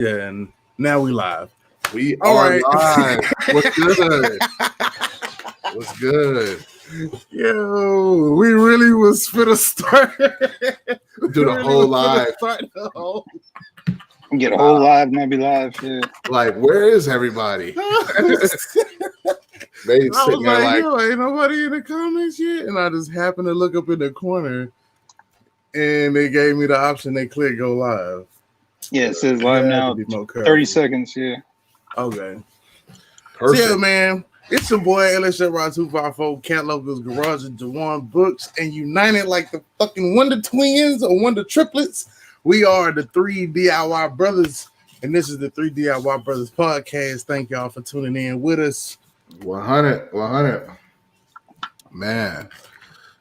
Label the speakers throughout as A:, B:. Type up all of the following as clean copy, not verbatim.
A: Yeah, and now we live.
B: We are live. What's good? What's good?
A: Yo, we really was finna start.
B: Do the whole live.
C: Get a whole live, not be live. Yeah.
B: Like, where is everybody? They sitting there like,
A: yo, ain't nobody in the comments yet. And I just happened to look up in the corner, and they gave me the option. They click go live.
C: Yeah, it says live now. 30 seconds. Yeah.
A: Okay.
B: perfect.
A: So, yeah, man. It's your boy LSJ Rod 254, Cat Locals Garage, and Jawan Books, and united like the fucking Wonder Twins or Wonder Triplets. We are the 3 DIY Brothers, and this is the 3 DIY Brothers podcast. Thank y'all for tuning in with us.
B: 100. Man.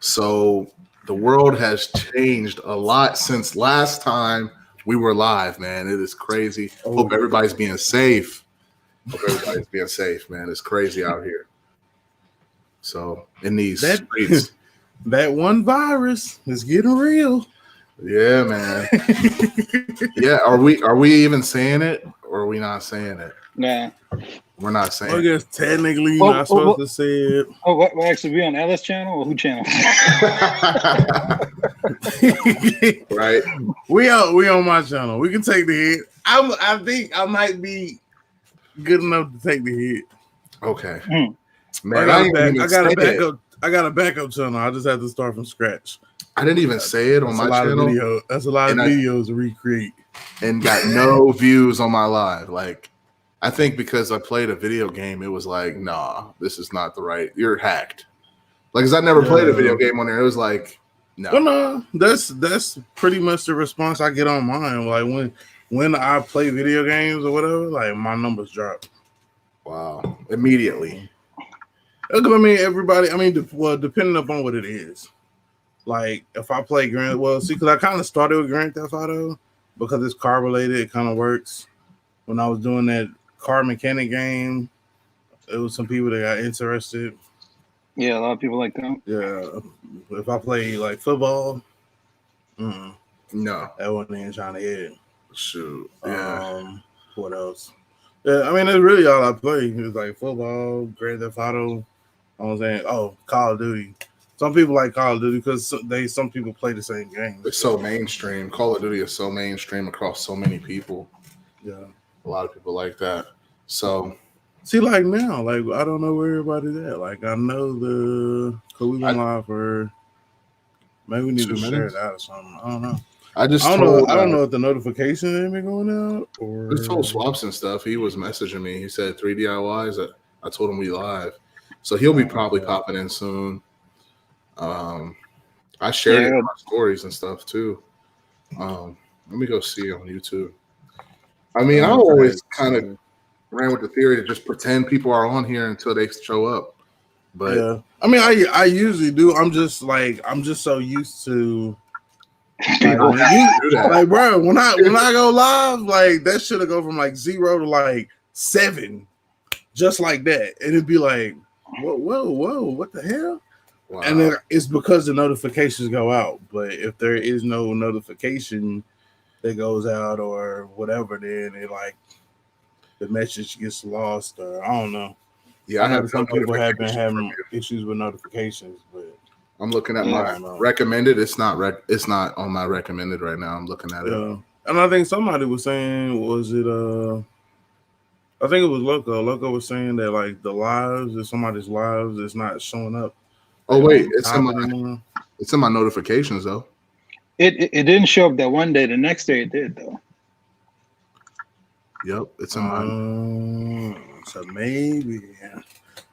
B: So the world has changed a lot since last time we were live, man. It is crazy. Hope everybody's being safe. Man. It's crazy out here. So in these streets.
A: That one virus is getting real.
B: Yeah, man. Yeah, are we even saying it or are we not saying it?
C: Nah.
B: We're not saying
A: I guess technically you're not supposed to say it.
C: Oh, what actually we on Ellis channel or who channel?
B: Right.
A: We on my channel. We can take the hit. I think I might be good enough to take the hit.
B: Okay.
A: Man, I got a backup channel. I just have to start from scratch.
B: I didn't even say it on my channel.
A: That's a lot of videos to recreate.
B: And got no views on my live. Like, I think because I played a video game, it was like, nah, this is not the right. You're hacked. Like, because I never played a video game on there. It was like, no.
A: Well, no, that's pretty much the response I get on mine. Like when I play video games or whatever, like my numbers drop.
B: Wow, immediately.
A: I mean, everybody. I mean, depending upon what it is. Like if I play because I kind of started with Grand Theft Auto because it's car related. It kind of works. When I was doing that car mechanic game, it was some people that got interested.
C: Yeah, a lot of people like that.
A: Yeah, if I play like football,
B: no,
A: that wasn't even trying to hit.
B: Shoot, yeah.
A: What else? Yeah, I mean that's really all I play. It's like football, Grand Theft Auto. I'm saying, Call of Duty. Some people like Call of Duty because some people play the same game.
B: It's so mainstream. Call of Duty is so mainstream across so many people.
A: Yeah,
B: a lot of people like that. So,
A: see, like now, like I don't know where everybody's at. Like I know we've been live for maybe we need to share it out or something. I don't know. I don't know if the notification ain't been going out or.
B: I just told Swaps and stuff. He was messaging me. He said 3 DIYs. I told him we live, so he'll be probably popping in soon. I shared it in my stories and stuff too. Let me go see on YouTube. I mean, I always kind of ran with the theory to just pretend people are on here until they show up. But
A: yeah, I mean, I usually do. I'm just so used to. Like, bro, when I go live, like that should go from like 0 to like 7, just like that, and it'd be like, whoa, what the hell? Wow. And then it's because the notifications go out. But if there is no notification that goes out or whatever, then it like the message gets lost or I don't know.
B: Yeah, I have
A: some people have been having issues with notifications, but
B: I'm looking at my recommended. It's not on my recommended right now. I'm looking at it.
A: And I think somebody was saying, I think it was Loco. Loco was saying that like the lives, if somebody's lives, it's not showing up.
B: Oh wait, it's in my notifications though.
C: It didn't show up that one day. The next day it did though.
B: Yep, it's in mine.
A: So maybe,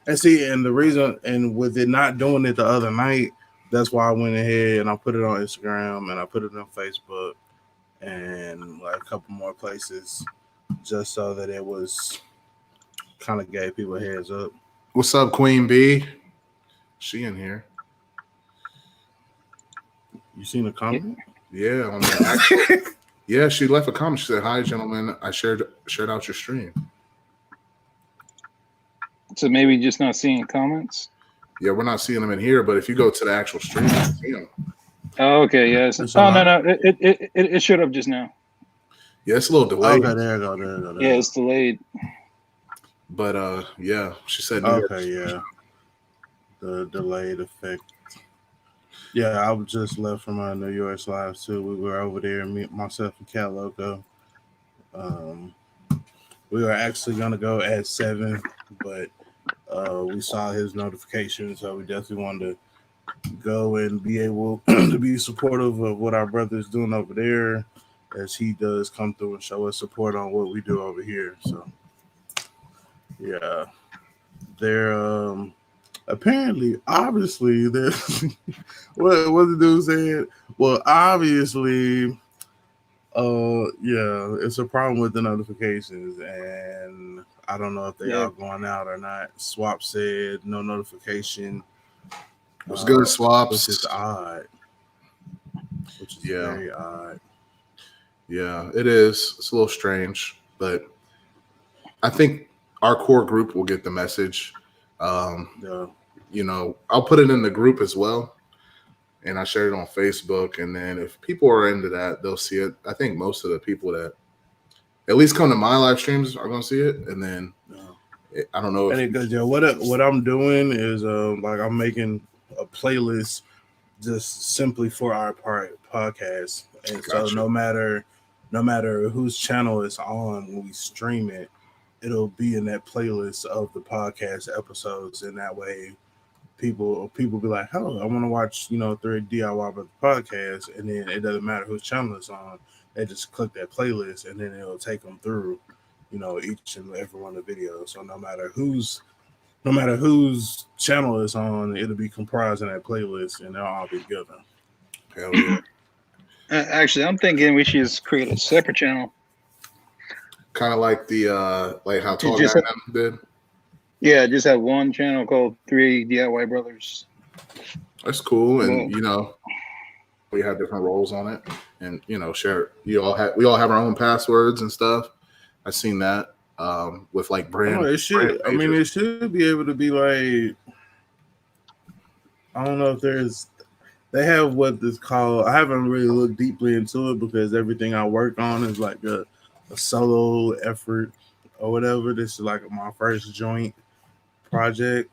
A: and see, and the reason, and with it not doing it the other night, that's why I went ahead and I put it on Instagram and I put it on Facebook and like a couple more places, just so that it was kind of gave people a heads up.
B: What's up, Queen B? She in here.
A: You seen a comment?
B: Yeah, on the actual. Yeah, she left a comment. She said, "Hi, gentlemen. I shared out your stream."
C: So maybe just not seeing comments.
B: Yeah, we're not seeing them in here, but if you go to the actual stream, you can see them.
C: Oh, okay, yes. Oh no, it showed up just now.
B: Yeah, it's a little delayed.
A: Okay, there you go. There you go. There
C: Yeah,
A: you
C: it's delayed.
B: But yeah, she said
A: go.
B: New York.
A: Okay, yeah. The delayed effect. Yeah, I was just left from New York's live too. We were over there, myself and Cat Loco. Um, we were actually gonna go at 7, but we saw his notification, so we definitely wanted to go and be able to be supportive of what our brother's doing over there, as he does come through and show us support on what we do over here. So yeah, they're apparently, obviously, there's what the dude said. Well, obviously, yeah, it's a problem with the notifications, and I don't know if they
C: Yeah.
A: are going out or not. Swap said no notification,
B: What's good,
A: which is
B: Swaps?
A: odd, which is
B: Yeah,
A: very odd.
B: yeah, it is. It's a little strange, but I think our core group will get the message. Um,
A: Yeah.
B: I'll put it in the group as well, and I shared it on Facebook. And then if people are into that, they'll see it. I think most of the people that at least come to my live streams are going to see it. And then
A: Yeah.
B: I don't know
A: And
B: if
A: it goes, yeah, what I'm doing is like I'm making a playlist just simply for our podcast, and so
B: gotcha.
A: no matter whose channel it's on when we stream it, it'll be in that playlist of the podcast episodes, and that way people be like, "Oh, I want to watch 3 DIY about the podcast," and then it doesn't matter whose channel it's on. They just click that playlist, and then it'll take them through each and every one of the videos. So no matter whose channel it's on, it'll be comprised in that playlist, and they'll all be together.
B: Hell yeah.
C: Actually, I'm thinking we should just create a separate channel.
B: Kind of like the like how Tall
C: Just
B: Guy did.
C: Yeah, just have one channel called 3 DIY Brothers.
B: That's cool, and
C: Yeah.
B: we have different roles on it, and share. We all have our own passwords and stuff. I've seen that with like
A: Oh,
B: brand
A: it should. I mean,
B: pages.
A: it should be able to be like. I don't know if there's. They have what is called. I haven't really looked deeply into it because everything I work on is like a solo effort or whatever. This is like my first joint project,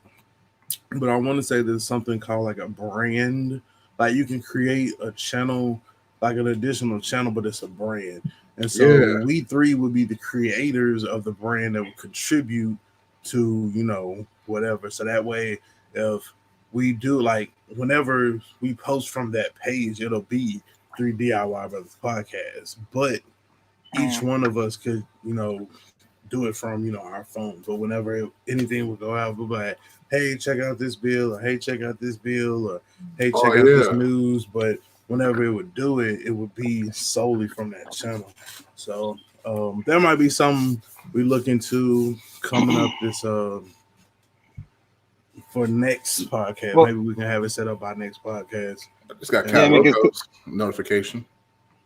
A: but I want to say there's something called like a brand. Like you can create a channel, like an additional channel, but it's a brand. And so
B: Yeah,
A: we three would be the creators of the brand that would contribute to, whatever. So that way, if we do like whenever we post from that page, it'll be 3 DIY Brothers podcast. But each one of us could, do it from our phones. But whenever anything would go out, we'll be like, hey, check out this bill, or hey, check out this bill, or hey,
B: oh
A: check out this
B: yeah,
A: news. But whenever it would do it, it would be solely from that channel. So there might be something we look into coming up this for next podcast.
C: Well,
A: Maybe we can have it set up by next podcast.
B: I just got
A: Yeah,
B: Cat
C: I mean, 'cause-
B: Locos notification.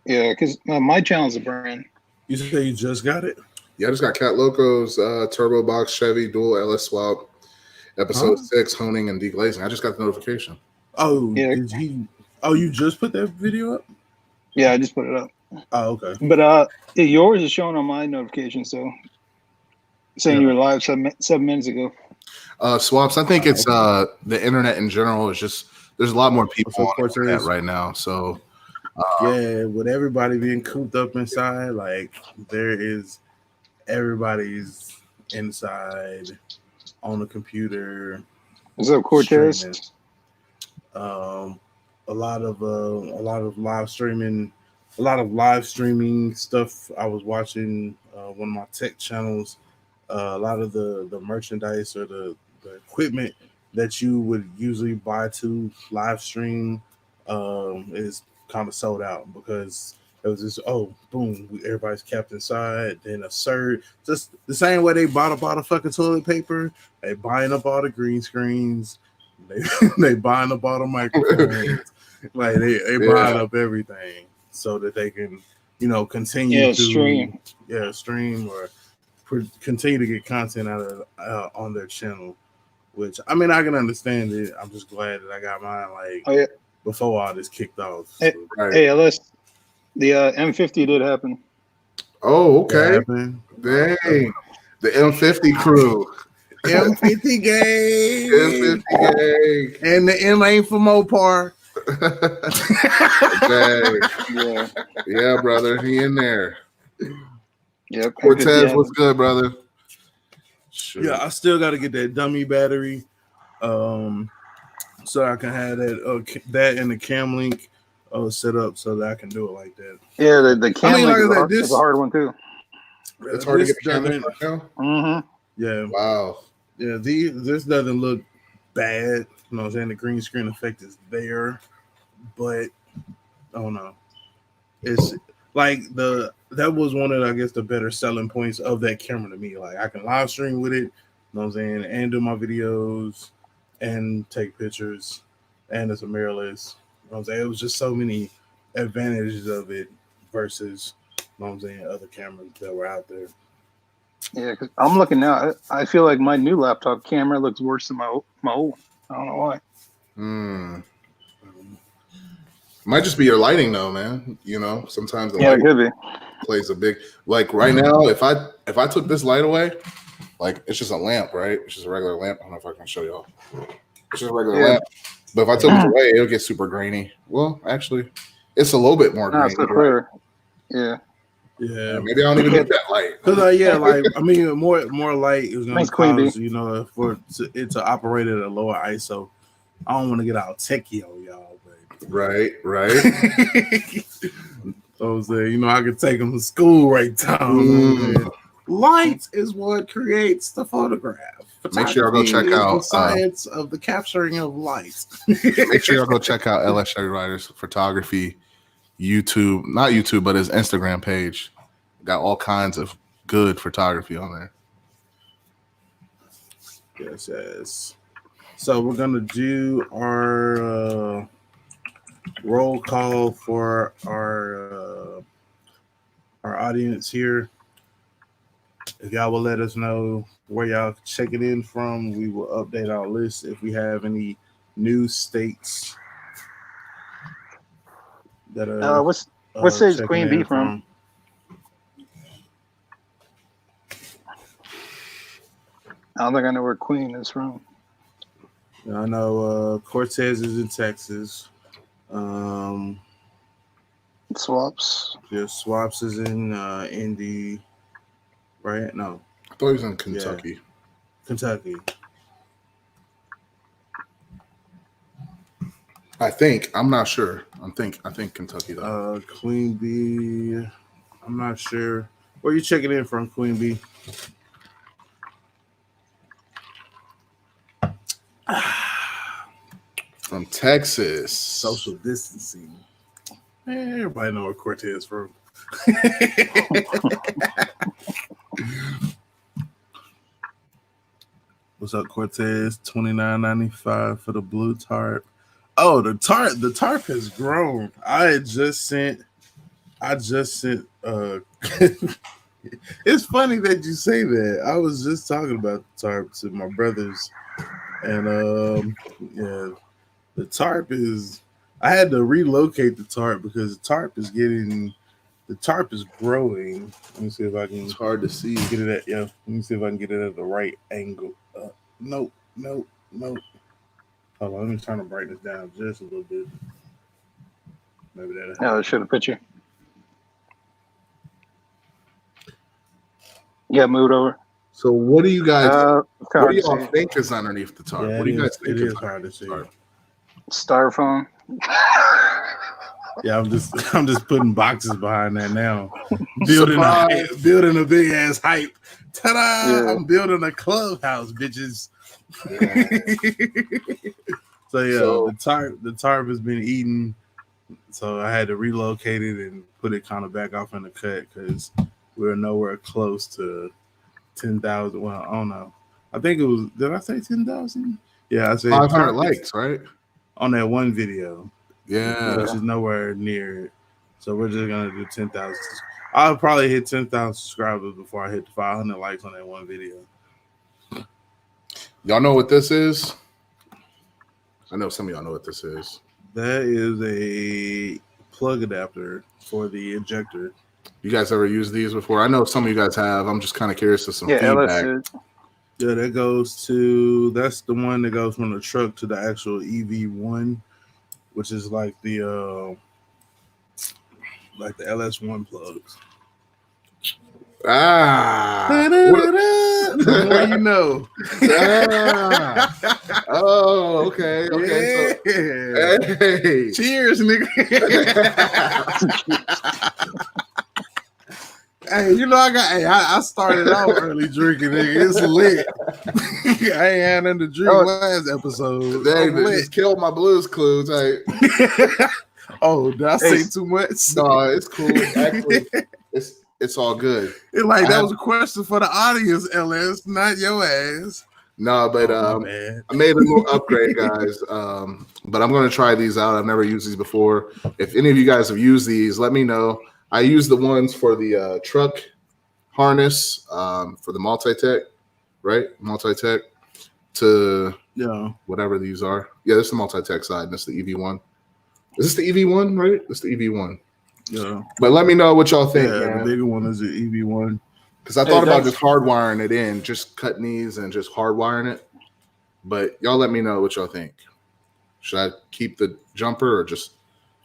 C: yeah, because my channel's a brand.
A: You say you just got it?
B: Yeah, I just got Cat Locos Turbo Box Chevy Dual LS Swap episode 6 honing and deglazing. I just got the notification.
A: Oh,
C: Yeah.
A: did he? Oh, you just put that video up?
C: Yeah, I just put it up.
A: Oh, okay.
C: But yours is showing on my notification, so saying you were live 7 minutes ago.
B: Swaps. I think it's the internet in general is just there's a lot more people
A: Of
B: on
A: course
B: the
A: there
B: internet
A: is.
B: right now. So
A: Yeah, with everybody being cooped up inside, like everybody's inside on the computer.
C: What's up, Cortez?
A: Streaming. A lot of live streaming, stuff. I was watching one of my tech channels. A lot of the merchandise or the equipment that you would usually buy to live stream is kind of sold out because it was just boom, everybody's kept inside. Then a surge, just the same way they bought up all the fucking toilet paper, they buying up all the green screens, they buying up all the microphones, like they buying up everything so that they can continue to stream or continue to get content out of on their channel. Which I mean, I can understand it. I'm just glad that I got mine before all this kicked off.
C: Hey,
A: So.
B: right.
C: Hey, LS, the M50 did happen.
B: Oh,
A: That
B: okay.
A: happened.
B: Dang. The M50 crew.
A: M50 gang.
B: M50 gang.
A: And the M ain't for Mopar.
B: Dang.
C: Yeah.
B: Yeah, brother. He in there.
C: Yep.
B: Cortez, what's good, brother? Shoot.
A: Yeah, I still got to get that dummy battery, so I can have that and the cam link set up so that I can do it like that.
C: Yeah, the cam link
A: is
C: is a hard one too.
B: It's hard to get the camera
A: doesn't.
B: right now.
C: Mm-hmm.
A: Yeah,
B: Wow.
A: yeah. This doesn't look bad. You know what I'm saying? The green screen effect is there, but oh no, it's like that was one of, I guess, the better selling points of that camera to me. Like I can live stream with it, you know what I'm saying, and do my videos and take pictures, and it's a mirrorless. You know what I'm saying? It was just so many advantages of it versus, you know what I'm saying, other cameras that were out there.
C: Yeah, because I'm looking now. I feel like my new laptop camera looks worse than my old. I don't know why.
B: Might just be your lighting though, man. You know, sometimes the
C: Yeah, it
B: light
C: could be.
B: plays a big, like right now, if I took this light away, like it's just a lamp, right? It's just a regular lamp. I don't know if I can show y'all. It's just a regular lamp. But if I took it away, it'll get super grainy. Well, actually, it's a little bit more grainy.
C: So clear. Yeah.
A: Yeah,
B: maybe I don't even need that light.
A: Cause like I mean, more light is gonna cause for it to operate at a lower ISO. I don't want to get out techie on y'all, but
B: right.
A: So I could take them to school right down. Light is what creates the photograph.
B: Make sure y'all go check out
A: the science of the capturing of light.
B: Make sure y'all go check out LS Shaggy Riders Photography YouTube, not YouTube, but his Instagram page. Got all kinds of good photography on there.
A: Yes. So we're gonna do our roll call for our audience here. If y'all will let us know where y'all checking in from, we will update our list if we have any new states that are.
C: What state is Queen Bee from? I don't think I know where Queen is from.
A: I know Cortez is in Texas.
C: Swaps.
A: Yeah, Swaps is in Indy, right? No,
B: I thought he was in Kentucky.
A: Yeah. Kentucky.
B: I think. I'm not sure. I think Kentucky though.
A: Queen Bee. I'm not sure. Where you checking in from, Queen Bee?
B: From Texas.
A: Social distancing. Everybody know where Cortez is from. What's up, Cortez? $29.95 for the blue tarp. Oh, the tarp has grown. I just sent it's funny that you say that. I was just talking about the tarp to my brothers, and the tarp is. I had to relocate the tarp because the tarp is growing. Let me see if I can.
B: It's hard to see.
A: Get it at Let me see if I can get it at the right angle. Nope. Hold on, let me turn the brightness down just a little bit. Maybe that.
C: I should have put you. Yeah, moved over.
B: So what do you guys? What do y'all
C: see.
B: think is underneath the tarp?
A: Yeah,
B: what do you guys think
A: is hard to see?
C: Styrofoam.
A: Yeah, I'm just putting boxes behind that now. Building a big ass hype. Ta-da! Yeah. I'm building a clubhouse, bitches. Yeah. So the tarp has been eaten. So I had to relocate it and put it kind of back off in the cut because we're nowhere close to 10,000. Well, I don't know. I think it was. Did I say 10,000? Yeah, I said
B: 500 likes, right?
A: On that one video.
B: Yeah,
A: which is nowhere near it. So we're just gonna do 10,000. I'll probably hit 10,000 subscribers before I hit the 500 likes on that one video.
B: Y'all know what this is? I know some of y'all know what this is.
A: That is a plug adapter for the ejector.
B: You guys ever used these before? I know some of you guys have. I'm just kind of curious to some feedback.
A: Yeah, that's the one that goes from the truck to the actual EV1, which is like the LS1 plugs. The more you know.
B: Oh, okay.
A: Yeah.
B: So, hey.
A: Cheers, nigga. Hey, you know I started out early drinking, nigga. It's lit. I ain't had nothing to drink last episode.
B: They just killed my Blues Clues. Hey.
A: Oh, did I say too much?
B: No, it's cool. Actually, it's all good.
A: That was a question for the audience, LS, not your ass.
B: No, but I made a little upgrade, guys. But I'm going to try these out. I've never used these before. If any of you guys have used these, let me know. I use the ones for the truck harness for the multi-tech, right? Multi-tech to whatever these are. Yeah, this is the multi-tech side, and this is the EV1. Is this the EV1, right? This is the EV1.
A: Yeah.
B: But let me know what y'all think.
A: Yeah, the bigger one is the EV1.
B: Because I thought about just hardwiring it in, just cutting these and just hardwiring it. But y'all let me know what y'all think. Should I keep the jumper or just?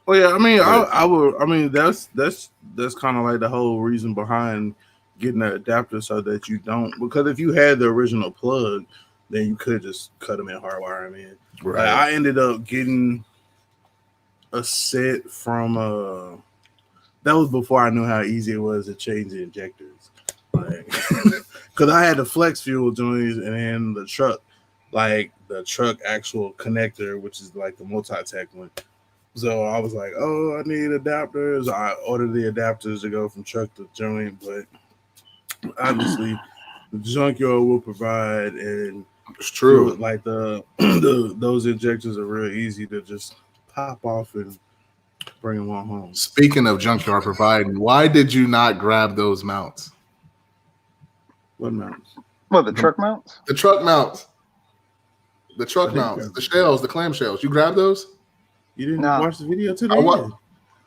A: Oh yeah, I mean, I would. I mean, that's kind of like the whole reason behind getting an adapter so that you don't. Because if you had the original plug, then you could just cut them and hardwire them in.
B: Right.
A: Like, I ended up getting a set from that was before I knew how easy it was to change the injectors. Like, because I had the flex fuel joints and then the truck actual connector, which is like the multi-tech one. So I was like, oh, I need adapters. I ordered the adapters to go from truck to joint, but obviously the junkyard will provide, and
B: it's true.
A: Like those injectors are real easy to just pop off and bring them on home.
B: Speaking of junkyard providing, why did you not grab those mounts?
A: What mounts?
C: What, the truck mounts?
B: The truck mounts. The truck mounts. The shells, the clam shells. You grabbed those?
A: You didn't watch the video to the end.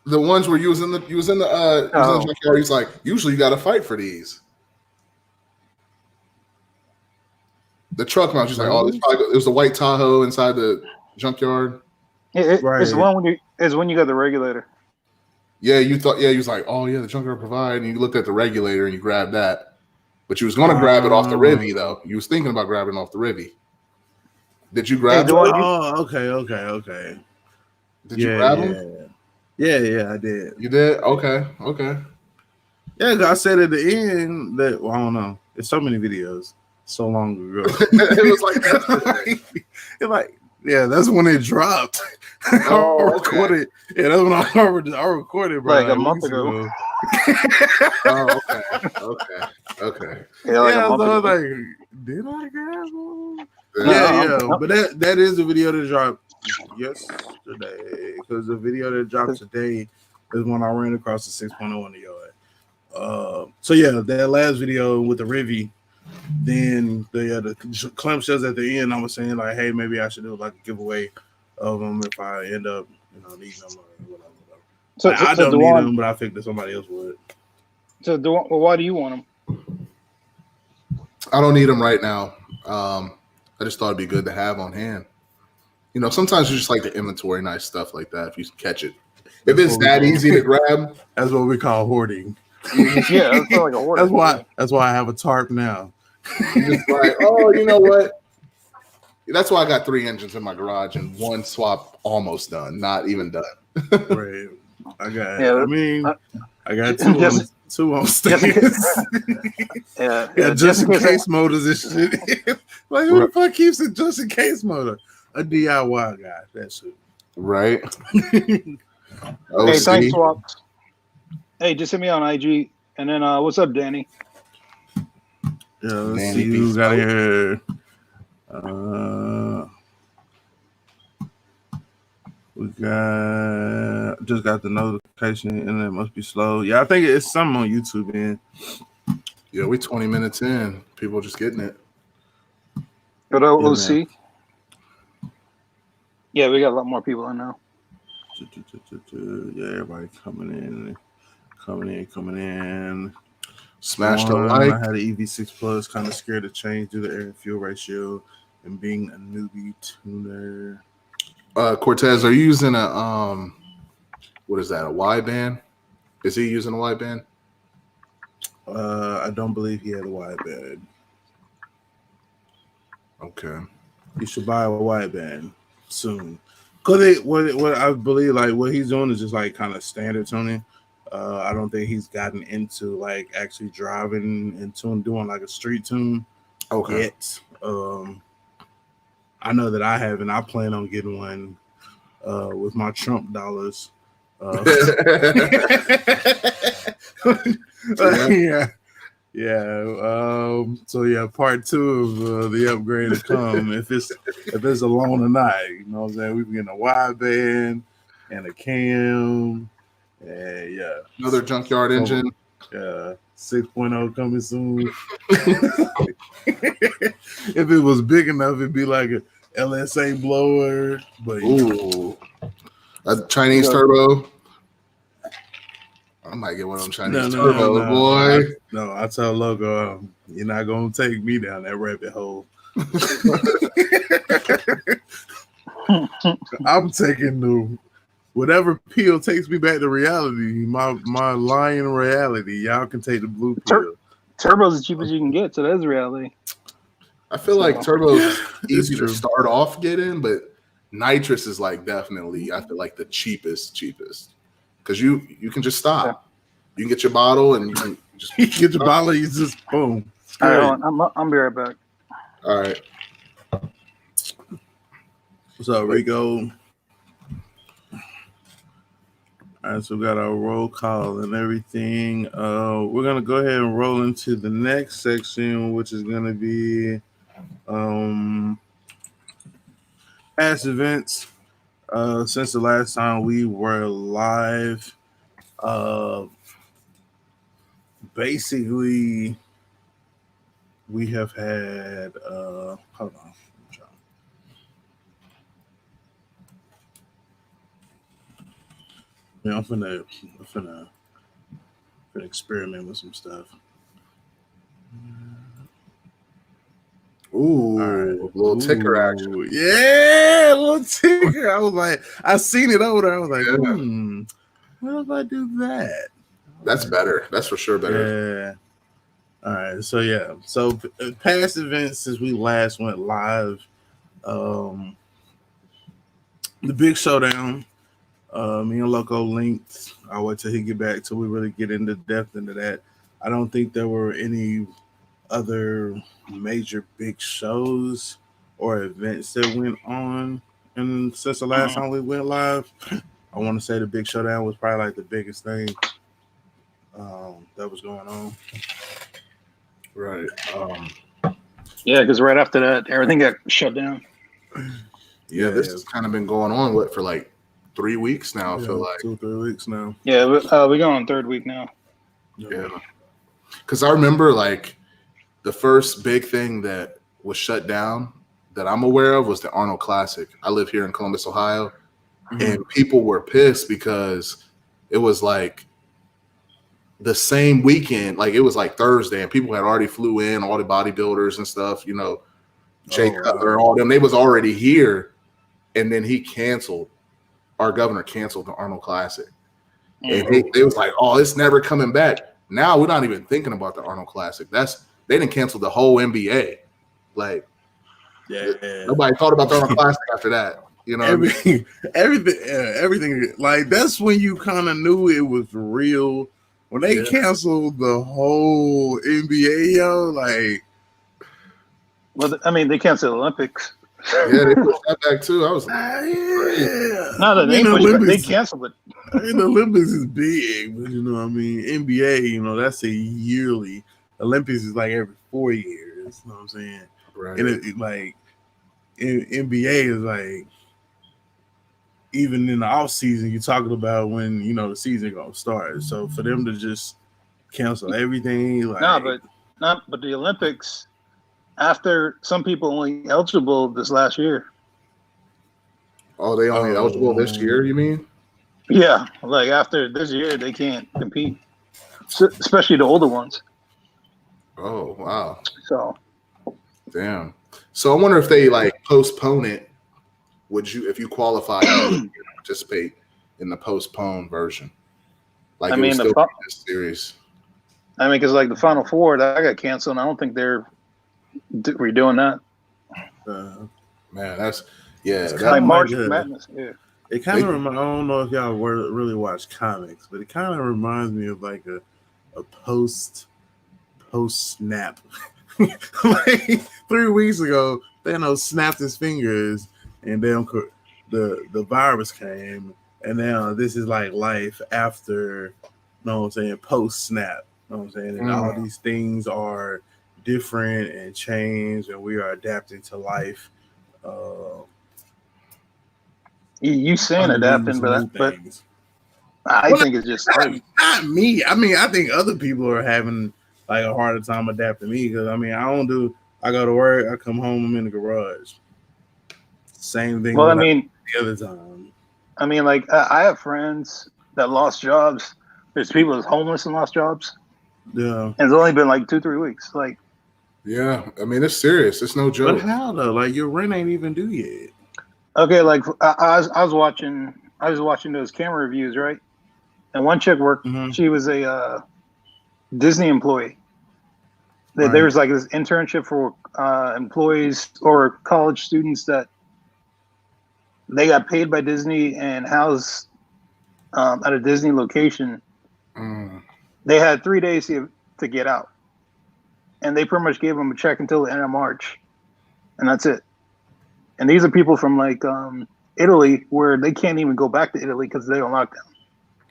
B: The ones where you was in the junkyard. He's like, usually you got to fight for these. The truck mounts. He's like, oh, it was the white Tahoe inside the junkyard.
C: It's the one when you got the regulator.
B: Yeah, you thought. Yeah, he was like, oh yeah, the junkyard provide, and you looked at the regulator and you grabbed that, but you was going to grab it off the rivvy though. You was thinking about grabbing it off the rivvy. Did you grab it?
A: Oh, okay.
B: Did you grab them?
A: Yeah, I did.
B: You did? Okay.
A: Yeah, I said at the end that I don't know. It's so many videos, so long ago.
B: It was like that.
A: That's when it dropped.
B: Oh,
A: I recorded. Okay. Yeah, that's when I recorded, bro.
C: Like a month ago.
B: Oh, okay.
A: Yeah, I was like, did I grab one? Yeah. But that is a video that dropped yesterday, because the video that dropped today is when I ran across the 6.0 in the yard. So yeah, that last video with the rivvy, then the clamp shells at the end, I was saying like, hey, maybe I should do like a giveaway of them if I end up needing them or whatever. So I don't need them, but I think that somebody else would.
C: So why do you want them?
B: I don't need them right now. I just thought it'd be good to have on hand. Sometimes you just like to inventory nice stuff like that if you catch it. If it's that easy to grab,
A: that's what we call hoarding.
C: Yeah, that's like a hoarding.
A: That's why I have a tarp now.
B: Just like, oh, you know what? That's why I got 3 engines in my garage and one swap almost done, not even done.
A: Right. I got two on stands. Yeah, just in case motors and shit. Like, who the fuck keeps a just in case motor? A DIY guy. That's it.
B: Right.
C: Hey, thanks, Swaps. Hey, just hit me on IG. And then, what's up, Danny?
A: Yeah, let's see who got here. We just got the notification, and it must be slow. Yeah, I think it's something on YouTube, man.
B: Yeah, we 20 minutes in. People just getting it.
C: Go to OC. Yeah, we got a lot more people in now.
A: Yeah, everybody coming Coming in.
B: Smash the
A: One,
B: like.
A: I had an EV6 Plus, kind of scared to change due to air and fuel ratio and being a newbie tuner.
B: Cortez, are you using a what is that? A wideband? Is he using a wideband?
A: I don't believe he had a wideband.
B: Okay.
A: You should buy a wideband soon. Cause what I believe like what he's doing is just like kind of standard tuning. I don't think he's gotten into like actually driving and doing like a street tune yet. I know that I haven't. I plan on getting one with my Trump dollars. Yeah. So yeah, part 2 of the upgrade to come. If it's a loan or not, you know what I'm saying? We've been getting a wideband and a cam. And yeah.
B: Another junkyard engine.
A: 6.0 coming soon. If it was big enough, it'd be like a LSA blower. But
B: ooh, a Chinese turbo. I might get one of them Chinese turbo, boy.
A: I tell Logo, you're not gonna take me down that rabbit hole. I'm taking whatever pill takes me back to reality. My lying reality. Y'all can take the blue pill.
C: Turbo's as cheap as you can get, so that's reality.
B: I feel like turbo's easy to start off getting, but nitrous is like definitely I feel like the cheapest. Because you can just stop. Yeah. You can get your bottle and you can just
A: get your bottle. You just boom.
C: All right, I'm be right back.
B: All right.
A: What's up, Rico? All right, so we got our roll call and everything. We're gonna go ahead and roll into the next section, which is gonna be past events. Since the last time we were live, basically we have had hold on. Yeah, I'm finna experiment with some stuff.
B: Ooh, right. A little ticker action.
A: Yeah, a little ticker. I was like, I seen it over there. I was like, what if I do that?
B: That's better. That's for sure better.
A: Yeah. All right. So yeah. So past events since we last went live, the big showdown. Me and Loco linked. I'll wait till he get back till we really get into depth into that. I don't think there were any other major big shows or events that went on and since the last time we went live. I want to say the big showdown was probably like the biggest thing that was going on.
B: Right.
C: Yeah, because right after that, everything got shut down.
B: Yeah, this has kind of been going on for like 3 weeks now. I feel like
A: 2-3 weeks now.
C: Yeah, we're going on 3rd week now.
B: Yeah, because I remember like the first big thing that was shut down that I'm aware of was the Arnold Classic. I live here in Columbus, Ohio, and people were pissed because it was like the same weekend, like it was like Thursday, and people had already flew in, all the bodybuilders and stuff, you know, Jay Cutler, all them, they was already here, and then he canceled. Our governor canceled the Arnold Classic. And they was like, oh, it's never coming back. Now we're not even thinking about the Arnold Classic. They didn't cancel the whole NBA. Like, nobody thought about the Arnold Classic after that. You know,
A: everything. Like that's when you kind of knew it was real. When they canceled the whole NBA, like.
C: Well, I mean, they canceled the Olympics.
B: Yeah, they pushed that back too. I was like,
C: no, they canceled it.
A: The Olympics is big, but you know what I mean? NBA, you know, that's a yearly. Olympics is like every 4 years. You know what I'm saying?
B: Right.
A: And NBA is like, even in the off season, you're talking about when, you know, the season gonna start. So for them to just cancel everything, like
C: but the Olympics, after some people only eligible this last year.
B: Oh, they only eligible this year, you mean?
C: Yeah, like after this year, they can't compete. especially the older ones.
B: Oh wow,
C: So
B: damn. So I wonder if they like postpone it. Would you, if you qualify, you would participate in the postponed version? Like
C: I
B: it would
C: mean,
B: still be this series.
C: I mean, because like the Final Four that got canceled, and I don't think they're redoing that.
B: Man, that's
A: It's
B: that,
A: kind
C: Like
A: of
C: March
A: like
C: Madness. Yeah.
A: it kind of I don't know if y'all really watch comics, but it kind of reminds me of like a post snap. Like 3 weeks ago, Thanos snapped his fingers, and then the virus came, and now this is like life after. You know what I'm saying? Post snap. You know what I'm saying? And all these things are different and changed, and we are adapting to life.
C: You saying
A: Under
C: adapting,
A: these new
C: but
A: things.
C: I think it's just
A: not me. I mean, I think other people are having like a harder time adapting me because I mean, I go to work, I come home, I'm in the garage. Same thing.
C: well, I mean,
A: the other time.
C: I mean, like I have friends that lost jobs. There's people that's homeless and lost jobs.
A: Yeah.
C: And it's only been like 2-3 weeks. Like,
B: yeah, I mean, it's serious. It's no joke.
A: But how though? Like your rent ain't even due yet.
C: okay, like I was watching those camera reviews, right? And one chick worked.
A: Mm-hmm.
C: She was a Disney employee.
A: Right.
C: There was like this internship for employees or college students that they got paid by Disney and housed at a Disney location. They had 3 days to get out, and they pretty much gave them a check until the end of March, and that's it. And these are people from like Italy, where they can't even go back to Italy because they're on lockdown.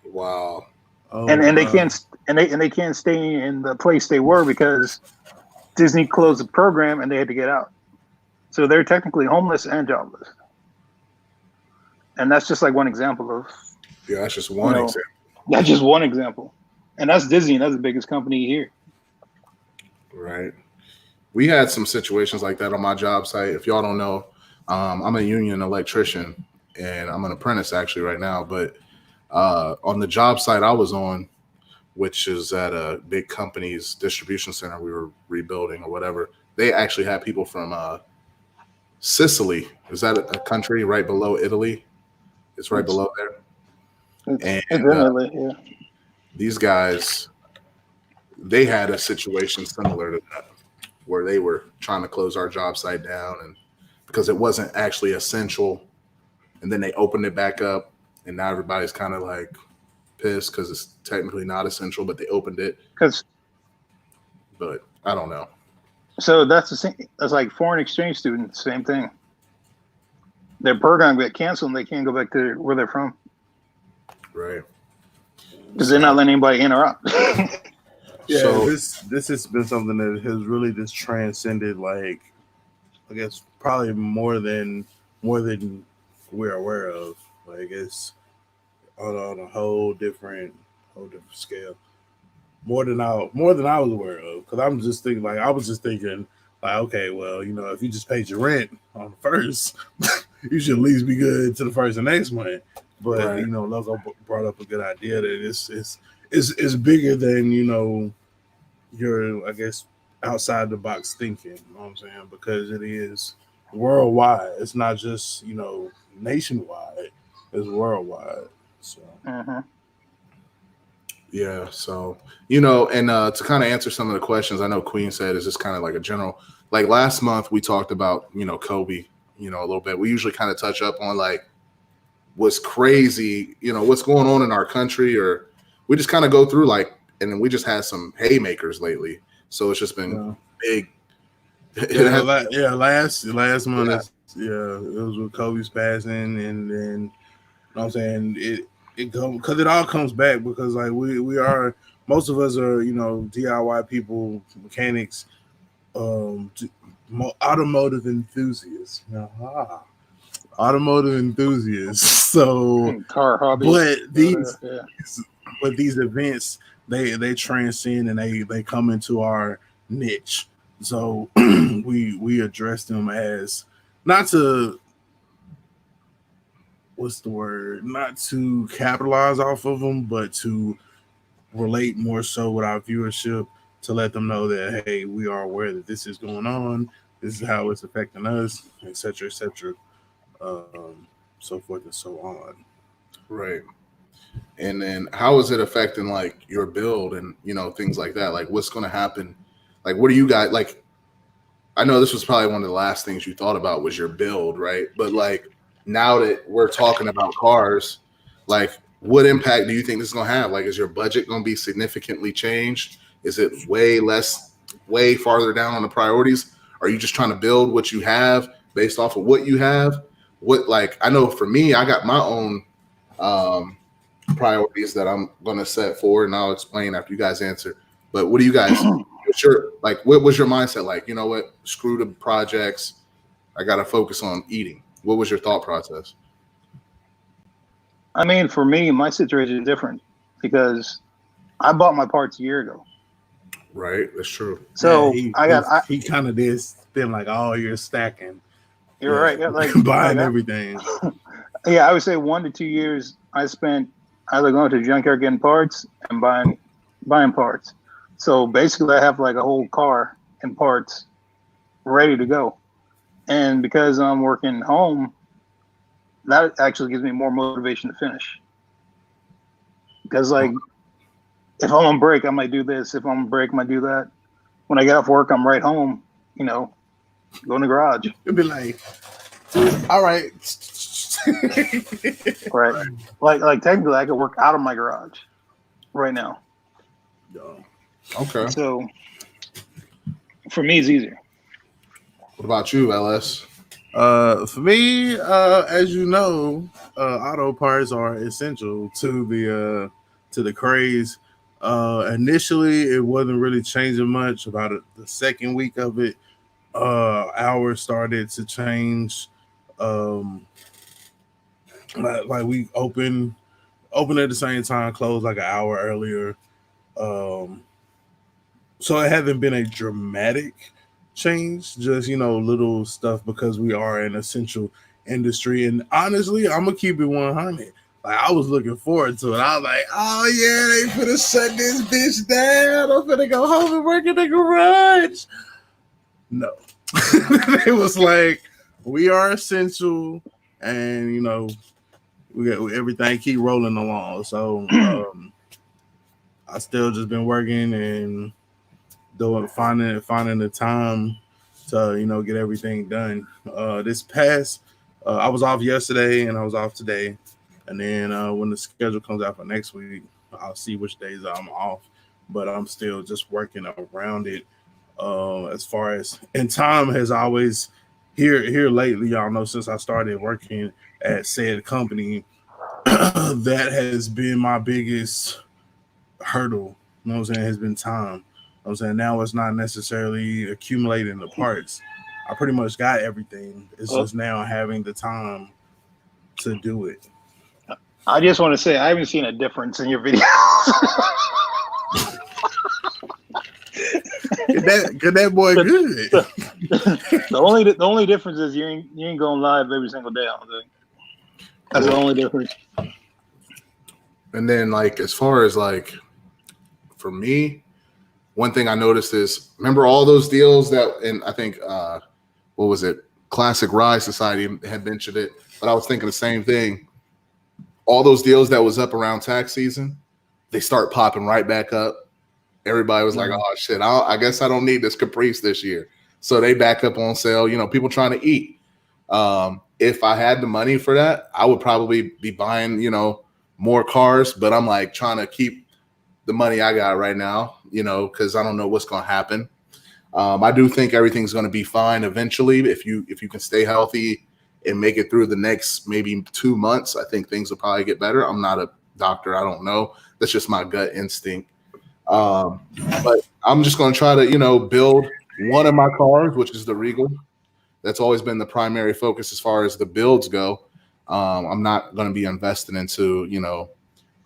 B: Wow.
A: Oh,
C: and they can't they can't stay in the place they were because Disney closed the program and they had to get out. So they're technically homeless and jobless. And that's just like one example of.
B: Yeah, that's just one example.
C: That's just one example, and that's Disney, and that's the biggest company here.
B: Right. We had some situations like that on my job site. If y'all don't know, I'm a union electrician, and I'm an apprentice actually right now. But on the job site I was on, which is at a big company's distribution center we were rebuilding or whatever, they actually had people from Sicily. Is that a country right below Italy? It's right below there.
C: It's Italy, yeah.
B: These guys, they had a situation similar to that, where they were trying to close our job site down, and because it wasn't actually essential, and then they opened it back up, and now everybody's kind of like pissed because it's technically not essential, but they opened it. But I don't know.
C: So that's the same. That's like foreign exchange students, same thing. Their program got canceled, and they can't go back to where they're from.
B: Right.
C: Because they're not letting anybody in or out.
A: Yeah,
B: so
A: this has been something that has really just transcended, like, I guess probably more than we're aware of. Like it's on a whole different scale. More than I was aware of. Because I was just thinking, like, okay, well, you know, if you just paid your rent on the first, you should at least be good to the first and next month. But
B: right.
A: you know, Logo brought up a good idea that it's bigger than, you know, your, I guess, outside the box thinking. You know what I'm saying? Because it is worldwide. It's not just, you know, nationwide. It's worldwide. So.
B: Yeah, so, you know, and to kind of answer some of the questions, I know Queen said is just kind of like a general, like last month we talked about, you know, Kobe, you know, a little bit. We usually kind of touch up on like what's crazy, you know, what's going on in our country, or we just kind of go through like, and then we just had some haymakers lately. So it's just been big.
A: Last month, it was with Kobe's passing, and then, you know what I'm saying, it because it all comes back because like we are, most of us are, you know, DIY people, mechanics, automotive enthuths. Automotive enthusiasts. So
C: car hobby.
A: But these events, they transcend and they come into our niche. So we address them as not to capitalize off of them, but to relate more so with our viewership to let them know that hey, we are aware that this is going on. This is how it's affecting us, etc., so forth and so on.
B: Right. And then how is it affecting like your build and things like that? Like what's going to happen? Like what do you guys like? I know this was probably one of the last things you thought about was your build, right? But like now that we're talking about cars, like what impact do you think this is going to have? Like, is your budget going to be significantly changed? Is it way less, way farther down on the priorities? Are you just trying to build what you have based off of what you have? What, like, I know for me, I got my own um, priorities that I'm going to set forward, and I'll explain after you guys answer. But what do you guys? What's your like? What was your mindset like? You know what? Screw the projects. I got to focus on eating. What was your thought process?
C: I mean, for me, my situation is different because I bought my parts a year ago.
B: Right, that's true.
C: So
A: he kind of did spend like all year stacking.
C: You're right. Yeah, like
A: buying everything.
C: Yeah, I would say 1 to 2 years I spent either going to the junkyard getting parts and buying parts. So basically, I have like a whole car and parts ready to go. And because I'm working home, that actually gives me more motivation to finish. Because like, if I'm on break, I might do this. If I'm on break, I might do that. When I get off work, I'm right home. Go in the garage.
A: It'd be like, all right.
C: Right. Like technically, I could work out of my garage right now.
B: Okay.
C: So for me, it's easier.
B: What about you, LS?
A: For me, as you know, auto parts are essential to the craze. Initially, it wasn't really changing much. About the second week of it, hours started to change. Like we open at the same time, close like an hour earlier. So it hasn't been a dramatic change, just little stuff because we are an essential industry. And honestly, I'm gonna keep it 100. Like I was looking forward to it. I was like, oh yeah, they finna shut this bitch down. I'm finna go home and work in the garage. No. It was like we are essential and we got everything keep rolling along. So I still just been working and finding the time to get everything done. This past I was off yesterday and I was off today, and then when the schedule comes out for next week, I'll see which days I'm off. But I'm still just working around it. As far as and time has always here lately, y'all know since I started working at said company, that has been my biggest hurdle. You know what I'm saying? Has been time. I'm saying now it's not necessarily accumulating the parts. I pretty much got everything. It's just now having the time to do it.
C: I just want to say I haven't seen a difference in your videos.
A: That boy good.
C: The only difference is you ain't going live every single day. I don't think. That's the only difference.
B: And then like as far as like for me, one thing I noticed is remember all those deals that, and I think what was it? Classic Ride Society had mentioned it, but I was thinking the same thing. All those deals that was up around tax season, they start popping right back up. Everybody was like, "Oh shit, I guess I don't need this Caprice this year." So they back up on sale. People trying to eat. If I had the money for that, I would probably be buying, more cars. But I'm like trying to keep the money I got right now, because I don't know what's going to happen. I do think everything's going to be fine eventually. If you can stay healthy and make it through the next maybe 2 months, I think things will probably get better. I'm not a doctor. I don't know. That's just my gut instinct. But I'm just going to try to, build one of my cars, which is the Regal. That's always been the primary focus as far as the builds go. I'm not going to be investing into,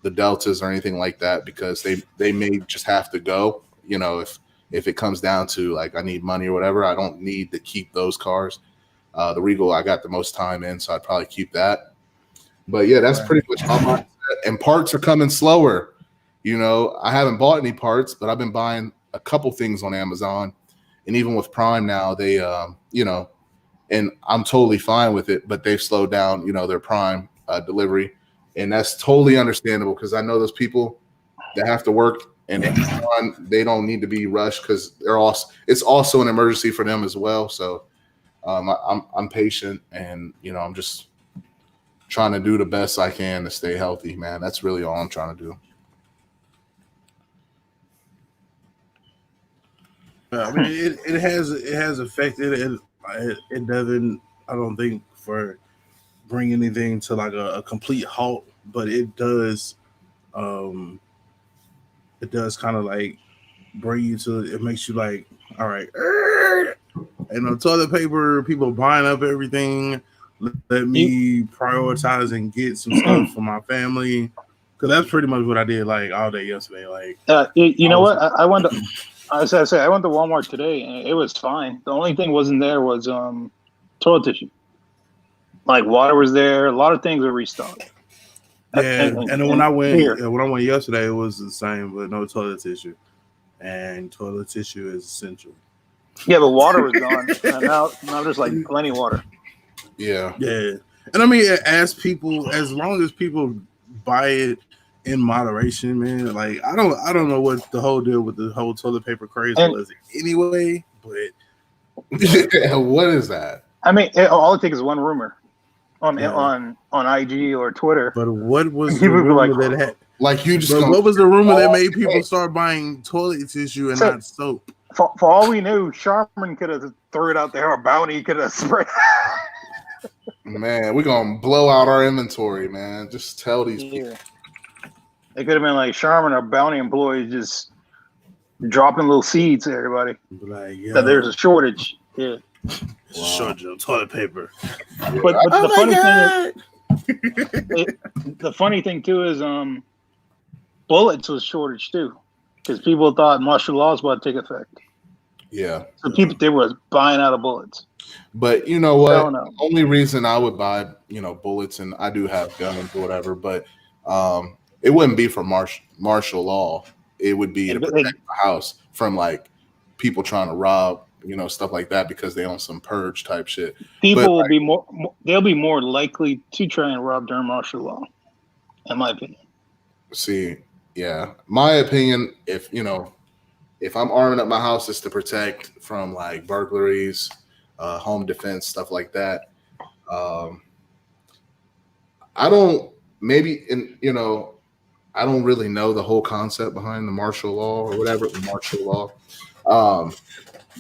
B: the Deltas or anything like that because they may just have to go, if it comes down to like I need money or whatever. I don't need to keep those cars. The Regal I got the most time in, so I'd probably keep that. But yeah, that's pretty much my mindset. And parts are coming slower. You know, I haven't bought any parts, but I've been buying a couple things on Amazon, and even with Prime now, they, you know, and I'm totally fine with it, but they've slowed down, you know, their Prime delivery, and that's totally understandable because I know those people that have to work and they don't need to be rushed because it's also an emergency for them as well. So I'm patient, and you know, I'm just trying to do the best I can to stay healthy, man. That's really all I'm trying to do.
A: I mean, it has affected it doesn't, I don't think, for bring anything to like a complete halt, but um it does kind of like bring you to, it makes you like, all right, and on toilet paper, people buying up everything. Let me prioritize and get some stuff for my family, because that's pretty much what I did like all day yesterday. Like,
C: you know what? I went to, as I say, I went to Walmart today and it was fine. The only thing wasn't there was toilet tissue. Like water was there. A lot of things were restocked.
A: yeah, and then when I went yesterday, it was the same, but no toilet tissue. And toilet tissue is essential.
C: Yeah, but water was gone. And now there's like plenty of water.
B: Yeah.
A: Yeah. And I mean, as long as people buy it in moderation, man, like I don't know what the whole deal with the whole toilet paper craze was anyway, but
B: yeah, what is that?
C: I mean, all it takes is one rumor on IG or Twitter.
A: But what was the rumor that had?
B: Like you just.
A: What was the rumor that made people start buying toilet tissue and not soap?
C: For all we knew, Charmin could have threw it out there, or Bounty could have spread.
B: Man, we're gonna blow out our inventory, man. Just tell these people.
C: It could have been like Charmin or Bounty employees just dropping little seeds to everybody.
A: Like,
C: that there's a shortage. Yeah.
A: Shortage of toilet paper.
C: But the funny thing too is bullets was shortage too, because people thought martial law was about to take effect.
B: Yeah.
C: So they were buying out of bullets.
B: But you know what? The only reason I would buy, bullets, and I do have guns or whatever, but it wouldn't be for martial law. It would be to protect the house from like people trying to rob, stuff like that, because they own some purge type shit.
C: People will be they'll be more likely to try and rob during martial law, in my opinion.
B: See, yeah, my opinion, if I'm arming up my house, is to protect from like burglaries, home defense, stuff like that. I don't really know the whole concept behind the martial law or whatever, the martial law.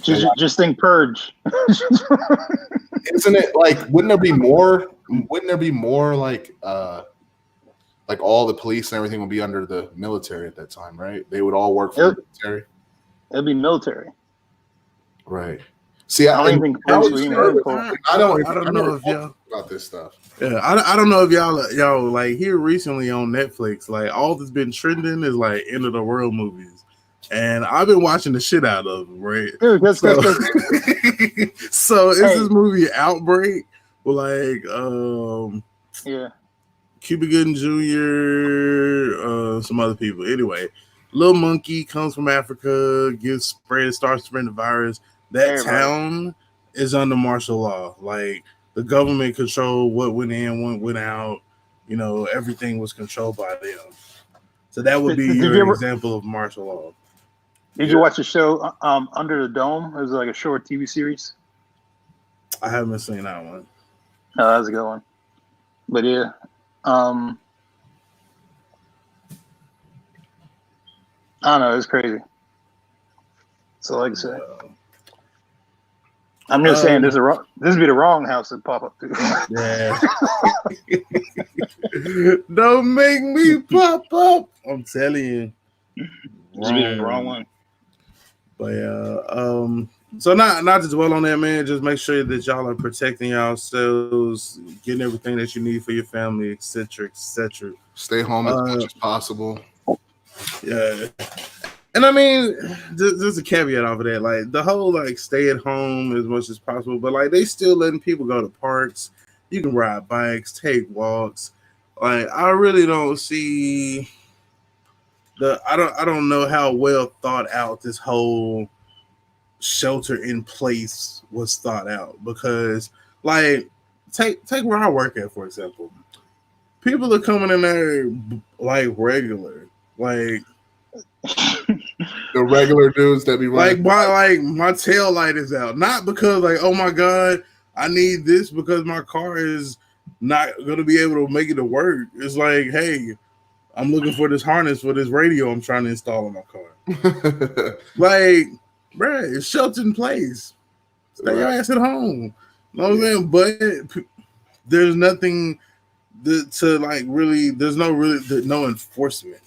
C: Just think purge.
B: Isn't it like, wouldn't there be more like all the police and everything would be under the military at that time, right? They would all work for the military.
C: It'd be military.
B: Right. See, I don't know if y'all about this stuff.
A: Yeah, I don't know if y'all like here recently on Netflix, like all that's been trending is like end of the world movies, and I've been watching the shit out of them, right?
C: Dude,
A: so it's this movie Outbreak with like Cuba Gooding Jr., some other people. Anyway, little monkey comes from Africa, starts spreading the virus. That town is under martial law. Like the government controlled what went in, what went out. Everything was controlled by them. So that would be your example of martial law.
C: Did you watch the show Under the Dome? It was like a short TV series.
A: I haven't seen that one.
C: Oh, that was a good one. But yeah. I don't know. It's crazy. So like I said. I'm just saying this would be the wrong house to pop up to.
A: Yeah. Don't make me pop up. I'm telling you.
C: This would be the wrong one.
A: But so not to dwell on that, man. Just make sure that y'all are protecting yourselves, getting everything that you need for your family, etc., etc.
B: Stay home as much as possible.
A: Yeah. And I mean, there's a caveat off of that. Like the whole like stay at home as much as possible, but like they still letting people go to parks. You can ride bikes, take walks. Like I really don't see I don't know how well thought out this whole shelter in place was thought out, because like take where I work at, for example. People are coming in there like regular, like
B: The regular dudes that be running.
A: my tail light is out, not because like, oh my god, I need this because my car is not gonna be able to make it to work. It's like, hey, I'm looking for this harness for this radio I'm trying to install in my car. Like, bruh, it's shelter in place. Stay your ass at home. You know what I'm saying? But there's nothing to like really. There's no enforcement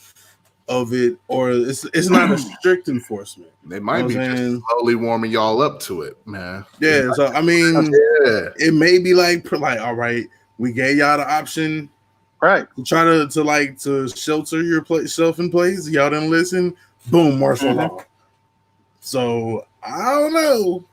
A: of it, or it's not a strict enforcement.
B: They might be just slowly warming y'all up to it, man.
A: Yeah. So I mean, it may be like all right, we gave y'all the option.
C: Right.
A: To try to shelter yourself in place. Y'all didn't listen. Boom, martial law. So I don't know.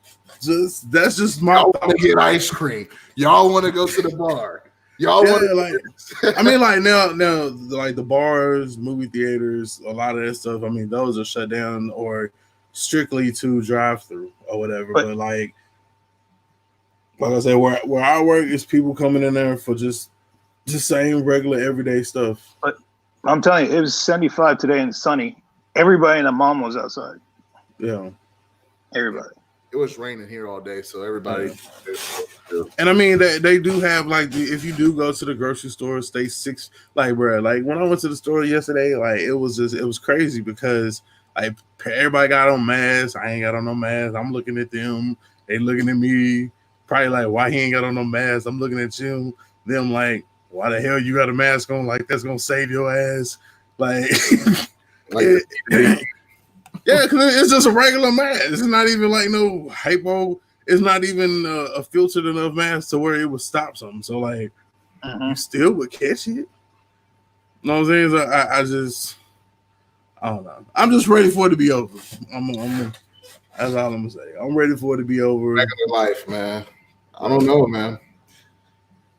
A: That's just my.
B: Y'all want to get ice cream. Y'all want to go to the bar. Y'all want to
A: like. I mean, like now, like the bars, movie theaters, a lot of that stuff. I mean, those are shut down or strictly to drive-through or whatever. But like I said, where I work is people coming in there for just the same regular everyday stuff.
C: But I'm telling you, it was 75 today and sunny. Everybody and their mom was outside.
A: Yeah.
C: Everybody.
B: It was raining here all day, so everybody.
A: Yeah. And I mean, they do have like if you do go to the grocery store, stay 6. Like, bro, like when I went to the store yesterday, like it was crazy because like everybody got on masks. I ain't got on no mask. I'm looking at them. They looking at me. Probably like, why he ain't got on no mask? I'm looking at you. Them like, why the hell you got a mask on? Like that's gonna save your ass. Like, yeah, because it's just a regular mask. It's not even like no hypo. It's not even a filtered enough mask to where it would stop something. So like, you still would catch it. You know what I'm saying? So I don't know. I'm just ready for it to be over. That's all I'm gonna say. I'm ready for it to be over.
B: Regular life, man. I don't know, man.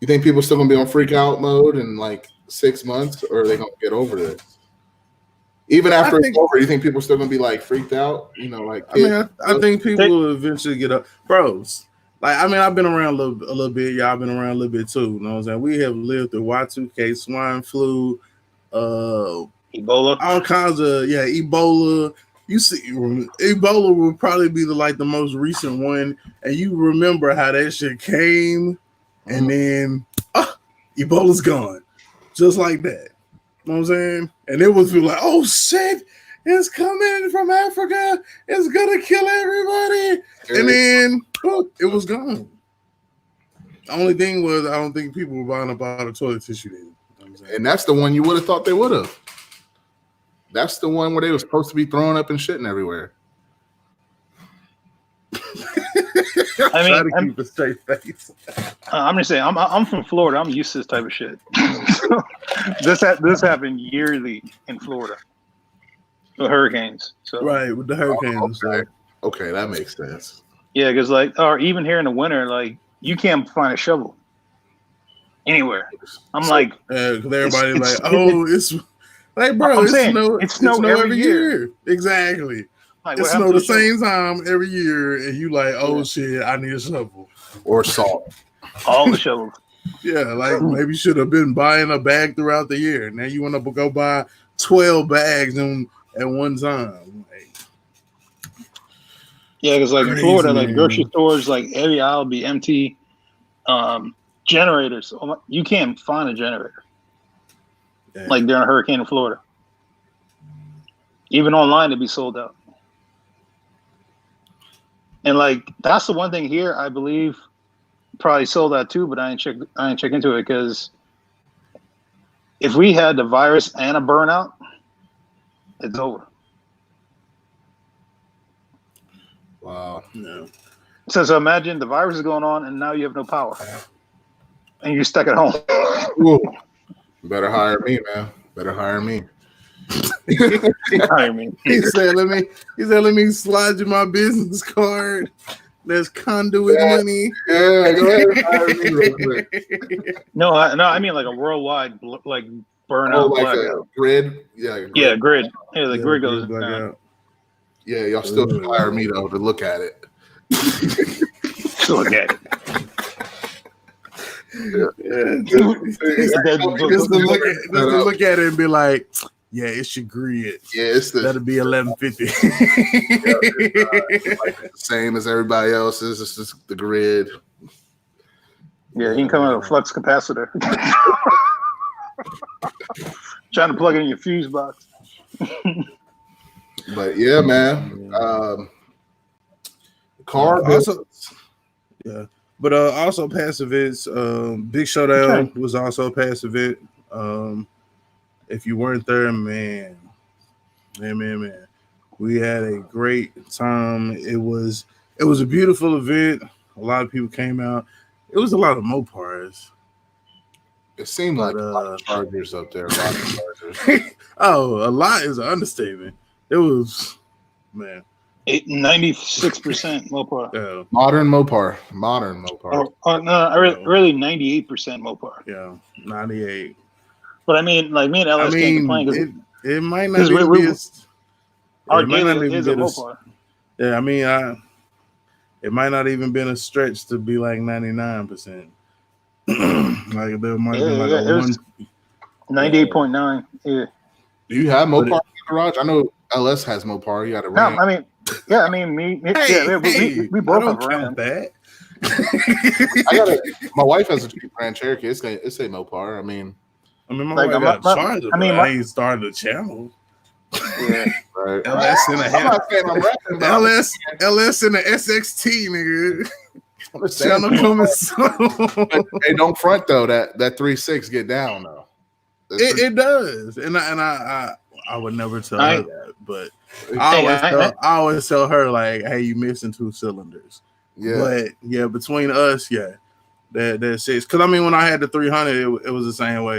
B: You think people still gonna be on freak out mode in like 6 months, or are they gonna get over this? Even after it's over, you think people are still gonna be like freaked out? You know, like
A: I think people will eventually get up, bros. Like I mean, I've been around a little bit. Y'all been around a little bit too. You know what I'm saying? We have lived through Y2K, swine flu,
C: Ebola,
A: all kinds of Ebola. You see, Ebola would probably be the most recent one, and you remember how that shit came, and then Ebola's gone, just like that. You know what I'm saying? And it was like, oh shit, it's coming from Africa. It's gonna kill everybody. And then it was gone. The only thing was, I don't think people were buying a bottle of toilet tissue then. You know what I'm saying?
B: And that's the one you would have thought they would have. That's the one where they were supposed to be throwing up and shitting everywhere.
C: I mean,
A: to keep a straight face.
C: I'm gonna say I'm from Florida. I'm used to this type of shit. This happened yearly in Florida. The hurricanes. So
A: right, with the hurricanes.
B: Okay, that makes sense.
C: Yeah, because or even here in the winter, like you can't find a shovel anywhere. I'm like,
A: because everybody's like, oh, it's like, bro, it's snow every year. Exactly. Like, it snowed the same time every year, and you like, oh shit, I need a shovel
B: or salt.
C: All the shovels.
A: Yeah, like maybe you should have been buying a bag throughout the year. Now you want to go buy 12 bags at one time. Like,
C: yeah, because like in Florida, like grocery stores, like every aisle will be empty. Generators, you can't find a generator. Damn. Like during a hurricane in Florida. Even online, it'd be sold out. And like that's the one thing here, I believe, probably sold out too, but I ain't check into it because if we had the virus and a burnout, it's over.
B: Wow. No.
C: So imagine the virus is going on and now you have no power. And you're stuck at home.
B: Ooh. Better hire me, man. Better hire me.
A: He said, let me slide you my business card. There's conduit money.
B: Yeah, go ahead and hire me real quick.
C: No, I mean like a worldwide like burnout
B: like
C: blackout.
B: a grid. Yeah, grid.
C: Yeah, grid. Yeah, the grid goes down.
A: blackout.
B: Yeah, y'all still should hire me though to look at it.
C: To look at it.
A: Just to look at it and be like, yeah, it's your grid.
B: Yeah, it's
A: that'll be 1150.
B: Like the same as everybody else's. It's just the grid.
C: Yeah, he can come with a flux capacitor. Trying to plug it in your fuse box.
B: But yeah, man. Car
A: also, yeah. But also passive is Big Showdown was also a passive it. If you weren't there, man, we had a great time. It was a beautiful event. A lot of people came out. It was a lot of Mopars.
B: It seemed like a lot of Chargers up there. A lot of Chargers.
A: Oh, a lot is an understatement. It was, man.
C: 96% Mopar.
A: Yeah.
B: Modern Mopar.
C: No, really 98% Mopar.
A: Yeah, 98.
C: But I mean, like me and Ellis can't complain because
A: it might not even be
C: our daily is a Mopar.
A: Yeah, I mean, it might not even been a stretch to be like 99%. Like there might have been like a
C: 98.9. Yeah.
B: Do you have Mopar in the garage? I know LS has Mopar. You got a Ram.
C: No, I mean, we both have Ram.
A: That.
B: My wife has a Grand Cherokee. It's a Mopar. I mean,
A: my wife got a Charger, but I ain't started a channel.
B: Yeah, right.
A: LS in a
B: I'm not saying I'm rapping,
A: LS in the SXT, nigga. Channel coming soon.
B: Hey, don't front though. That 3.6 get down though.
A: It does, and I would never tell her that, but I always tell her like, hey, you missing 2 cylinders.
B: Yeah,
A: but yeah, between us, yeah, that 6. Because I mean, when I had the 300, it was the same way.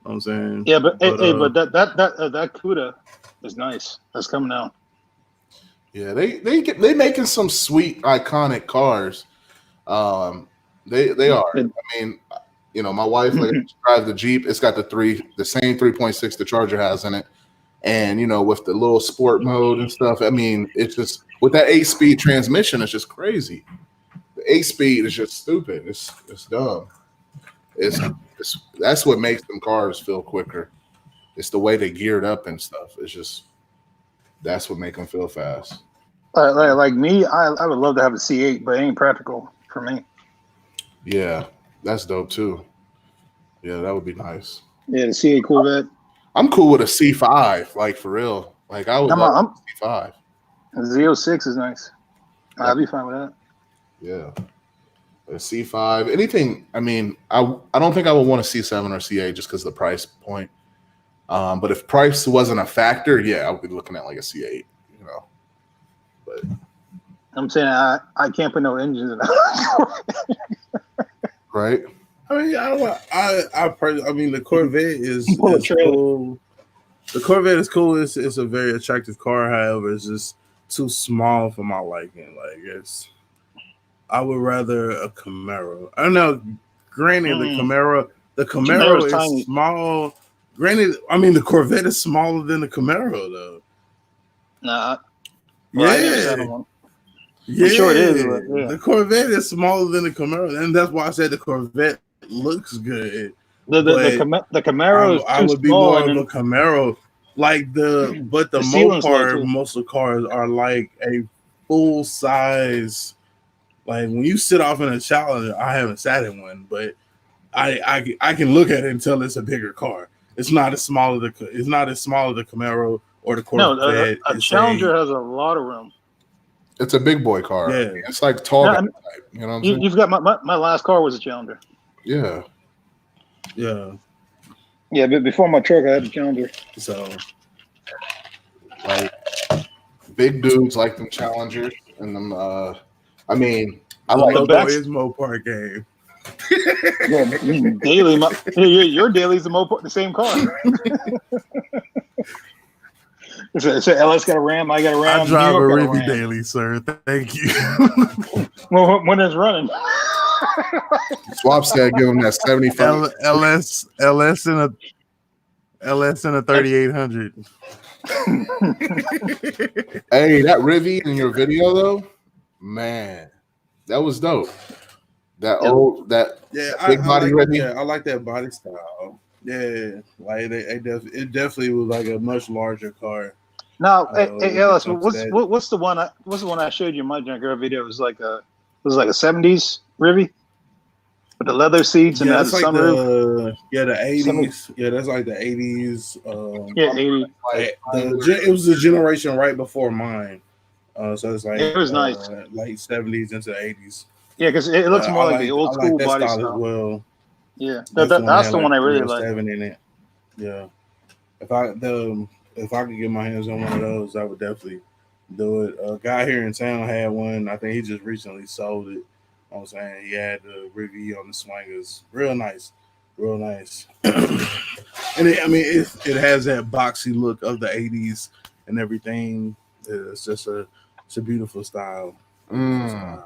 A: You know what I'm saying?
C: Yeah, but that CUDA is nice. That's coming out.
B: Yeah, they making some sweet iconic cars. They are. I mean, my wife drives the Jeep. It's got the same 3.6 the Charger has in it, and with the little sport mode and stuff. I mean, it's just with that 8-speed transmission, it's just crazy. The 8-speed is just stupid. It's dumb. That's what makes them cars feel quicker. It's the way they geared up and stuff. It's just that's what make them feel fast.
C: Like me, I would love to have a C8, but it ain't practical for me.
B: Yeah, that's dope too. Yeah, that would be nice.
C: Yeah, the C8 Corvette.
B: I'm cool with a C5, like for real. Like I would love a C5.
C: The Z06 is nice. I'd be fine with that.
B: Yeah. A C5, anything. I mean, I don't think I would want a C7 or C8 just because of the price point. But if price wasn't a factor, yeah, I would be looking at like a C8. But
C: I'm saying I can't put no engines in it.
B: Right.
A: I mean, I mean, the Corvette is cool. The Corvette is cool. It's a very attractive car. However, it's just too small for my liking. Like I would rather a Camaro. I don't know. Granted, the Camaro is small. Granted, I mean the Corvette is smaller than the Camaro though.
C: Nah.
A: Well, yeah. I'm sure it is. Yeah. The Corvette is smaller than the Camaro, and that's why I said the Corvette looks good.
C: The Camaro is
A: I would be more of a Camaro. Like the Mopar muscle cars are like a full size. Like when you sit off in a Challenger, I haven't sat in one, but I can look at it and tell it's a bigger car. It's not as small as the Camaro or the Corvette.
C: No, a Challenger has a lot of room.
B: It's a big boy car. Yeah, it's like tall. Type, you know what I'm saying?
C: You've got my last car was a Challenger.
B: Yeah.
C: Yeah, but before my truck, I had a Challenger.
A: So,
B: like, big dudes like them Challengers and them. I mean, I like
A: his Mopar game.
C: Yeah, your daily's the same car. So LS got a Ram, I got a Ram.
A: I drive a Rivi daily, sir. Thank you.
C: Well, when it's running.
B: Swap said give him that 75.
A: LS in a LS and a 3800.
B: Hey, that Rivy in your video though, man, that was dope. That big body Rivy.
A: Yeah, I like that body style. Yeah, like it definitely was like a much larger car.
C: Now, hey, Ellis, what's the one I showed you in my junkyard video? It was like a 70s Rivy with the leather seats and
A: that's
C: like
A: the 80s. Yeah, that's like the 80s.
C: 80s.
A: It was the generation right before mine. So it's like
C: it was nice,
A: late 70s into the 80s.
C: Yeah, because it looks more like the old school body style
A: as well.
C: Yeah, that's the one I really like.
A: In it. Yeah, if I could get my hands on one of those, I would definitely do it. A guy here in town had one. I think he just recently sold it. I'm saying he had the review on the swingers. Real nice. And it has that boxy look of the 80s and everything. It's just it's a beautiful style.
B: Kind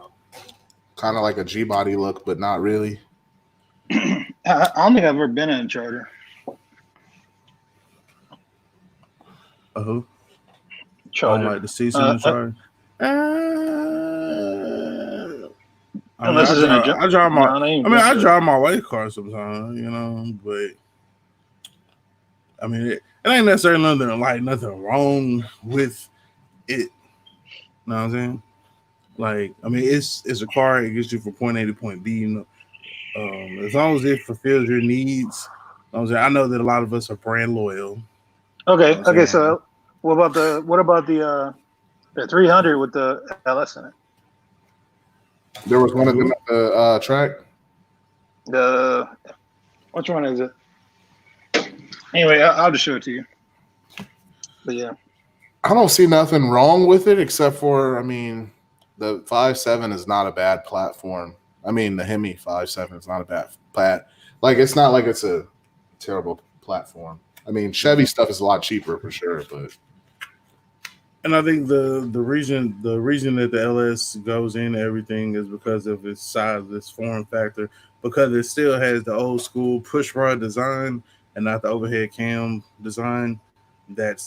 B: of like a G body look, but not really.
C: I don't think I've ever been in a Charger. Charger.
A: Like the seats in the Charger. I drive my white car sometimes, but it ain't necessarily nothing wrong with it. You know what I'm saying? It's a car. It gets you from point A to point B. As long as it fulfills your needs. I know that a lot of us are brand loyal.
C: Okay. So, what about the 300 with the LS in it?
B: There was one of them at the track.
C: Which one is it? Anyway, I'll just show it to you. But yeah,
B: I don't see nothing wrong with it except for the 5.7 is not a bad platform. The Hemi 5.7 is not a bad plat. It's not like it's a terrible platform. Chevy stuff is a lot cheaper for sure, but.
A: And I think the reason that the LS goes into everything is because of its size, its form factor, because it still has the old school push rod design and not the overhead cam design. That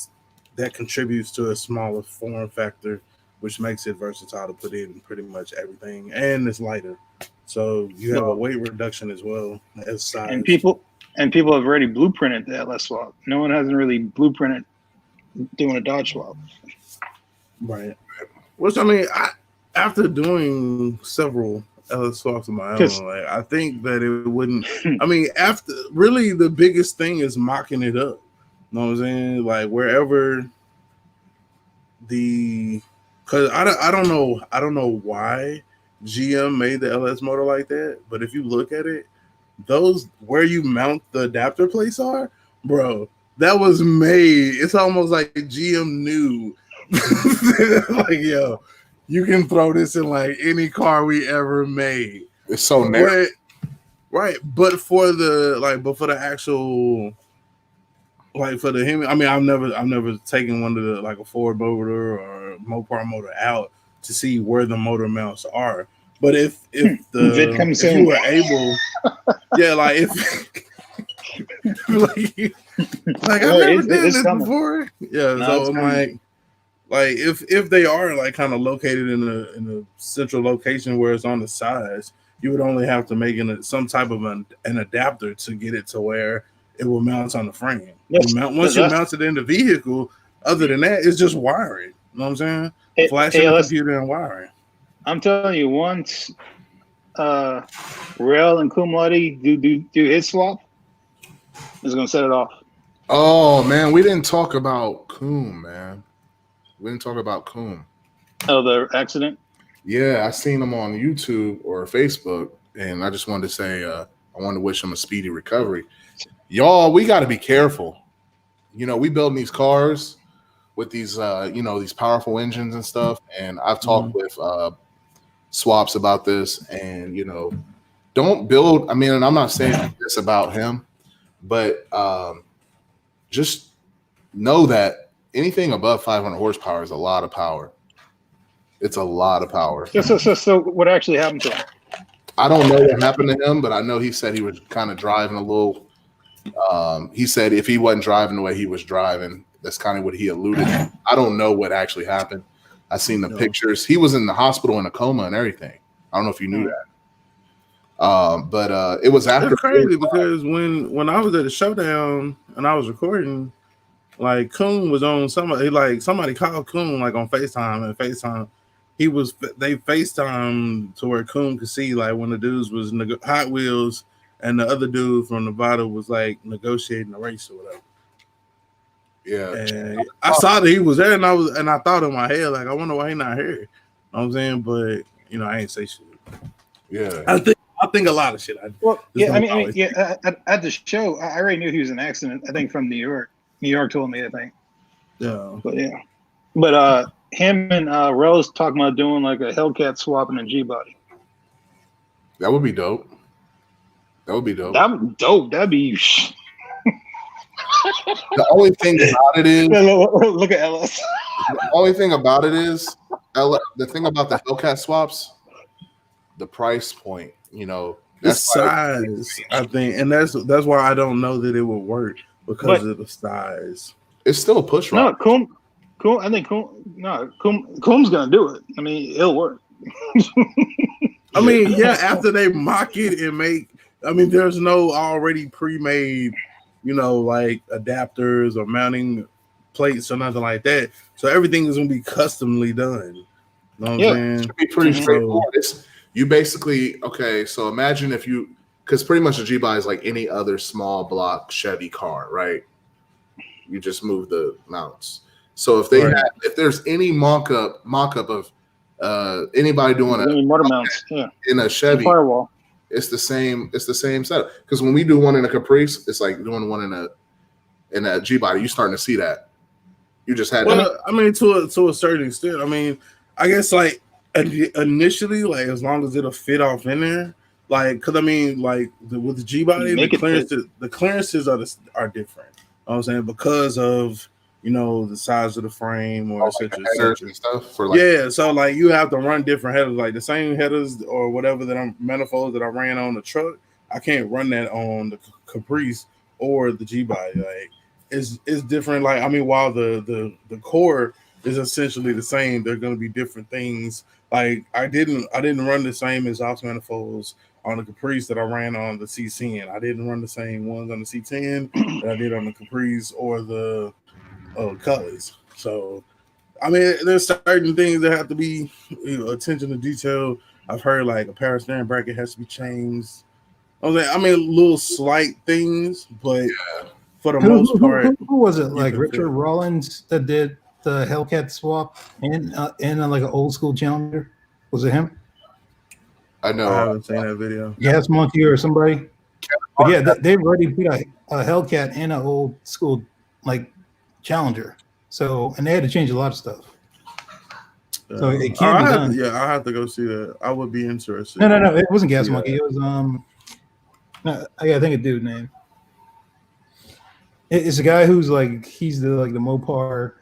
A: contributes to a smaller form factor, which makes it versatile to put in pretty much everything, and it's lighter. So you have a weight reduction as well as size.
C: And people have already blueprinted the LS swap. No one hasn't really blueprinted doing a Dodge swap.
A: Right. Which after doing several LS swaps of my own, I think that it wouldn't. After really the biggest thing is mocking it up. You know what I'm saying? Wherever because I don't know why GM made the LS motor like that, but if you look at it, those where you mount the adapter plates are, bro, that was made. It's almost like GM knew. Yo, you can throw this in any car we ever made.
B: It's so narrow.
A: Right. But for the actual for the Hemi, I've never taken one to the a Ford motor or Mopar motor out to see where the motor mounts are. But if you were able, I've never done this before. Yeah, so I'm if they are kind of located in a central location where it's on the sides, you would only have to make some type of an adapter to get it to where it will mount on the frame. Once you mount it in the vehicle, other than that, it's just wiring. You know what I'm saying? Flashing the computer and wiring.
C: I'm telling you, once Rail and Cum Laude do his swap, it's gonna set it off.
B: Oh man, we didn't talk about Cum, man. We didn't talk about Cum.
C: Oh, the accident?
B: Yeah, I seen him on YouTube or Facebook, and I just wanted to say I wanted to wish him a speedy recovery. Y'all, we got to be careful. We building these cars with these, these powerful engines and stuff, and I've talked with Swaps about this, and, don't build. And I'm not saying this about him, but just know that anything above 500 horsepower is a lot of power. It's a lot of power.
C: So what actually happened to him?
B: I don't know what happened to him, but I know he said he was kind of driving a little He said if he wasn't driving the way he was driving, that's kind of what he alluded to. I don't know what actually happened. I seen the pictures. He was in the hospital in a coma and everything. I don't know if you knew that. But it was after.
A: It's crazy because when I was at the showdown and I was recording, like Coon was on somebody called Coon like on FaceTime, and FaceTime they FaceTime to where Coon could see like when the dudes was Hot Wheels and the other dude from Nevada was like negotiating the race or whatever.
B: Yeah,
A: and I saw that he was there, and I thought in my head like, I wonder why he not here. You know what I'm saying, but I ain't say shit.
B: Yeah,
A: I think a lot of shit.
C: At the show, I already knew he was in an accident. I think from New York. New York told me, I think.
A: Yeah.
C: But him and Rose talking about doing like a Hellcat swap in a G body.
B: That would be dope. That'd be dope.
C: That'd be.
B: The only thing about it is,
C: look at Ellis.
B: The only thing about it is, the thing about the Hellcat swaps, the price point.
A: The size, I think, and that's why I don't know that it would work because of the size.
B: It's still a push
C: rod. No, Coom. I think Coom's gonna do it. I mean, it'll work.
A: I mean, yeah. After they mock it and make, there's no already pre-made, like adapters or mounting plates or nothing like that. So everything is gonna be customly done. You know what I'm saying?
B: It should be pretty straightforward. You basically, so imagine because pretty much a G-Body is like any other small block Chevy car, right? You just move the mounts. So if there's any mock-up of anybody doing
C: any motor mounts
B: in a Chevy,
C: firewall,
B: it's the same setup. Because when we do one in a Caprice, it's like doing one in a G-Body. You're starting to see that. You just had
A: to a certain extent. I guess like initially, like as long as it'll fit off in there, like because with the G body, the clearances are different. You know what I'm saying, because of the size of the frame or etc.
B: and stuff.
A: So like you have to run different headers, like the same headers or whatever manifolds that I ran on the truck. I can't run that on the Caprice or the G body. Like it's different. Like while the core is essentially the same, they're going to be different things. Like I didn't run the same exhaust manifolds on the Caprice that I ran on the C10. I didn't run the same ones on the C10 that I did on the Caprice or the Colors. So there's certain things that have to be attention to detail. I've heard like a power steering bracket has to be changed. Little slight things, but for the most part,
D: who was it? Like Richard Rollins that did the Hellcat swap in like an old school Challenger? Was it him?
B: I know.
A: I haven't seen that video.
D: Gas Monkey or somebody. But yeah, they've already put a Hellcat in an old school like Challenger. So and they had to change a lot of stuff. So it can't be done.
A: I have to go see that. I would be interested.
D: No. It wasn't Gas Monkey. It was I think a dude name. It's a guy who's like he's the Mopar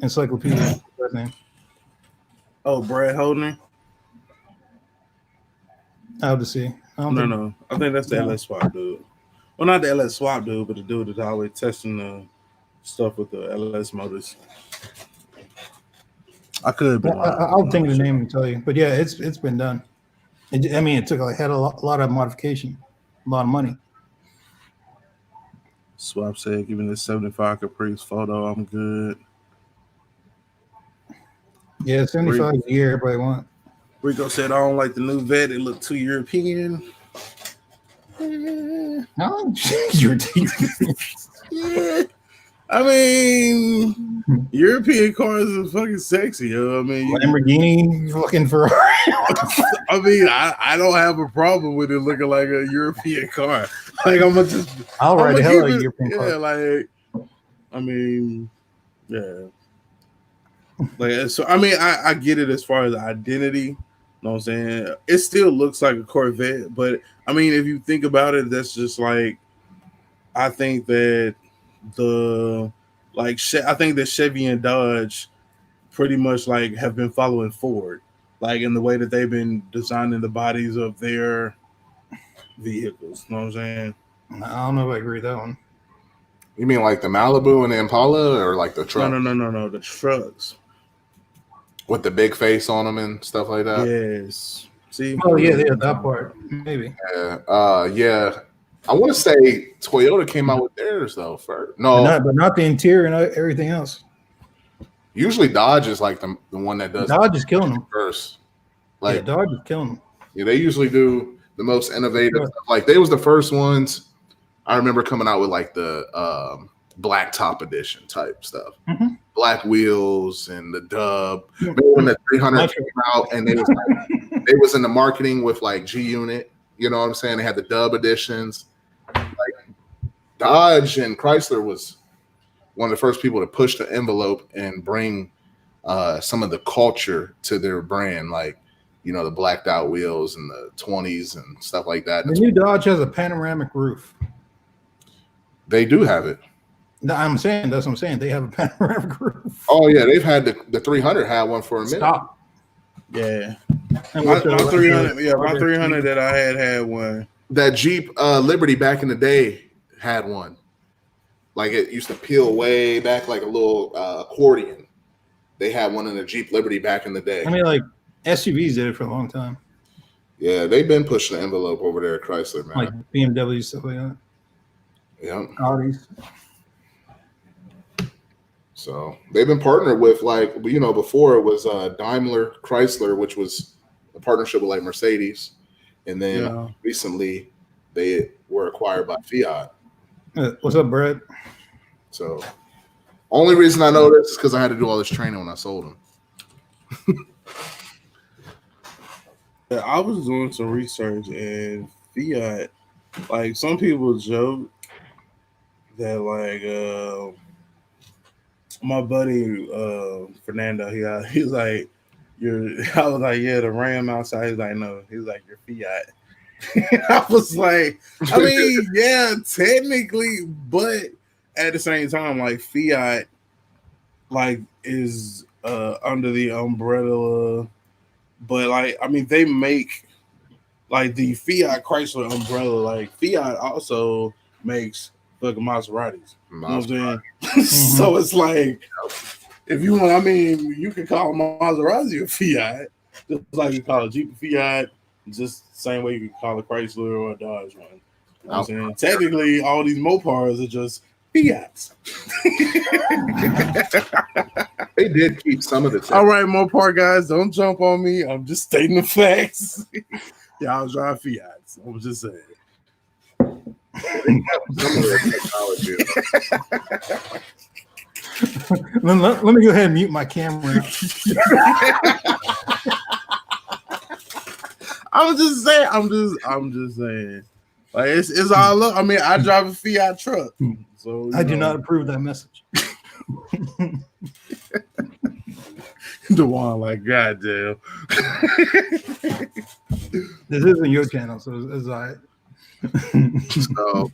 D: encyclopedia. What's his name?
A: Oh, Brad Holdner.
D: I'll have to see.
A: No. I think that's the LS Swap dude. Well, not the LS Swap dude, but the dude that's always testing the stuff with the LS motors. I could.
D: I'll think of the name and tell you. But yeah, it's been done. It took had a lot of modification, a lot of money.
A: Swap said, "Giving this 75 Caprice photo, I'm good."
D: Yeah, 75 a year, everybody want.
A: Rico said, "I don't like the new vet. It looked too European."
D: No, you're
A: yeah. European cars are fucking sexy, yo.
D: Lamborghini, fucking Ferrari.
A: I don't have a problem with it looking like a European car. Like
D: I'll ride the hell out of a European car.
A: I get it as far as identity. You know what I'm saying? It still looks like a Corvette, but if you think about it, that's just like I think that Chevy and Dodge pretty much like have been following Ford, like in the way that they've been designing the bodies of their vehicles. You know what I'm saying?
D: I don't know if I agree with that one.
B: You mean like the Malibu and the Impala, or like the truck
A: No. The trucks.
B: with the big face on them and stuff like that?
A: Yes. See.
D: Oh yeah, that part maybe.
B: Yeah. I want to say Toyota came out with theirs though first. No,
D: But not the interior and everything else.
B: usually Dodge is like the one that does
D: Dodge is killing them.
B: first.
D: Yeah,
B: Like
D: Dodge is killing them.
B: yeah, they usually do the most innovative
D: Sure.
B: stuff. Like they was the first ones. I remember coming out with like the black top edition type stuff, black wheels and the dub. Maybe when the 300 came out and they was in the marketing with like G Unit. You know what I'm saying? They had the dub editions. Like Dodge and Chrysler was one of the first people to push the envelope and bring some of the culture to their brand, like the blacked out wheels and the 20s and stuff like that.
D: The new Dodge has a panoramic roof.
B: They do have it.
D: No, that's what I'm saying. They have a panoramic roof.
B: Oh yeah, they've had the 300 had one for a minute.
D: Stop.
A: Yeah. My 300, my 300 that I had one.
B: That Jeep Liberty back in the day had one. Like it used to peel way back like a little accordion. They had one in the Jeep Liberty back in the day.
D: I mean, like SUVs did it for a long time.
B: Yeah, they've been pushing the envelope over there at Chrysler, man.
D: Like BMW stuff like that.
B: Yeah.
D: Audis.
B: So they've been partnered with before it was Daimler Chrysler, which was a partnership with like Mercedes, and then recently they were acquired by Fiat.
D: What's up, Brad?
B: So only reason I know this is because I had to do all this training when I sold them.
A: Yeah, I was doing some research and Fiat, like some people joke that like my buddy Fernando, he's like I was like, yeah, the Ram outside. He's like, no, he's like your Fiat. I was like, I mean, yeah, technically, but at the same time, like Fiat, like is under the umbrella, but like I mean, they make like the Fiat Chrysler umbrella. Like Fiat also makes fucking Maseratis. You know what I'm saying? So it's like, if you want, I mean, you can call a Maserati a Fiat, just like you call a Jeep a Fiat. Just the same way you can call a Chrysler or a Dodge one. You know what I'm saying? Technically, all these Mopars are just Fiats.
B: They did keep some of the tech.
A: All right, Mopar guys, don't jump on me. I'm just stating the facts. Y'all drive Fiats. I'm just saying.
B: Some of the technology.
D: Let me go ahead and mute my camera.
A: I'm just saying. Like it's all look. I mean, I drive a Fiat truck, so
D: I do not approve that message.
A: DeJuan, like, goddamn.
D: This isn't your channel, so it's all right.
B: So,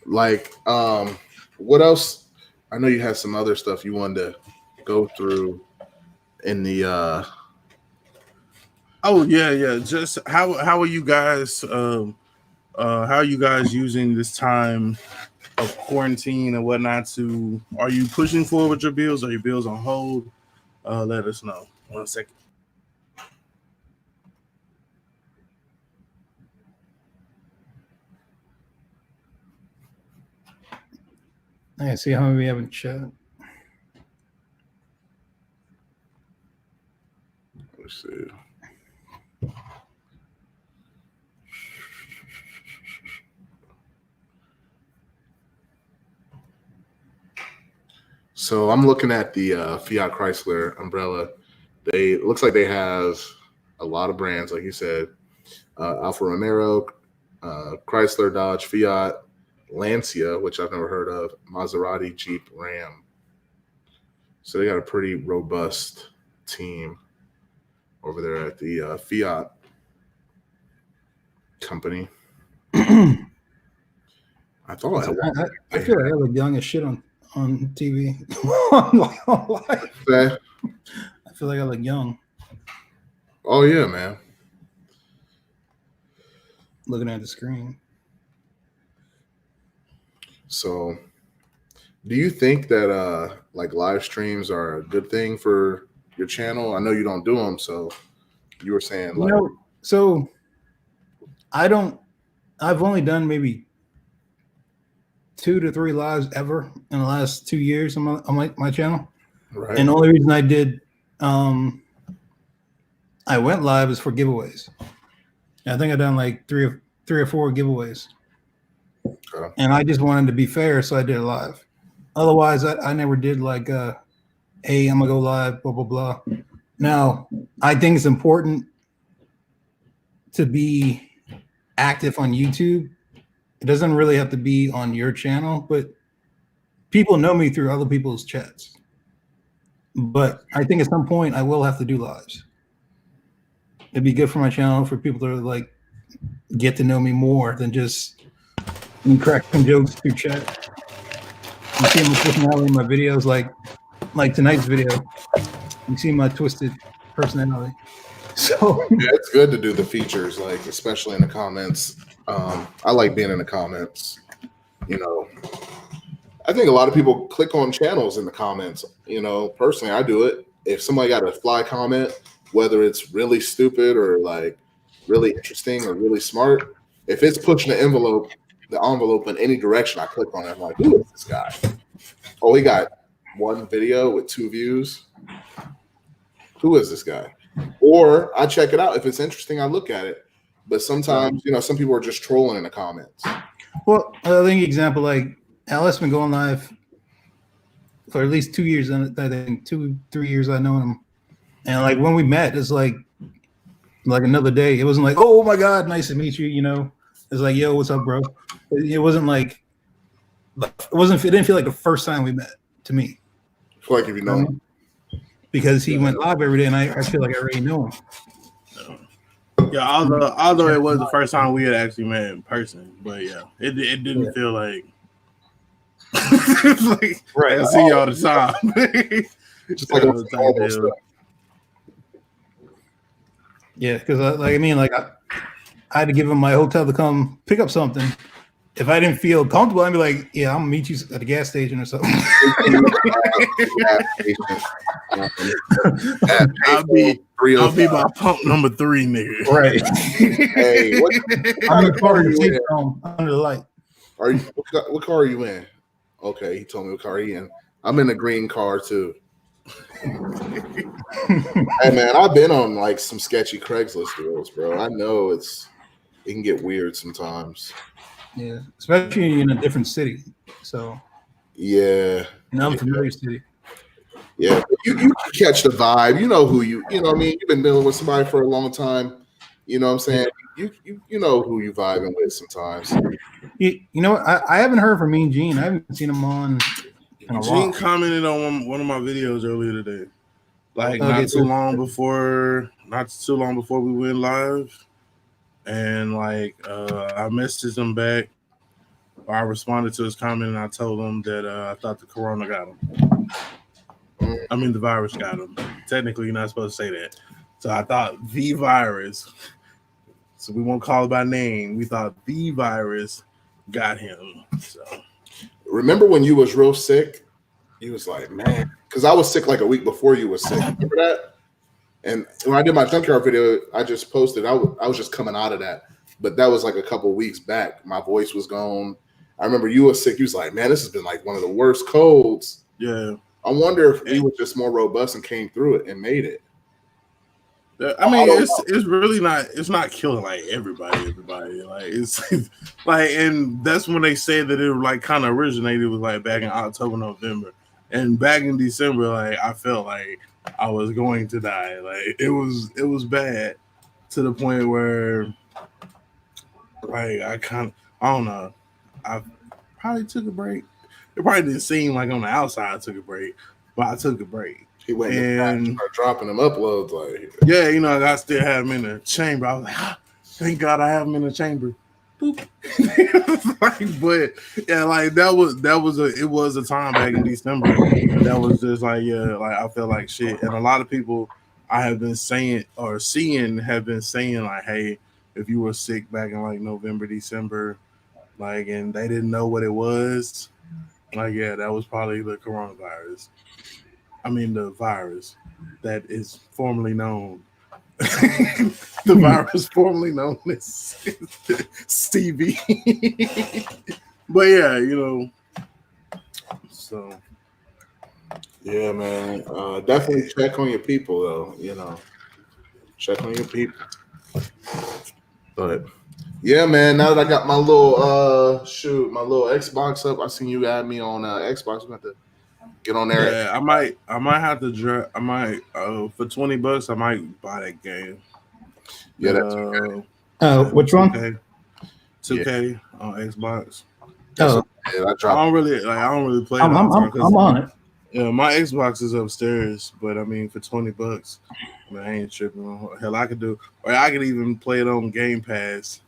B: like, what else? I know you had some other stuff you wanted to go through in the.
A: Oh yeah. Just how are you guys? How are you guys using this time of quarantine and whatnot? Are you pushing forward with your bills? Are your bills on hold? Let us know. 1 second.
D: I see how we haven't chat.
B: Let's see. So I'm looking at the Fiat Chrysler umbrella. It looks like they have a lot of brands, like you said. Alfa Romeo, Chrysler, Dodge, Fiat, Lancia, which I've never heard of, Maserati, Jeep, Ram. So they got a pretty robust team over there at the Fiat company. I thought
D: I feel like I look young as shit on TV. On live.
B: Okay.
D: I feel like I look young.
B: Oh yeah, man.
D: Looking at the screen.
B: So, do you think that like live streams are a good thing for your channel? I know you don't do them, so you were saying like,
D: so I've only done maybe 2 to 3 lives ever in the last 2 years on my channel.
B: right?
D: And the only reason I did I went live is for giveaways. I think I've done like three or four giveaways.
B: Okay.
D: And I just wanted to be fair, so I did it live. Otherwise, I never did like hey, I'm gonna go live, blah blah blah. Now, I think it's important to be active on YouTube. It doesn't really have to be on your channel, but people know me through other people's chats. But I think at some point I will have to do lives. It'd be good for my channel for people to like get to know me more than just me cracking jokes through chat. You see my personality in my videos, like tonight's video. You see my twisted personality. So
B: yeah, it's good to do the features, like especially in the comments. I like being in the comments. You know, I think a lot of people click on channels in the comments. You know, personally, I do it. If somebody got a fly comment, whether it's really stupid or like really interesting or really smart, if it's pushing the envelope in any direction, I click on it. I'm like, who is this guy? Oh, he got one video with 2 views. Who is this guy? Or I check it out. If it's interesting, I look at it. But sometimes, you know, some people are just trolling in the comments.
D: well, I think example like Alice been going live for at least 2 years. I think 2-3 years I know him. And like when we met, it's like another day. It wasn't like, oh my God, nice to meet you. You know, it's like, yo, what's up, bro? It wasn't like, it didn't feel like the first time we met to me.
B: I feel like if you know him.
D: Because he went live every day, and I feel like I already know him.
A: Yeah, although it was the first time we had actually met in person, but yeah, it didn't feel like like
D: right.
A: I see you all the time.
B: Just like almost stuff.
D: Yeah, because I had to give him my hotel to come pick up something. If I didn't feel comfortable, I'd be like, yeah, I'm gonna meet you at the gas station or something.
A: I'll be by pump number 3, nigga.
D: Right.
B: Hey, what kind of car are you in?
D: Under the light.
B: What car are you in? Okay, he told me what car he in. I'm in a green car too. Hey man, I've been on like some sketchy Craigslist deals, bro. I know it can get weird sometimes.
D: Yeah, especially in a different city. So
B: yeah,
D: an unfamiliar city.
B: Yeah, you catch the vibe. You know who you know what I mean? You've been dealing with somebody for a long time. You know what I'm saying? You know who you vibing with sometimes.
D: You know what? I haven't heard from Mean Gene. I haven't seen him on in a
A: Gene
D: while.
A: commented on one of my videos earlier today. Like not too long before we went live. And like I messaged him back, or I responded to his comment, and I told him that I thought the corona got him. I mean, the virus got him. Technically, you're not supposed to say that. So I thought the virus. So we won't call it by name. We thought the virus got him. So
B: remember when you was real sick? You was like, man, because I was sick like a week before you was sick. Remember that? And when I did my junkyard video, I just posted. I was just coming out of that, but that was like a couple weeks back. My voice was gone. I remember you were sick. You was like, man, this has been like one of the worst colds.
A: Yeah.
B: I wonder if we were just more robust and came through it and made it.
A: I mean, it's really not. It's not killing like everybody. Like it's like, and that's when they said that it like kind of originated with like back in October, November, and back in December. Like I felt like I was going to die. Like it was bad to the point where like I don't know. I probably took a break. It probably didn't seem like on the outside I took a break, but I took a break.
B: He went and started dropping them uploads. Like,
A: yeah, you know, I still have them in the chamber. I was like, thank God I have them in the chamber. Boop. Like, but yeah, like it was a time back in December that was just like, yeah, like I felt like shit. And a lot of people I have been saying or seeing have been saying like, hey, if you were sick back in like November, December, like, and they didn't know what it was. Like, yeah, that was probably the coronavirus. I mean, the virus that is formerly known. The virus formerly known as Stevie. But yeah, so
B: Yeah, man. Definitely check on your people, though. Check on your people. But yeah, man. Now that I got my little my little Xbox up, I seen you add me on Xbox. I'm going to get on there.
A: yeah, I might have to I might for $20 I might buy that game.
B: Yeah, that's okay.
D: Which one?
A: 2K on Xbox.
D: Oh,
B: I
A: don't really play it.
D: I'm on it.
A: Yeah, my Xbox is upstairs, but I mean for $20, I ain't tripping. Hell, I could even play it on Game Pass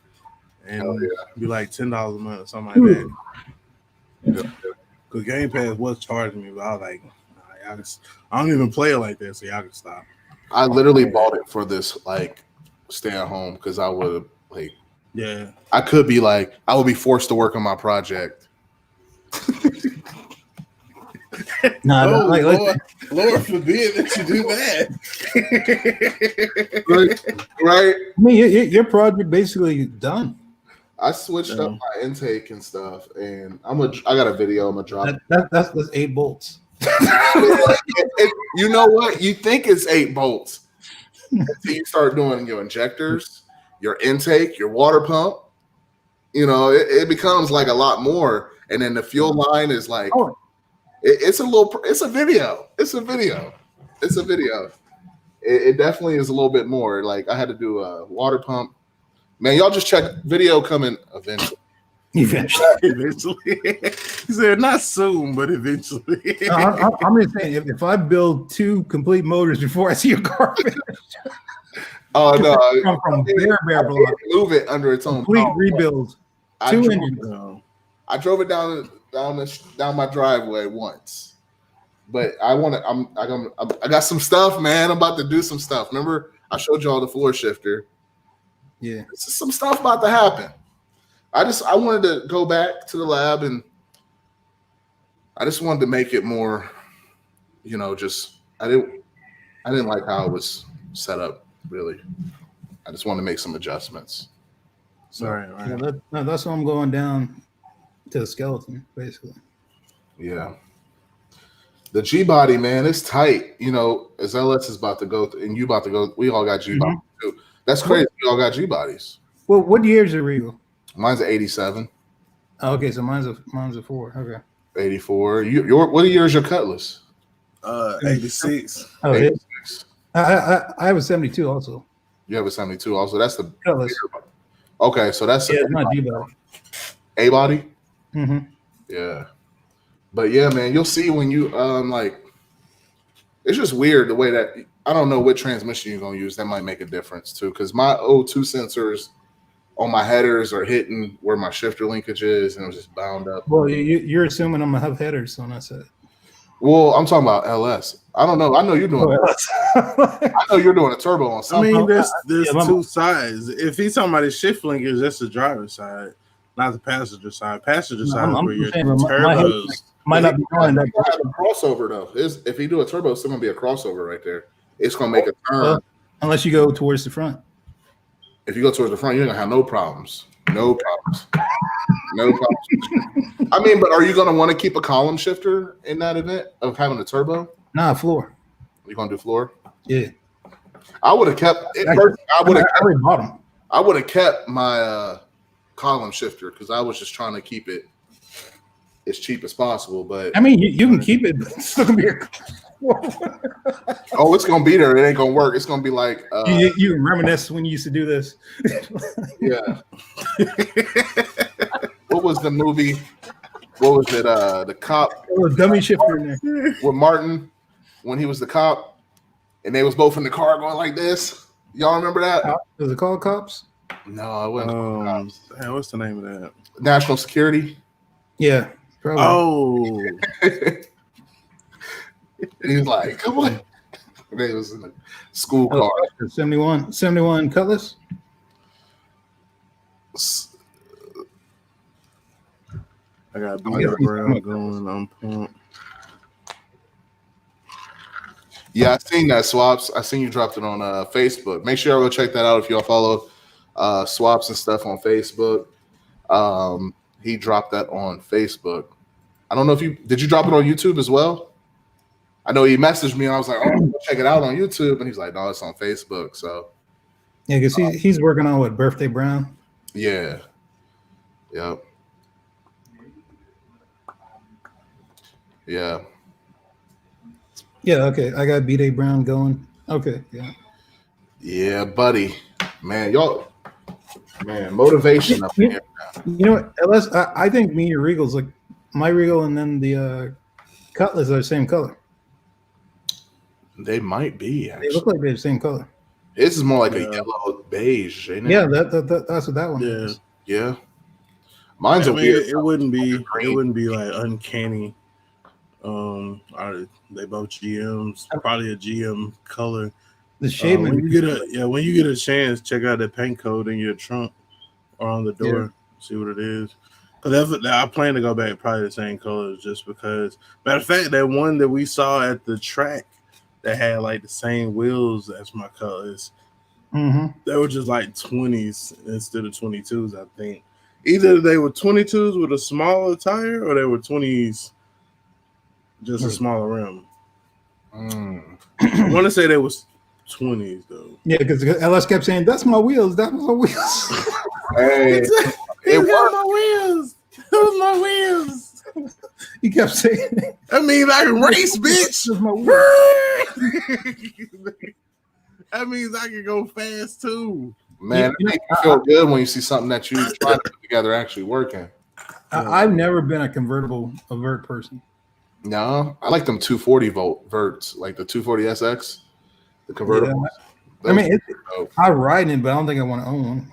A: and be like $10 a month or something like that. Because Game Pass was charging me, but I was like, I don't even play it like that, so y'all can stop.
B: I literally bought it for this stay at home because I would I could be I would be forced to work on my project.
A: No, Lord forbid that you do
B: that. Right?
D: I mean, your project basically done.
B: I switched up my intake and stuff, and I got a video I'm gonna drop.
D: That's 8 bolts.
B: You know what? You think it's 8 bolts until you start doing your injectors, your intake, your water pump. It becomes a lot more, and then the fuel line is it's a video. It definitely is a little bit more. I had to do a water pump. Man, y'all just check video coming eventually.
A: Eventually. He said not soon, but eventually.
D: I'm just saying, if I build 2 complete motors before I see a car finish.
B: Oh no!
D: From bare block.
B: Move it under its own.
D: Complete rebuilds. 2 engines.
B: I drove it down my driveway once, but I got some stuff, man. I'm about to do some stuff. Remember, I showed y'all the floor shifter.
D: Yeah,
B: some stuff about to happen. I wanted to go back to the lab, and I just wanted to make it more, I didn't like how it was set up. Really, I just wanted to make some adjustments.
A: Sorry, right.
D: Yeah, that's why I'm going down to the skeleton, basically.
B: Yeah. The G body, man, it's tight. As LS is about to go, and you about to go, we all got G bodies too. That's crazy. We all got G bodies.
D: Well, what year is it, Regal?
B: Mine's an 87.
D: Oh, okay, so mine's a 4. Okay.
B: 84. What year is your Cutlass?
A: 86.
D: Oh, 86. I have a 72 also.
B: You have a 72 also. That's the
D: Cutlass.
B: Okay, so that's
D: it's not G body.
B: A body.
D: Mm-hmm.
B: Yeah, but yeah, man, you'll see when you it's just weird the way that I don't know what transmission you're gonna use. That might make a difference too, because my O2 sensors on my headers are hitting where my shifter linkage is, and it was just bound up.
D: Well, you're assuming I'm gonna have headers on that side.
B: Well, I'm talking about LS. I don't know. I know you're doing. I know you're doing a turbo on something.
A: I mean, there's 2 sides. If he's talking about his shift linkage, that's the driver's side, not the passenger side. Passenger side is where your turbos
D: might not be going that
B: crossover though. If you do a turbo, it's still gonna be a crossover right there. It's gonna make a turn.
D: Unless you go towards the front.
B: If you go towards the front, you're gonna have no problems. No problems. I mean, but are you gonna want to keep a column shifter in that event of having a turbo?
D: Nah, floor.
B: You gonna do floor?
D: Yeah.
B: I would have kept it. I would have kept my column shifter because I was just trying to keep it as cheap as possible. But
D: I mean, you can keep it, but it's still gonna be
B: oh, it's gonna be there. It ain't gonna work. It's gonna be like
D: you reminisce when you used to do this.
B: Yeah. What was the movie? What was it? The cop.
D: There was a dummy shifter in there
B: with Martin when he was the cop, and they was both in the car going like this. Y'all remember that?
D: Was it called Cops?
B: No, it wasn't called Cops.
A: What's the name of that?
B: National Security.
D: Yeah. Probably.
A: Oh.
B: He's like, come on. They was in a school car.
D: 71 Cutlass.
A: I got B.A. Brown going. I'm pumped.
B: Yeah, I seen that, Swaps. I seen you dropped it on Facebook. Make sure y'all go check that out if y'all follow Swaps and stuff on Facebook. He dropped that on Facebook. I don't know if did you drop it on YouTube as well? I know he messaged me and I was like, oh, check it out on YouTube. And he's like, no, it's on Facebook. So
D: yeah, because he's working on what, Birthday Brown?
B: yeah. Yep. Yeah.
D: Yeah, okay. I got B.A. Brown going. Okay, yeah.
B: Yeah, buddy. Man, motivation up here.
D: You know what, LS, I think me and your Regals, like my Regal and then the Cutlass are the same color.
B: They might be, actually.
D: They look like they're the same color.
B: This is more like a yellow beige, ain't it?
D: Yeah, that's what that one is.
B: Yeah. Mine's a weird.
A: It wouldn't be like uncanny. They both GMs, probably a GM color.
D: The shade
A: when you get a chance, check out the paint code in your trunk or on the door, see what it is. Because I plan to go back probably the same colors, just because. Matter of fact, that one that we saw at the track that had like the same wheels as my colors, they were just like 20s instead of 22s. I think either they were 22s with a smaller tire, or they were 20s just a smaller rim. I want to say they was 20s though.
D: Yeah, because LS kept saying, "That's my wheels. That's my wheels."
B: Hey,
A: it was my wheels. It was my wheels.
D: He kept saying it.
A: That means I can race, bitch. That means I can go fast too.
B: Man, it makes you feel good when you see something that you try to put together actually working.
D: I've never been a convertible vert person.
B: No, I like them 240 volt verts, like the 240 SX, the convertible.
D: Yeah. I mean, I ride it, but I don't think I want to own one.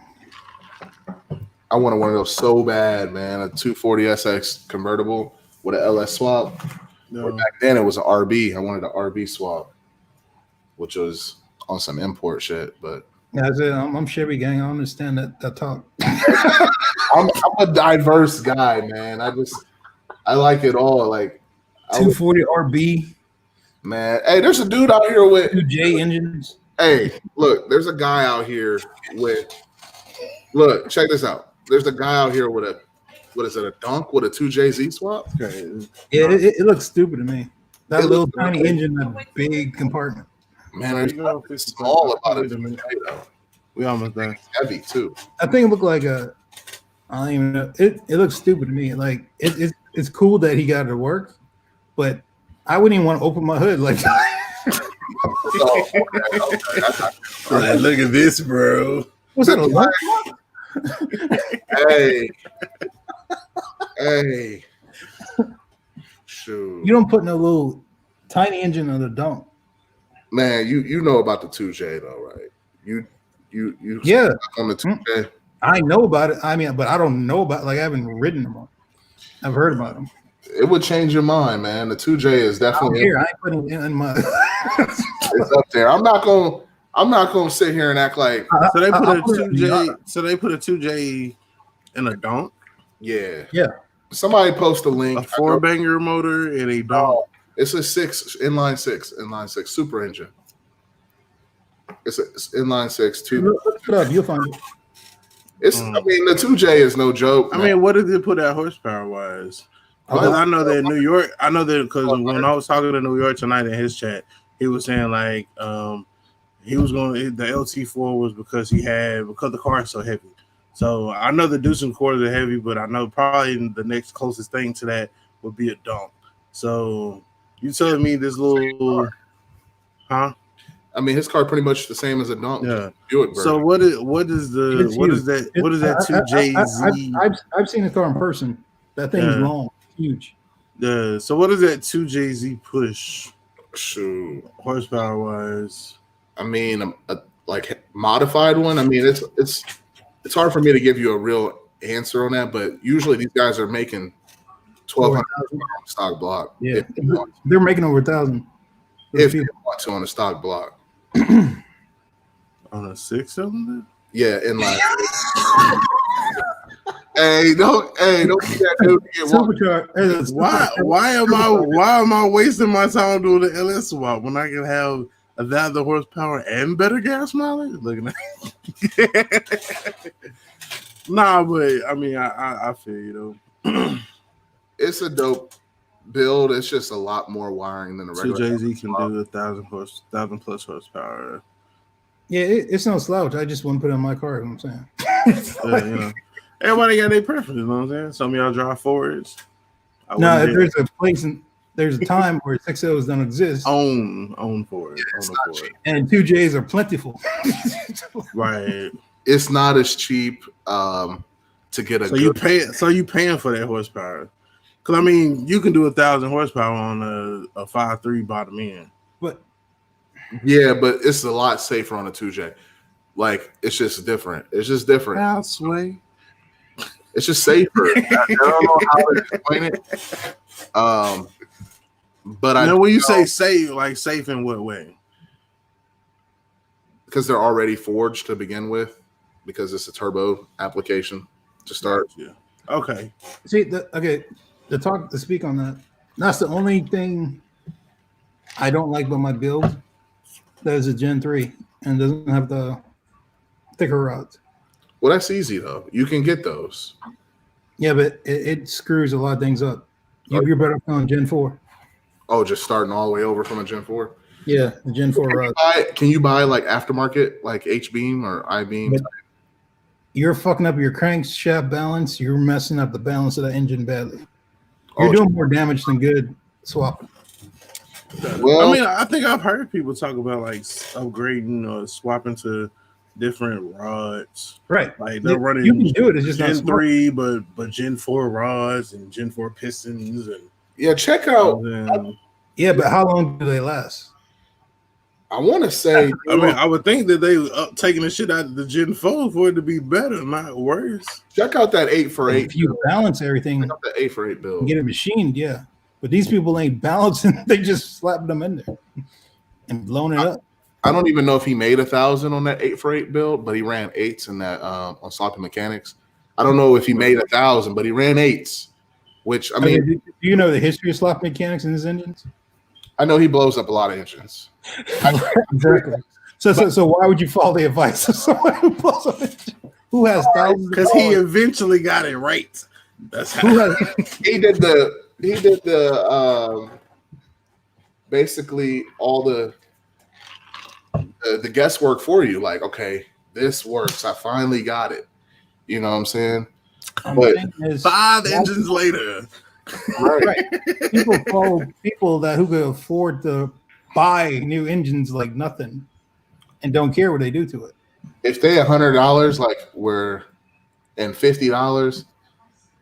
B: I wanted one of those so bad, man. A 240 SX convertible with an LS swap. No. Or back then it was an RB. I wanted an RB swap, which was on some import shit. But
D: yeah, I'm Chevy gang. I understand that talk.
B: I'm a diverse guy, man. I like it all. Like
D: 240 RB.
B: Man, hey, there's a dude out here with
D: 2J engines.
B: Hey, look, there's a guy out here with. Look, check this out. There's a guy out here with a, what is it, a dunk with a 2JZ swap?
D: Okay. Yeah, it looks stupid to me. That little tiny engine, that big compartment.
B: Man, there's nothing small about it.
A: We almost there.
B: It's heavy too.
D: I think it looked like I don't even know. It looks stupid to me. Like it's cool that he got it to work, but I wouldn't even want to open my hood like that.
A: Okay. Look at this, bro.
D: Was that a lot?
B: Hey. Shoot.
D: You don't put no little tiny engine on the dunk.
B: Man, you know about the 2J though, right? You
D: yeah
B: on the 2J.
D: I know about it. I mean, but I don't know about, like, I haven't ridden them on. I've heard about them.
B: It would change your mind, man. The 2J is definitely
D: here. I ain't putting it in my
B: it's up there. I'm not gonna sit here and act like
A: so they put a 2J. So they put a 2J in a dunk.
B: Yeah.
A: Somebody
B: post a link.
A: A 4-banger motor in a dunk.
B: It's a inline six super engine. It's inline 6.
D: Look it up. You'll find it.
B: I mean, the 2J is no joke.
A: I mean, what did it put at horsepower wise? Because I know that in New York, because when I was talking to New York tonight in his chat, he was saying like he was going, the LT4 was because the car is so heavy. So I know the Deuce and quarters are heavy, but I know probably the next closest thing to that would be a dunk. So you telling me this little, huh?
B: I mean, his car pretty much the same as a dunk.
A: Yeah. So what is that 2JZ?
D: I've seen the car in person. That thing is long, huge.
A: So what is that 2JZ push?
B: Shoot,
A: horsepower wise.
B: I mean, like modified one. I mean, it's hard for me to give you a real answer on that, but usually these guys are making 1,200 on stock block.
D: Yeah, they're making over 1,000.
B: If you want to on a stock block.
A: On a 6-cylinder?
B: Yeah, inline. Hey, don't be that dude to get one.
D: Supercharged.
A: Why am I wasting my time doing the LS swap when I can have 1,000 horsepower and better gas mileage? Looking at nah, but I mean, I feel you though.
B: It's a dope build. It's just a lot more wiring than the
A: So
B: regular.
A: Jay-Z can do 1,000 plus horsepower.
D: Yeah, it's no slouch. I just want to put it on my car. You know what I'm saying?
A: Yeah, you know. Everybody got their preferences, you know what I'm saying? Some of y'all drive Fords.
D: No, if there's a place and there's a time where 6.0s don't exist.
A: Own Ford.
B: It's
A: own
B: not
A: Ford.
B: cheap.
D: And 2Js are plentiful.
A: Right.
B: It's not as cheap to get a
A: So you paying for that horsepower. Cause I mean you can do 1,000 horsepower on a 5.3 bottom end.
D: But
B: yeah, but it's a lot safer on a 2J. Like it's just different. It's just different.
A: I'll sway.
B: It's just safer. I don't know how to explain it. But
A: now, when you say safe, like safe in what way?
B: Because they're already forged to begin with, because it's a turbo application to start.
A: Yeah. Okay.
D: see, to speak on that. That's the only thing I don't like about my build. That is a Gen 3 and doesn't have the thicker rods.
B: Well, that's easy though. You can get those.
D: Yeah, but it screws a lot of things up. You're better off on Gen 4.
B: Oh, just starting all the way over from a Gen 4?
D: Yeah, the Gen 4 rods.
B: Can you buy like aftermarket, like H-beam or I-beam?
D: But you're fucking up your crankshaft balance. You're messing up the balance of the engine badly. You're doing more damage than good swapping.
B: Well,
A: I mean, I think I've heard people talk about like upgrading or swapping to different rods.
D: Right.
A: Like they're running
D: you can do it. It's just
A: Gen
D: not
A: 3, but Gen 4 rods and Gen 4 pistons and
B: yeah, check out.
D: Yeah, but how long do they last?
B: I want to say.
A: I mean, I would think that they taking the shit out of the Gen 4 for it to be better, not worse.
B: Check out that 8x8.
D: If you balance everything,
B: check out that 8x8 build.
D: get it machined, yeah. But these people ain't balancing; they just slapping them in there and blowing it up.
B: I don't even know if he made 1,000 on that 8x8 build, but he ran 8s in that on Sloppy Mechanics. I don't know if he made 1,000, but he ran 8s. Which I mean,
D: do you know the history of Sloppy Mechanics in his engines?
B: I know he blows up a lot of engines.
D: Exactly. So why would you follow the advice of someone who blows up engines? Who has thousands?
A: Because he eventually got it right. That's how
B: he did the basically all the guesswork for you. Like, okay, this works. I finally got it. You know what I'm saying? But
A: 5 engines later.
D: Right. People follow people who could afford to buy new engines like nothing and don't care what they do to it.
B: If they $100, like we're and $50,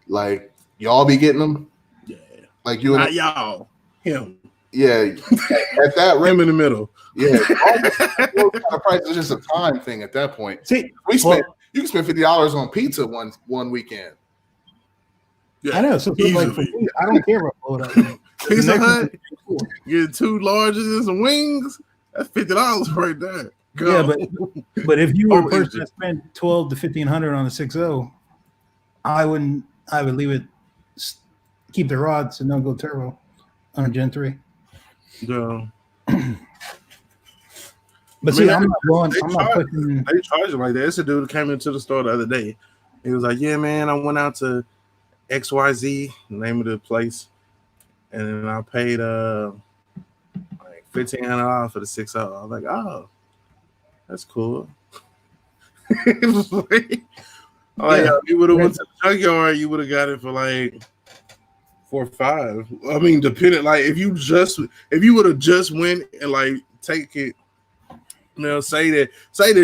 B: like y'all be getting them.
A: Yeah.
B: Like you
A: not y'all. Him.
B: Yeah. At that
A: him in the middle.
B: Yeah. Those kind of price is just a time thing at that point.
D: See,
B: you can spend $50 on pizza one weekend.
D: Yeah, I know. So like for me, I don't care about that.
A: Pizza Hut, get 2 larges and some wings. That's $50 right there. Go.
D: Yeah, but if you were a person that spent $1,200 to $1,500 on a 6.0, I would leave it, keep the rods and don't go turbo on a Gen 3.
A: No.
D: But see, I'm not
A: pushing. They charge it like that. It's a dude who came into the store the other day. He was like, "Yeah, man, I went out to XYZ, name of the place, and then I paid like $1,500 for the 6.0." I was like, "Oh, that's cool." If you would have went to the junkyard, you would have got it for like $4 or $5. I mean, depending, like if you would have just went and like take it. You know, say that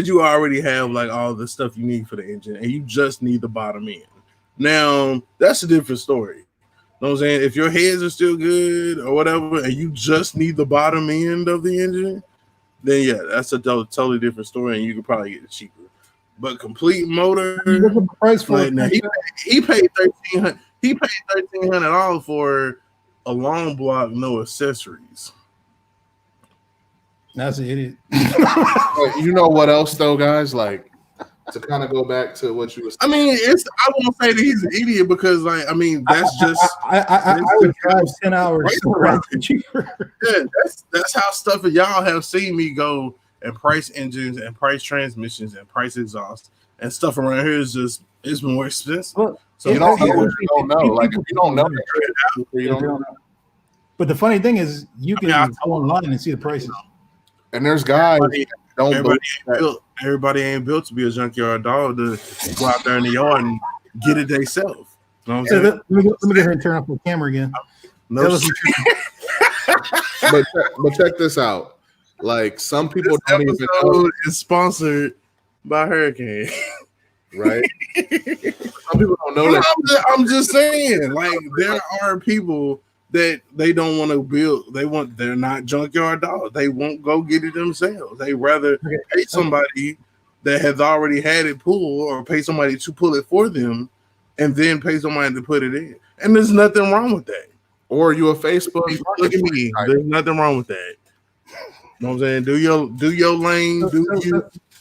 A: you already have like all the stuff you need for the engine and you just need the bottom end. Now, that's a different story. You know what I'm saying? If your heads are still good or whatever, and you just need the bottom end of the engine, then yeah, that's a totally different story, and you could probably get it cheaper. But complete motor,
D: the price for
A: like, now, he paid $1,300. He paid $1,300 for a long block, no accessories.
D: That's an idiot.
B: You know what else though, guys? Like to kind of go back to what you were
A: I mean, I won't say that he's an idiot because, like, I mean, that's just.
D: I would drive 10 hours cheaper.
A: Yeah, that's how stuff that y'all have seen me go and price engines and price transmissions and price exhaust and stuff around here is just it's more expensive.
D: Well,
B: So you don't know what you don't know. Like if you don't know, you don't know.
D: But the funny thing is, you can go online and see the prices.
B: And there's guys
A: everybody ain't built to be a junkyard dog to go out there in the yard and get it themselves. You know what I'm saying?
D: Let me get her and turn off the camera again.
A: No,
B: but check this out. Like some people
A: this
B: don't even know
A: is sponsored by Hurricane.
B: Right? Some people don't know that.
A: I'm just saying, like there are people that they don't want to build. They're not junkyard dogs. They won't go get it themselves. They rather pay somebody that has already had it pulled or pay somebody to pull it for them and then pay somebody to put it in. And there's nothing wrong with that.
B: Or you a Facebook.
A: Look at me. There's nothing wrong with that. You know what I'm saying? Do your lane.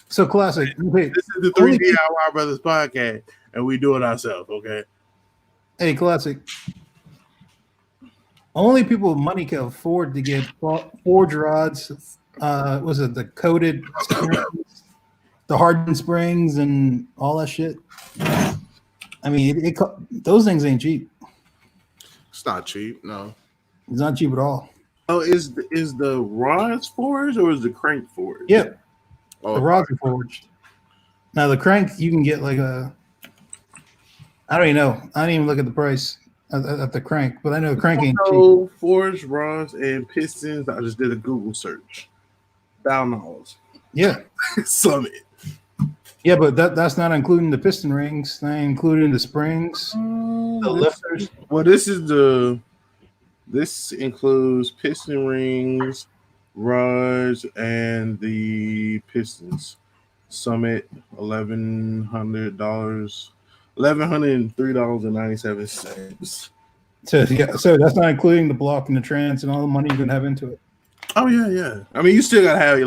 D: So classic.
A: This is the 3 DIY Brothers podcast, and we do it ourselves, okay?
D: Hey, classic. Only people with money can afford to get forged rods. Was it the coated springs, the hardened springs, and all that shit? I mean, those things ain't cheap.
B: It's not cheap, no.
D: It's not cheap at all.
A: Oh, is the rods forged or is the crank forged?
D: Yep. The rods are forged. Now the crank, you can get like I don't even know. I didn't even look at the price at the crank, but I know the crank ain't cheap.
A: Forged rods and pistons. I just did a Google search. $1,000.
D: Yeah.
A: Summit.
D: Yeah, but that's not including the piston rings. Not including the springs, the lifters.
A: Well, this includes piston rings, rods, and the pistons. Summit, $1,103.97.
D: So that's not including the block and the trans and all the money you're gonna have into it.
A: Oh yeah. I mean, you still gotta have you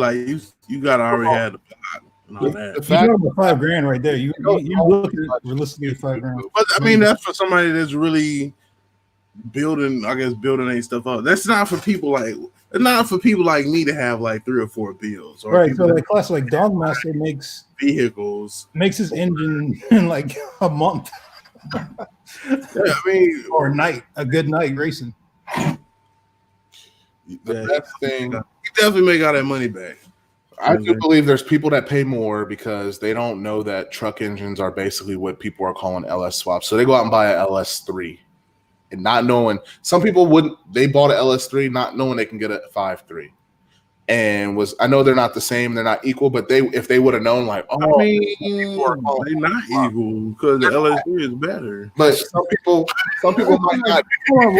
A: gotta already have the block and all that.
D: You know the $5,000 right there. You look at it realistically at $5,000.
A: But I mean, that's for somebody that's really building their stuff up. That's not for people like me to have like 3 or 4 bills. Or
D: right. So like class like Dogmaster makes his engine in like a month.
A: Yeah, I mean,
D: or a good night racing.
B: The best thing,
A: you definitely make all that money back.
B: I do believe there's people that pay more because they don't know that truck engines are basically what people are calling LS swaps. So they go out and buy a LS3 and not knowing. Some people they bought an LS3 not knowing they can get a 5.3. And I know they're not the same, they're not equal, but if they would have known, like,
A: they're not equal because the LS3 is better.
B: But some people might not.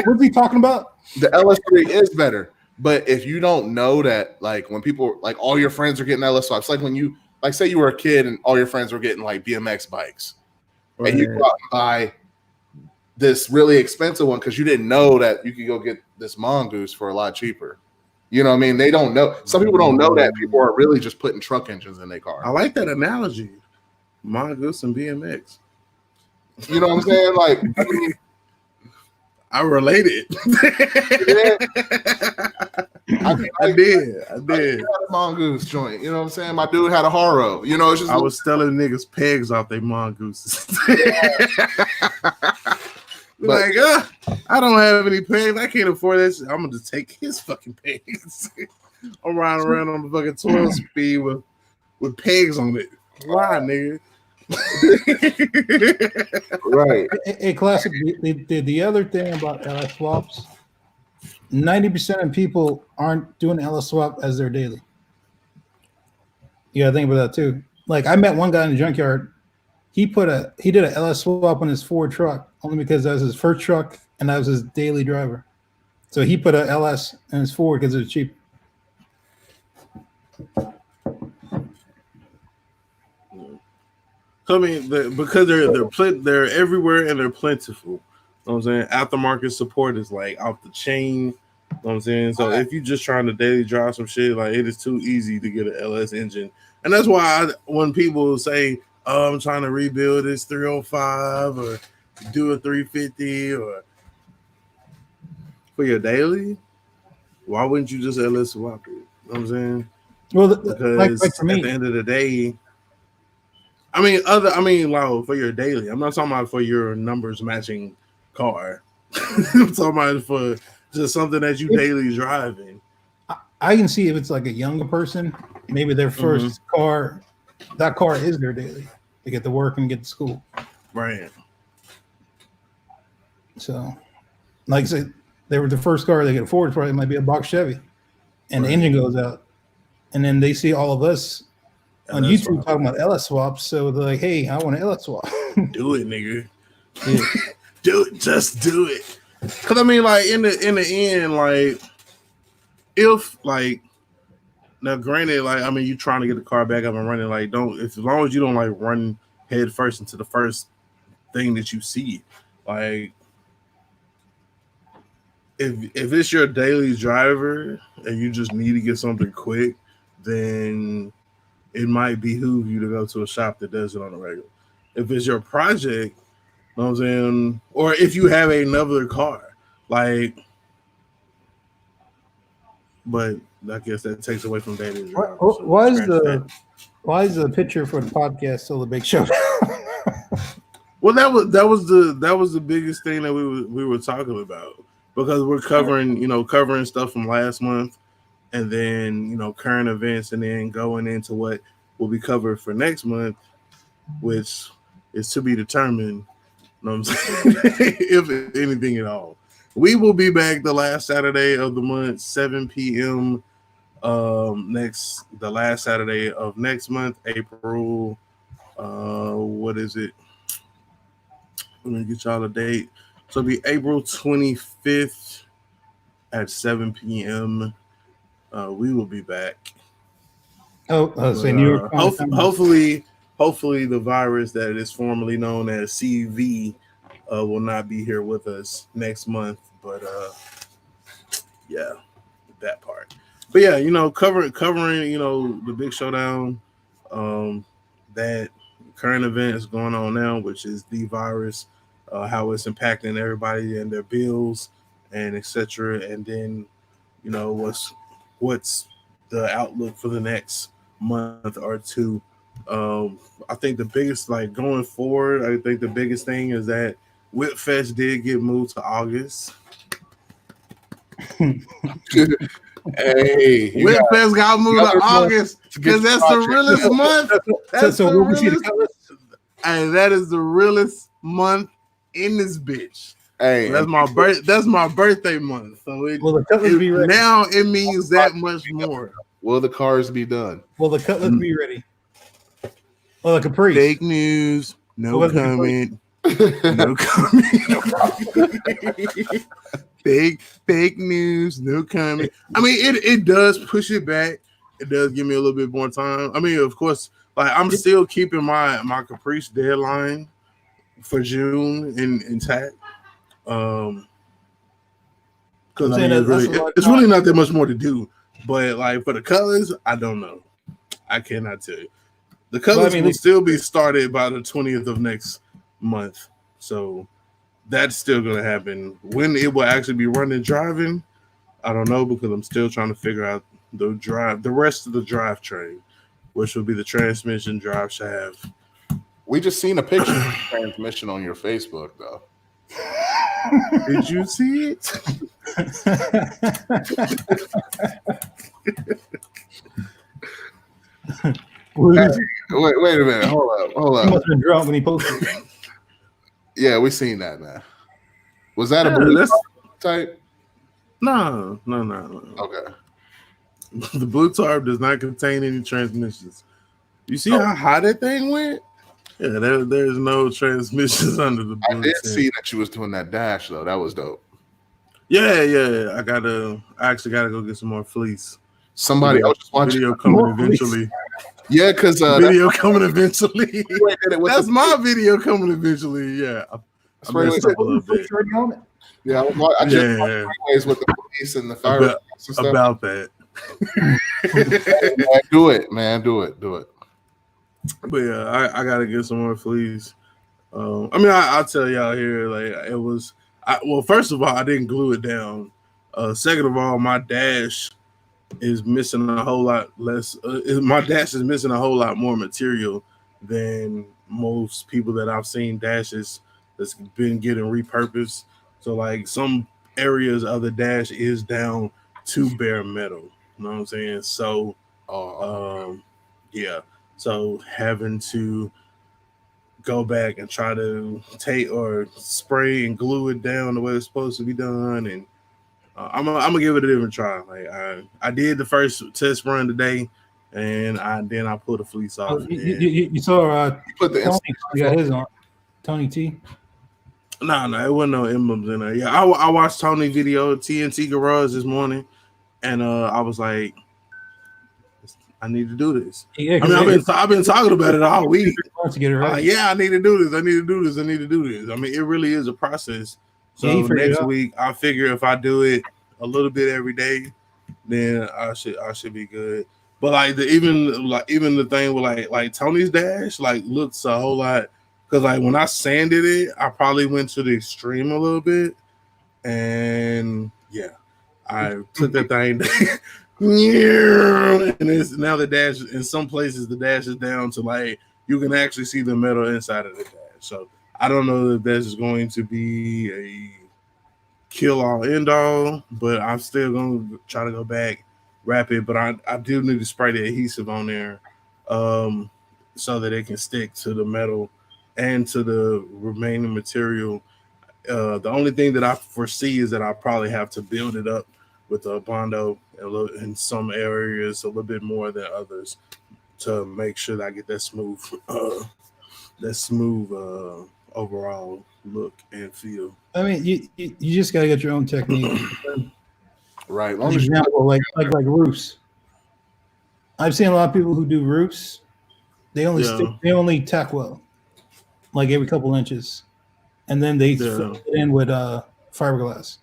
D: What's he talking about?
B: The LS3 is better. But if you don't know that, like when people, like all your friends are getting LS swaps, like when you, like say you were a kid and all your friends were getting like BMX bikes, right, and you go out and buy this really expensive one because you didn't know that you could go get this mongoose for a lot cheaper. You know what I mean? They don't know. Some people don't know that people are really just putting truck engines in their car.
A: I like that analogy. Mongoose and BMX.
B: You know what I'm saying? Like, I mean,
A: I related.
B: Yeah.
A: I did.
B: I had a mongoose joint. You know what I'm saying? My dude had a Haro. You know, it's just
A: I was stealing niggas pegs off their mongooses. Like, I don't have any pegs. I can't afford this. I'm gonna just take his fucking pegs. I'm riding around on the fucking 12 speed with pegs on it. Why, nigga?
B: Right.
D: A classic. The other thing about LS swaps, 90% of people aren't doing LS swap as their daily. You gotta think about that too. Like I met one guy in the junkyard. He did an LS swap on his Ford truck only because that was his first truck and that was his daily driver. So he put a LS in his Ford because it was cheap.
A: So, I mean, because they're everywhere and they're plentiful. You know what I'm saying? Aftermarket support is like off the chain. You know what I'm saying? So if you're just trying to daily drive some shit, like it is too easy to get an LS engine. And that's why when people say, oh, I'm trying to rebuild this 305 or do a 350 or for your daily, why wouldn't you just LS swap it? You know what I'm saying?
D: Well,
A: Because
D: like for
A: at
D: me,
A: the end of the day, like for your daily. I'm not talking about for your numbers matching car. I'm talking about for just something that you daily driving.
D: I can see if it's like a younger person, maybe their
A: Mm-hmm.
D: first car, that car is their daily. They get to work and get to school.
A: Right.
D: So, like I said, they were the first car they could afford. Probably might be a box Chevy, and the engine goes out, and then they see all of us on
A: LS
D: YouTube
A: swap.
D: talking about LS swaps. So they're like, "Hey, I want an LS swap."
A: Do it, nigga.
D: Yeah.
A: Do it. Just do it. Cause I mean, like in the end, like if like now, granted, like I mean, you trying to get the car back up and running, like don't as long as you don't like run head first into the first thing that you see, like if it's your daily driver and you just need to get something quick, then it might behoove you to go to a shop that does it on a regular. If it's your project, you know what I'm saying, or if you have another car, like, but I guess that takes away from daily driving. So
D: Why is the picture for the podcast still a big show?
A: Well, that was the biggest thing that we were talking about because we're covering stuff from last month, and then current events, and then going into what will be covered for next month, which is to be determined. You know what I'm saying? If anything at all, we will be back the last Saturday of the month, 7 p.m. The last Saturday of next month, April. What is it? Let me get y'all a date. So it'll be April 25th at 7 p.m. We will be back.
D: New York.
A: Hopefully the virus that is formerly known as CV will not be here with us next month. But yeah, that part. But yeah, covering the big showdown, that current events going on now, which is the virus, how it's impacting everybody and their bills and etc. And then what's the outlook for the next month or two. I think the biggest, like going forward, I think the biggest thing is that Whipfest did get moved to August.
B: Hey,
A: Whipfest got moved to August because that's the realest month. That's the realest. And that is the realest month in this bitch.
B: Hey,
A: so that's my birthday month. So now it means that much more.
B: Will the cars be done?
D: Will the cutlets be ready? Well, the Capri.
A: Fake news. No comment. No comment. Fake news. No comment. I mean, it does push it back. It does give me a little bit more time. I mean, of course, like I'm still keeping my Caprice deadline for June intact. Because it's really not that much more to do. But like for the colors, I don't know. I cannot tell you. The colors will still be started by the 20th of next month. So that's still going to happen. When it will actually be running driving, I don't know, because I'm still trying to figure out the rest of the drivetrain, which will be the transmission, drive shaft.
B: We just seen a picture of the transmission on your Facebook, though.
A: Did you see it?
B: Wait a minute. Hold up.
D: He must have been drunk when he posted.
B: Yeah, we seen that, man. Was that a blue type?
A: No.
B: Okay.
A: The blue tarp does not contain any transmissions. You see how high that thing went? Yeah, there's no transmissions under the blue.
B: I did see that you was doing that dash though. That was dope.
A: Yeah. I actually gotta go get some more fleece.
B: Somebody else just watching
A: video coming eventually.
B: Yeah, because
A: video coming eventually. That's my video coming eventually. Yeah.
B: I messed up a little bit. Yeah, I just watched with the police and the fire
A: about that.
B: Do it, man. Do it.
A: But yeah, I gotta get some more fleas. I mean, I'll tell y'all here, like it was. Well, first of all, I didn't glue it down. Second of all, my dash is missing a whole lot less. My dash is missing a whole lot more material than most people that I've seen dashes that's been getting repurposed. So like some areas of the dash is down to bare metal. You know what I'm saying? So yeah. So having to go back and try to take or spray and glue it down the way it's supposed to be done, and I'm gonna give it a different try. Like I did the first test run today, and then I pulled the fleece off.
D: You saw
B: put the
D: Tony got his on. Tony T.
A: No, it wasn't no emblems in there. Yeah, I watched Tony video TNT Garage this morning, and I was like, I need to do this.
D: Yeah,
A: I mean, I've been talking about it all week.
D: To get it right.
A: Yeah, I need to do this. I need to do this. I need to do this. I mean, it really is a process. So next week, I figure if I do it a little bit every day, then I should be good. But like even the thing with like Tony's dash like looks a whole lot, because like when I sanded it, I probably went to the extreme a little bit, and yeah, I took that thing and it's now the dash in some places the dash is down to like you can actually see the metal inside of the dash. So I don't know if this is going to be a kill all end all, but I'm still going to try to go back, wrap it. But I do need to spray the adhesive on there so that it can stick to the metal and to the remaining material. The only thing that I foresee is that I probably have to build it up with a Bondo in some areas a little bit more than others to make sure that I get that smooth overall look and feel.
D: I mean, you just gotta get your own technique.
B: Right.
D: For example, like roofs. I've seen a lot of people who do roofs. They only tack weld like every couple inches, and then they fill it in with fiberglass.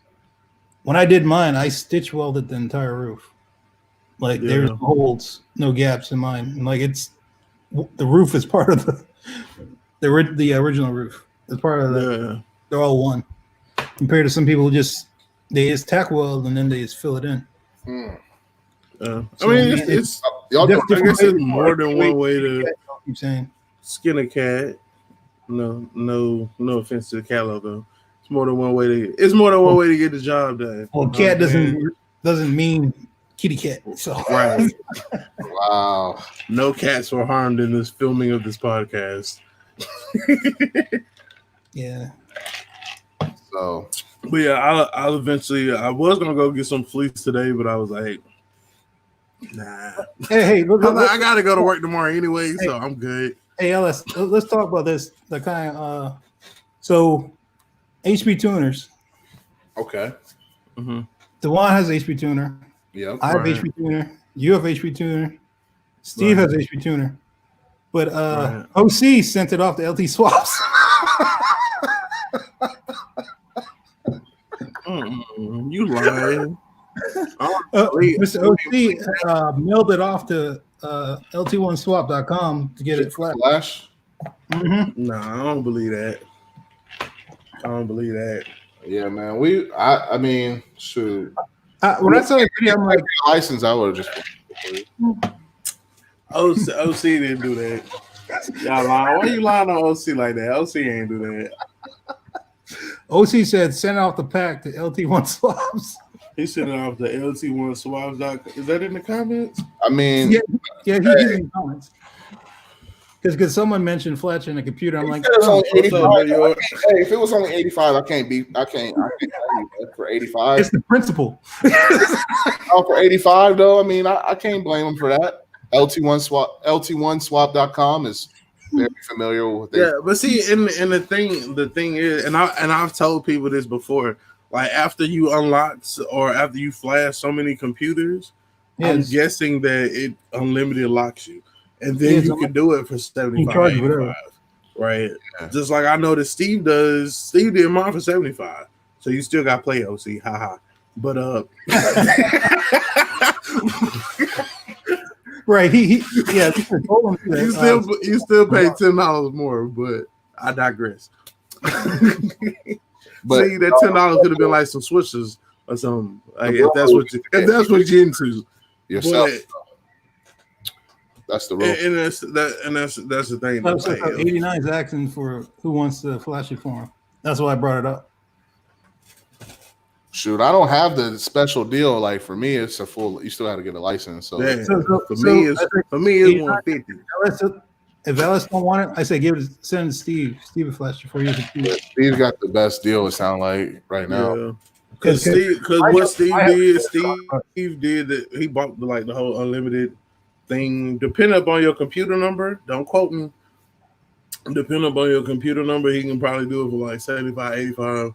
D: When I did mine, I stitch welded the entire roof. Like there's no holes, no gaps in mine. And like the roof is part of the original roof. It's part of the. They're all one. Compared to some people who just tack weld and then they just fill it in.
A: I mean, it's I guess it's more than one way to skin a cat. No offense to the cat logo. It's more than one way to get the job done.
D: Well, cat doesn't mean kitty cat. So
A: right.
B: Wow.
A: No cats were harmed in this filming of this podcast.
D: Yeah.
B: So,
A: but yeah, I'll eventually. I was gonna go get some fleece today, but I was like, nah.
D: Hey,
A: I gotta go to work tomorrow anyway, so I'm good.
D: Hey, let's talk about this. The kind so HP tuners.
B: okay.
A: Mm-hmm.
D: Dewan has HP tuner.
B: Yep.
D: I have HP tuner. You have HP tuner. Steve has HP tuner. But OC sent it off to LT Swaps.
A: You lying.
D: Mr. OC mailed it off to lt1swap.com to get it flat.
B: Flash?
D: Mm-hmm.
A: No, I don't believe that.
B: Yeah, man. I mean, shoot.
D: When I saw the video, I'm like,
B: license, I would have just.
A: OC didn't do that. Y'all lying. Why you lying on OC like that? OC ain't do that.
D: OC said send off the pack to LT1 Swaps.
A: He sent it off to LT1Swaps. Is that in the comments?
B: I mean,
D: yeah, he's in the comments. Because someone mentioned Fletcher in the computer, I'm like,
B: if it was only 85, I can't for 85.
D: It's the principle.
B: For 85 though, I mean, I can't blame him for that. LT1swap.com is very familiar with it.
A: Yeah, but see, and the thing is, and I've told people this before, like after you unlock or after you flash so many computers, I'm guessing that it unlimited locks you. And then you can do it for 75, 85, right? Yeah. Just like I know that Steve does. Steve did mine for 75, so you still got to play OC, haha. But
D: bro, Right. Yeah. He told him that,
A: You still pay $10 more, but I digress.
B: But
A: see, that $10 could have been like some switches or something. Like if that's what you're into.
B: Yourself.
A: But,
B: that's the rule.
A: and that's the thing.
D: So 89 is asking for who wants to flash it for him. That's why I brought it up.
B: Shoot, I don't have the special deal. Like for me, it's a full. You still have to get a license. So,
A: yeah. For me, it's 150.
D: If Ellis don't want it, I say send it to Steve. Steve will flash it for you.
B: Steve's got the best deal. It sounds like right now.
A: Yeah. Because what Steve did that he bought the whole unlimited thing. Depending upon your computer number, don't quote me. Depending upon your computer number, he can probably do it for like 75, 85,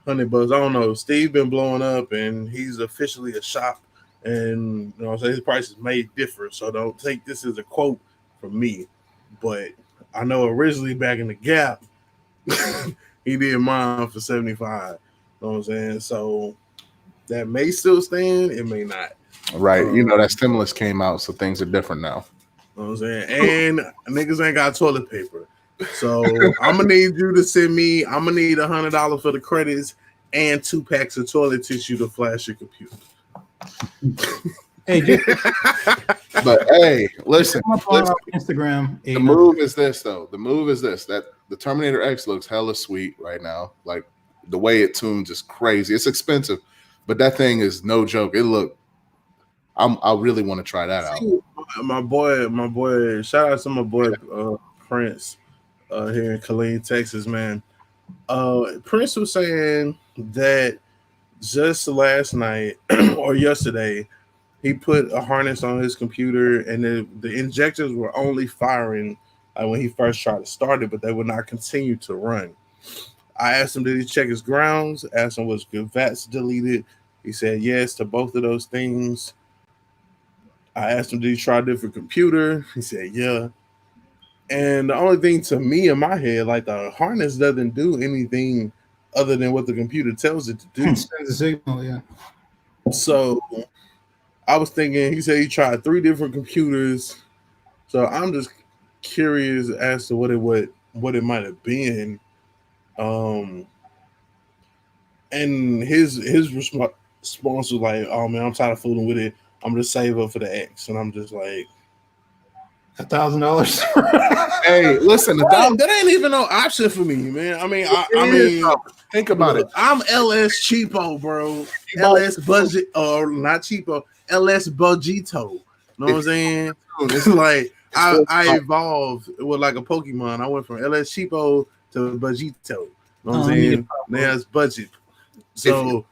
A: $100. I don't know. Steve been blowing up, and he's officially a shop, and so his prices may differ. So don't take this as a quote from me. But I know originally back in the Gap, he did mine for 75. You know what I'm saying? So that may still stand, it may not.
B: Right. That stimulus came out, so things are different now.
A: You know what I'm saying? And niggas ain't got toilet paper. So I'm gonna need you to send me, I'm gonna need $100 for the credits and 2 packs of toilet tissue to flash your computer.
D: Hey,
B: but hey, listen.
D: On Instagram.
B: The move is this, though. The move is this: that the Terminator X looks hella sweet right now. Like the way it tunes is crazy. It's expensive, but that thing is no joke. I really want to try that out.
A: My boy. Shout out to my boy Prince here in Killeen, Texas, man. Prince was saying that just last night or yesterday, he put a harness on his computer, and the injectors were only firing when he first tried to start it, but they would not continue to run. I asked him, did he check his grounds? Asked him, was VATS deleted? He said yes to both of those things. I asked him, did he try a different computer? He said yeah. And the only thing to me in my head, like the harness doesn't do anything other than what the computer tells it to do.
D: Sends a signal, yeah.
A: So I was thinking, he said he tried 3 different computers. So I'm just curious as to what it might have been. And his response was like, oh man, I'm tired of fooling with it. I'm gonna save up for the X. And I'm just like,
D: $1,000.
B: Hey, listen,
A: that ain't even no option for me, man. I mean,
B: think about it.
A: I'm LS cheapo, bro. LS budget, or not cheapo, LS budgeto. You know what I'm saying? It's like I evolved with like a Pokemon. I went from LS cheapo to budgeto. You know what I'm saying? Now it's budget. So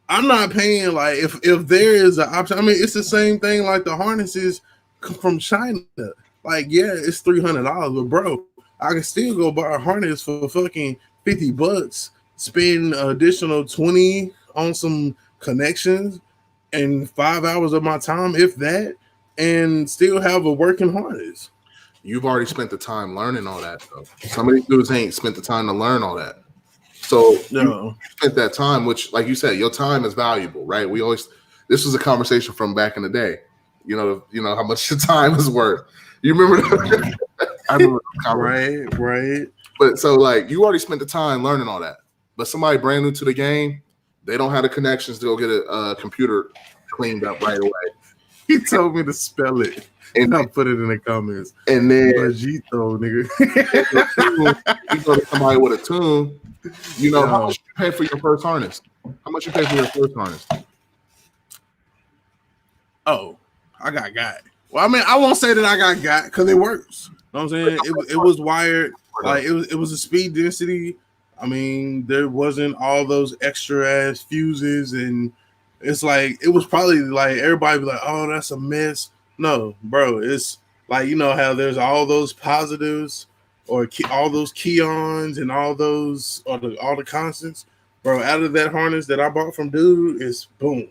A: I'm not paying like if there is an option. I mean, it's the same thing like the harnesses from China. Like, yeah, it's $300, but bro, I can still go buy a harness for fucking $50, spend an additional 20 on some connections and 5 hours of my time, if that, and still have a working harness.
B: You've already spent the time learning all that, though. Some of these dudes ain't spent the time to learn all that. So you spent that time, which, like you said, your time is valuable, right? This was a conversation from back in the day. You know how much your time is worth. You remember that? I remember that.
A: Right.
B: But so like you already spent the time learning all that. But somebody brand new to the game, they don't have the connections to go get a computer cleaned up right away.
A: He told me to spell it. And I'll put it in the comments.
B: And then
A: Bajito, nigga.
B: You go to somebody with a tune, how much you pay for your first harness? How much you pay for your first harness?
A: Oh, I got. Well, I mean, I won't say that I got because it works. You know what I'm saying? It was wired. Like it was a speed density. I mean, there wasn't all those extra ass fuses, and it's like it was probably like everybody be like, "Oh, that's a mess." No, bro, it's like how there's all those positives or all those keons and all those all the constants, bro. Out of that harness that I bought from dude, is boom.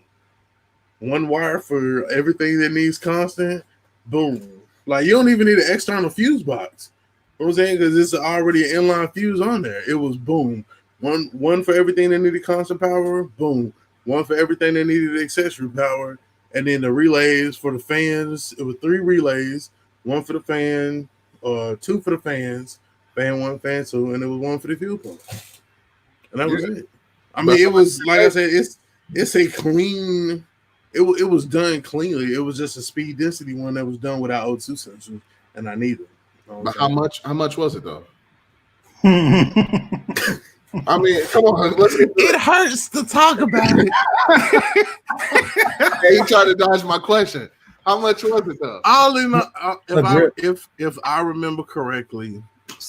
A: One wire for everything that needs constant, boom. Like you don't even need an external fuse box. You know what I'm saying? Because it's already an inline fuse on there. It was boom. One for everything that needed constant power, boom. One for everything that needed accessory power, and then the relays for the fans. It was 3 relays, 1 for the fan, 2 for the fans, fan 1, fan 2, and it was 1 for the fuel pump, and that was it. I mean, it was like I said, it's a clean. It was done cleanly. It was just a speed density one that was done without O2 sensors, and I need it.
B: But how much was it though? I mean, come on.
A: It hurts to talk about it.
B: Hey, you tried to dodge my question. How much was it though?
A: I only know if I remember correctly,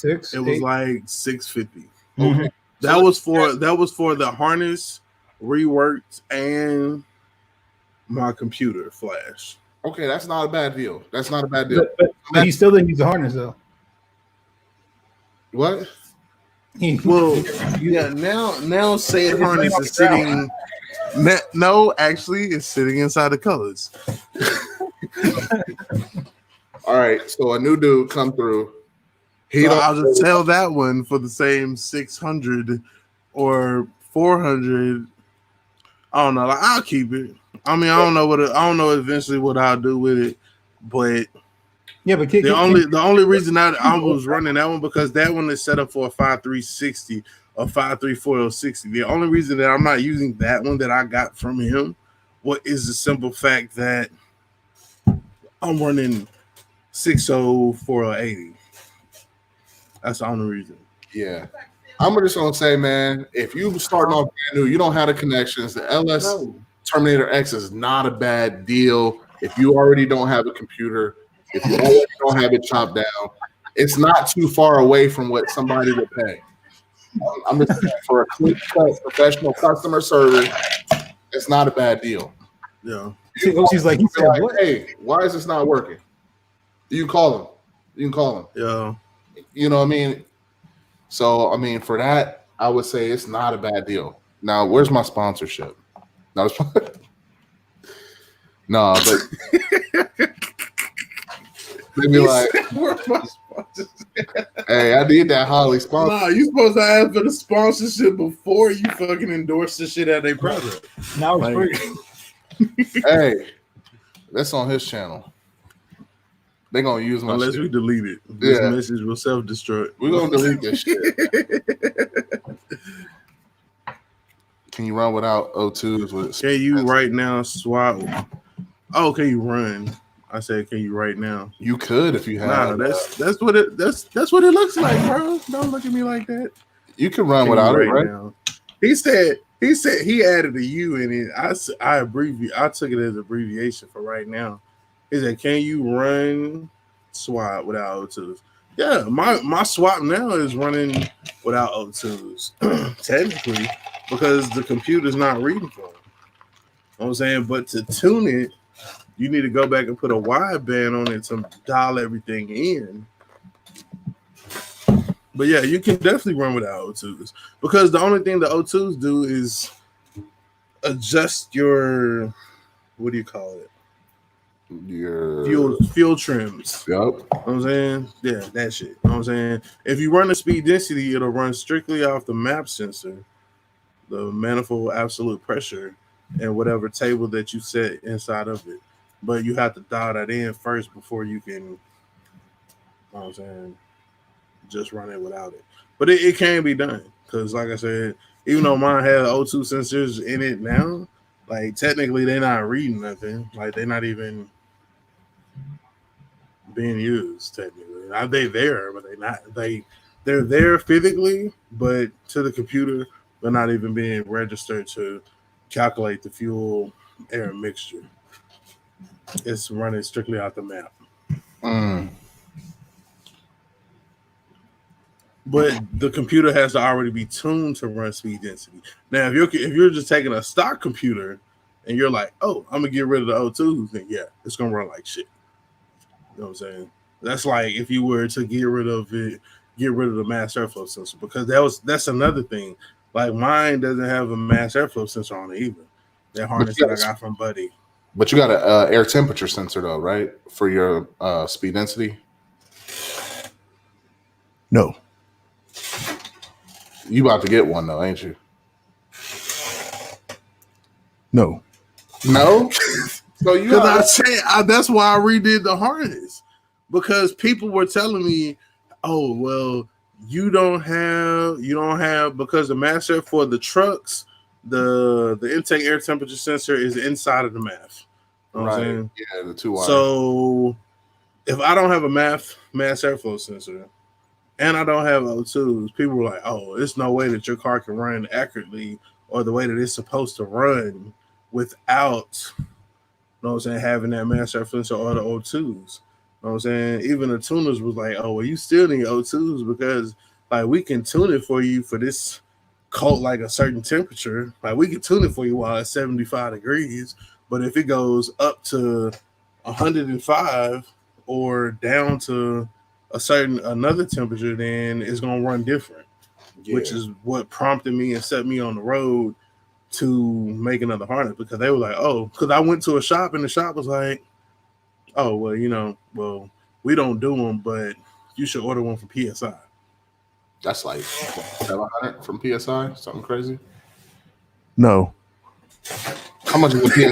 A: it was like $650.
B: Okay.
A: That was for the harness, reworked, and my computer flash.
B: Okay, that's not a bad deal. But
D: he still didn't use the harness though.
B: What?
A: Well, yeah. Now said harness is sitting. No, actually, it's sitting inside the colors.
B: All right, so a new dude come through.
A: I'll just sell that one for the same 600 or 400. I don't know. Like, I'll keep it. I mean, I don't know eventually what I'll do with it, but
D: yeah. But
A: the only reason I was running that one because that one is set up for a 5360 or 53460. The only reason that I'm not using that one that I got from him, is the simple fact that I'm running 60480. That's the only reason.
B: Yeah. I'm just gonna say, man, if you starting off brand new, you don't have the connections. The LS Terminator X is not a bad deal. If you already don't have a computer, if you already don't have it chopped down, it's not too far away from what somebody would pay. I'm just saying, for a quick cut professional customer service, it's not a bad deal.
A: Yeah.
D: She's like,
B: hey, why is this not working? You can call him.
A: Yeah.
B: You know what I mean? So, I mean, for that, I would say it's not a bad deal. Now, where's my sponsorship? No, but they be like, hey, I need that Holly sponsor.
A: Nah, you supposed to ask for the sponsorship before you fucking endorse the shit out of their product.
D: Now it's free.
B: Hey, that's on his channel. They're gonna use my
A: unless
B: shit.
A: We delete it. This message will self-destruct.
B: We're gonna delete this shit. Can you run without O2s?
A: Can you right now swap? Oh, can you run? I said, can you right now?
B: You could if you have.
A: Nah, that's what it looks like, bro. Don't look at me like that.
B: You can run without it, right?
A: Now. He said he added a U in it. I took it as abbreviation for right now. He said, can you run swap without O2s? Yeah, my swap now is running without O2s, technically, because the computer's not reading for it. You know what I'm saying? But to tune it, you need to go back and put a wideband on it to dial everything in. But yeah, you can definitely run without O2s because the only thing the O2s do is adjust your, what do you call it? Your fuel trims.
B: Yep.
A: You know what I'm saying? Yeah, that shit. You know what I'm saying? If you run the speed density, it'll run strictly off the map sensor, the manifold absolute pressure, and whatever table that you set inside of it. But you have to dial that in first before you can, you know what I'm saying, just run it without it. But it can be done because, like I said, even though mine has O2 sensors in it now, like technically they're not reading nothing. Like they're not even being used technically. Are they there? But they're not. They're there physically, but to the computer, they're not even being registered to calculate the fuel air mixture. It's running strictly out the map. But the computer has to already be tuned to run speed density. Now, if you're just taking a stock computer and you're like, oh, I'm gonna get rid of the O2s, then yeah, it's gonna run like shit. You know what I'm saying? That's like if you were to get rid of the mass airflow sensor, because that's another thing. Like mine doesn't have a mass airflow sensor on it either. That harness that I got from Buddy.
B: But you got an air temperature sensor though, right? For your speed density?
A: No.
B: You about to get one though, ain't you?
A: No.
B: No? So you
A: Because that's why I redid the harness, because people were telling me, oh well, you don't have because the master for the trucks, the intake air temperature sensor is inside of the MAF. You know what I'm
B: right?
A: saying?
B: Yeah, the 2 wire.
A: So if I don't have a mass airflow sensor and I don't have O2s, people were like, oh, there's no way that your car can run accurately or the way that it's supposed to run without, you know what I'm saying, having that mass airflow sensor or the O2s. You know what I'm saying? Even the tuners was like, oh, well, you still need O2s because like we can tune it for you for this cold, like a certain temperature. Like we can tune it for you while it's 75 degrees, but if it goes up to 105 or down to a certain another temperature, then it's gonna run different.
B: Yeah.
A: Which is what prompted me and set me on the road to make another harness, because they were like, oh, because I went to a shop and the shop was like, oh, well, we don't do them, but you should order one from PSI.
B: That's like 700 from PSI, something crazy.
A: No.
B: How much is the PSI?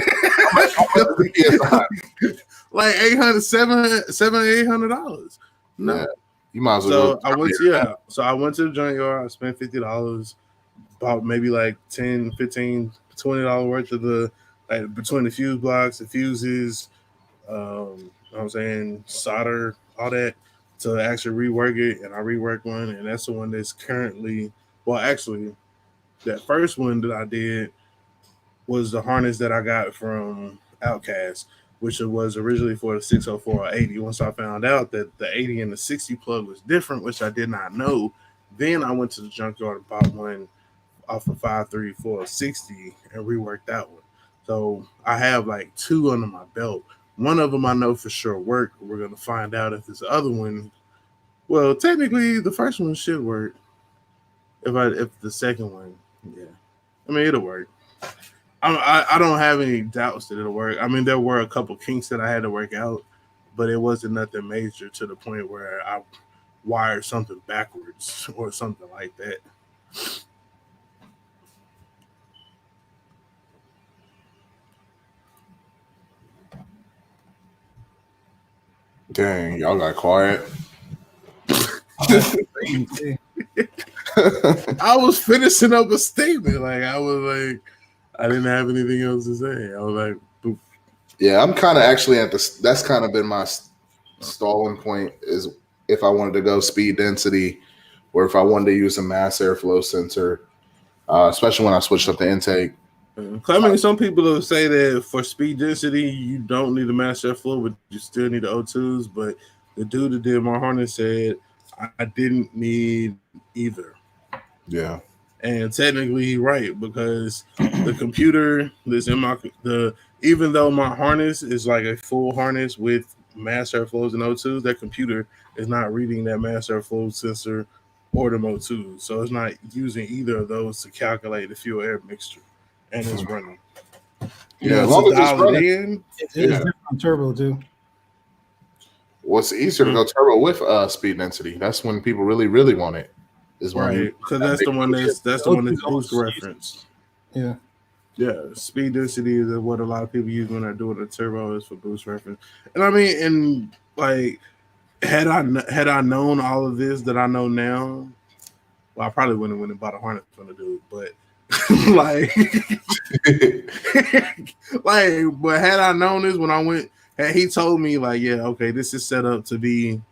B: How much is the PSI?
A: Like $800 No.
B: Yeah. You might as
A: So
B: well.
A: I went to the junkyard. I spent $50, bought maybe like $10, $15, $20 worth of the, like, between the fuse blocks, the fuses, you know what I'm saying, solder, all that, to actually rework it. And I reworked one, and that's the one that's currently, well, actually, that first one that I did was the harness that I got from Outcast, which was originally for the 604 or 80. Once I found out that the 80 and the 60 plug was different, which I did not know, then I went to the junkyard and bought one off of 534 60 and reworked that one. So I have like two under my belt. One of them I know for sure worked. We're gonna find out if this other one. Well, technically, the first one should work. If the second one, yeah, I mean it'll work. I don't have any doubts that it'll work. I mean, there were a couple kinks that I had to work out, but it wasn't nothing major to the point where I wired something backwards or something like that.
B: Dang, y'all got quiet.
A: I was finishing up a statement. Like I was like, I didn't have anything else to say. I was like, boop.
B: Yeah, I'm kind of actually at the. That's kind of been my stalling point, is if I wanted to go speed density, or if I wanted to use a mass airflow sensor, especially when I switched up the intake.
A: I mean, some people will say that for speed density, you don't need a mass airflow, but you still need the O2s. But the dude that did my harness said I didn't need either.
B: Yeah.
A: And technically, he's right, because the computer that's in even though my harness is like a full harness with mass airflows and O2s, that computer is not reading that mass airflow sensor or the O2s. So it's not using either of those to calculate the fuel air mixture. And it's running.
B: Yeah, as long as it's running.
D: It's different on turbo too.
B: Well, it's easier to go turbo with speed density. That's when people really, really want it. Is when
A: right, because that's the one that's boost reference.
D: Yeah.
A: Yeah, speed density is what a lot of people use when they're doing a turbo, is for boost reference. And I mean, and like, had I known all of this that I know now, well, I probably wouldn't have went and bought a harness from the dude. But like, but had I known this when I went, had he told me like, yeah, okay, this is set up to be.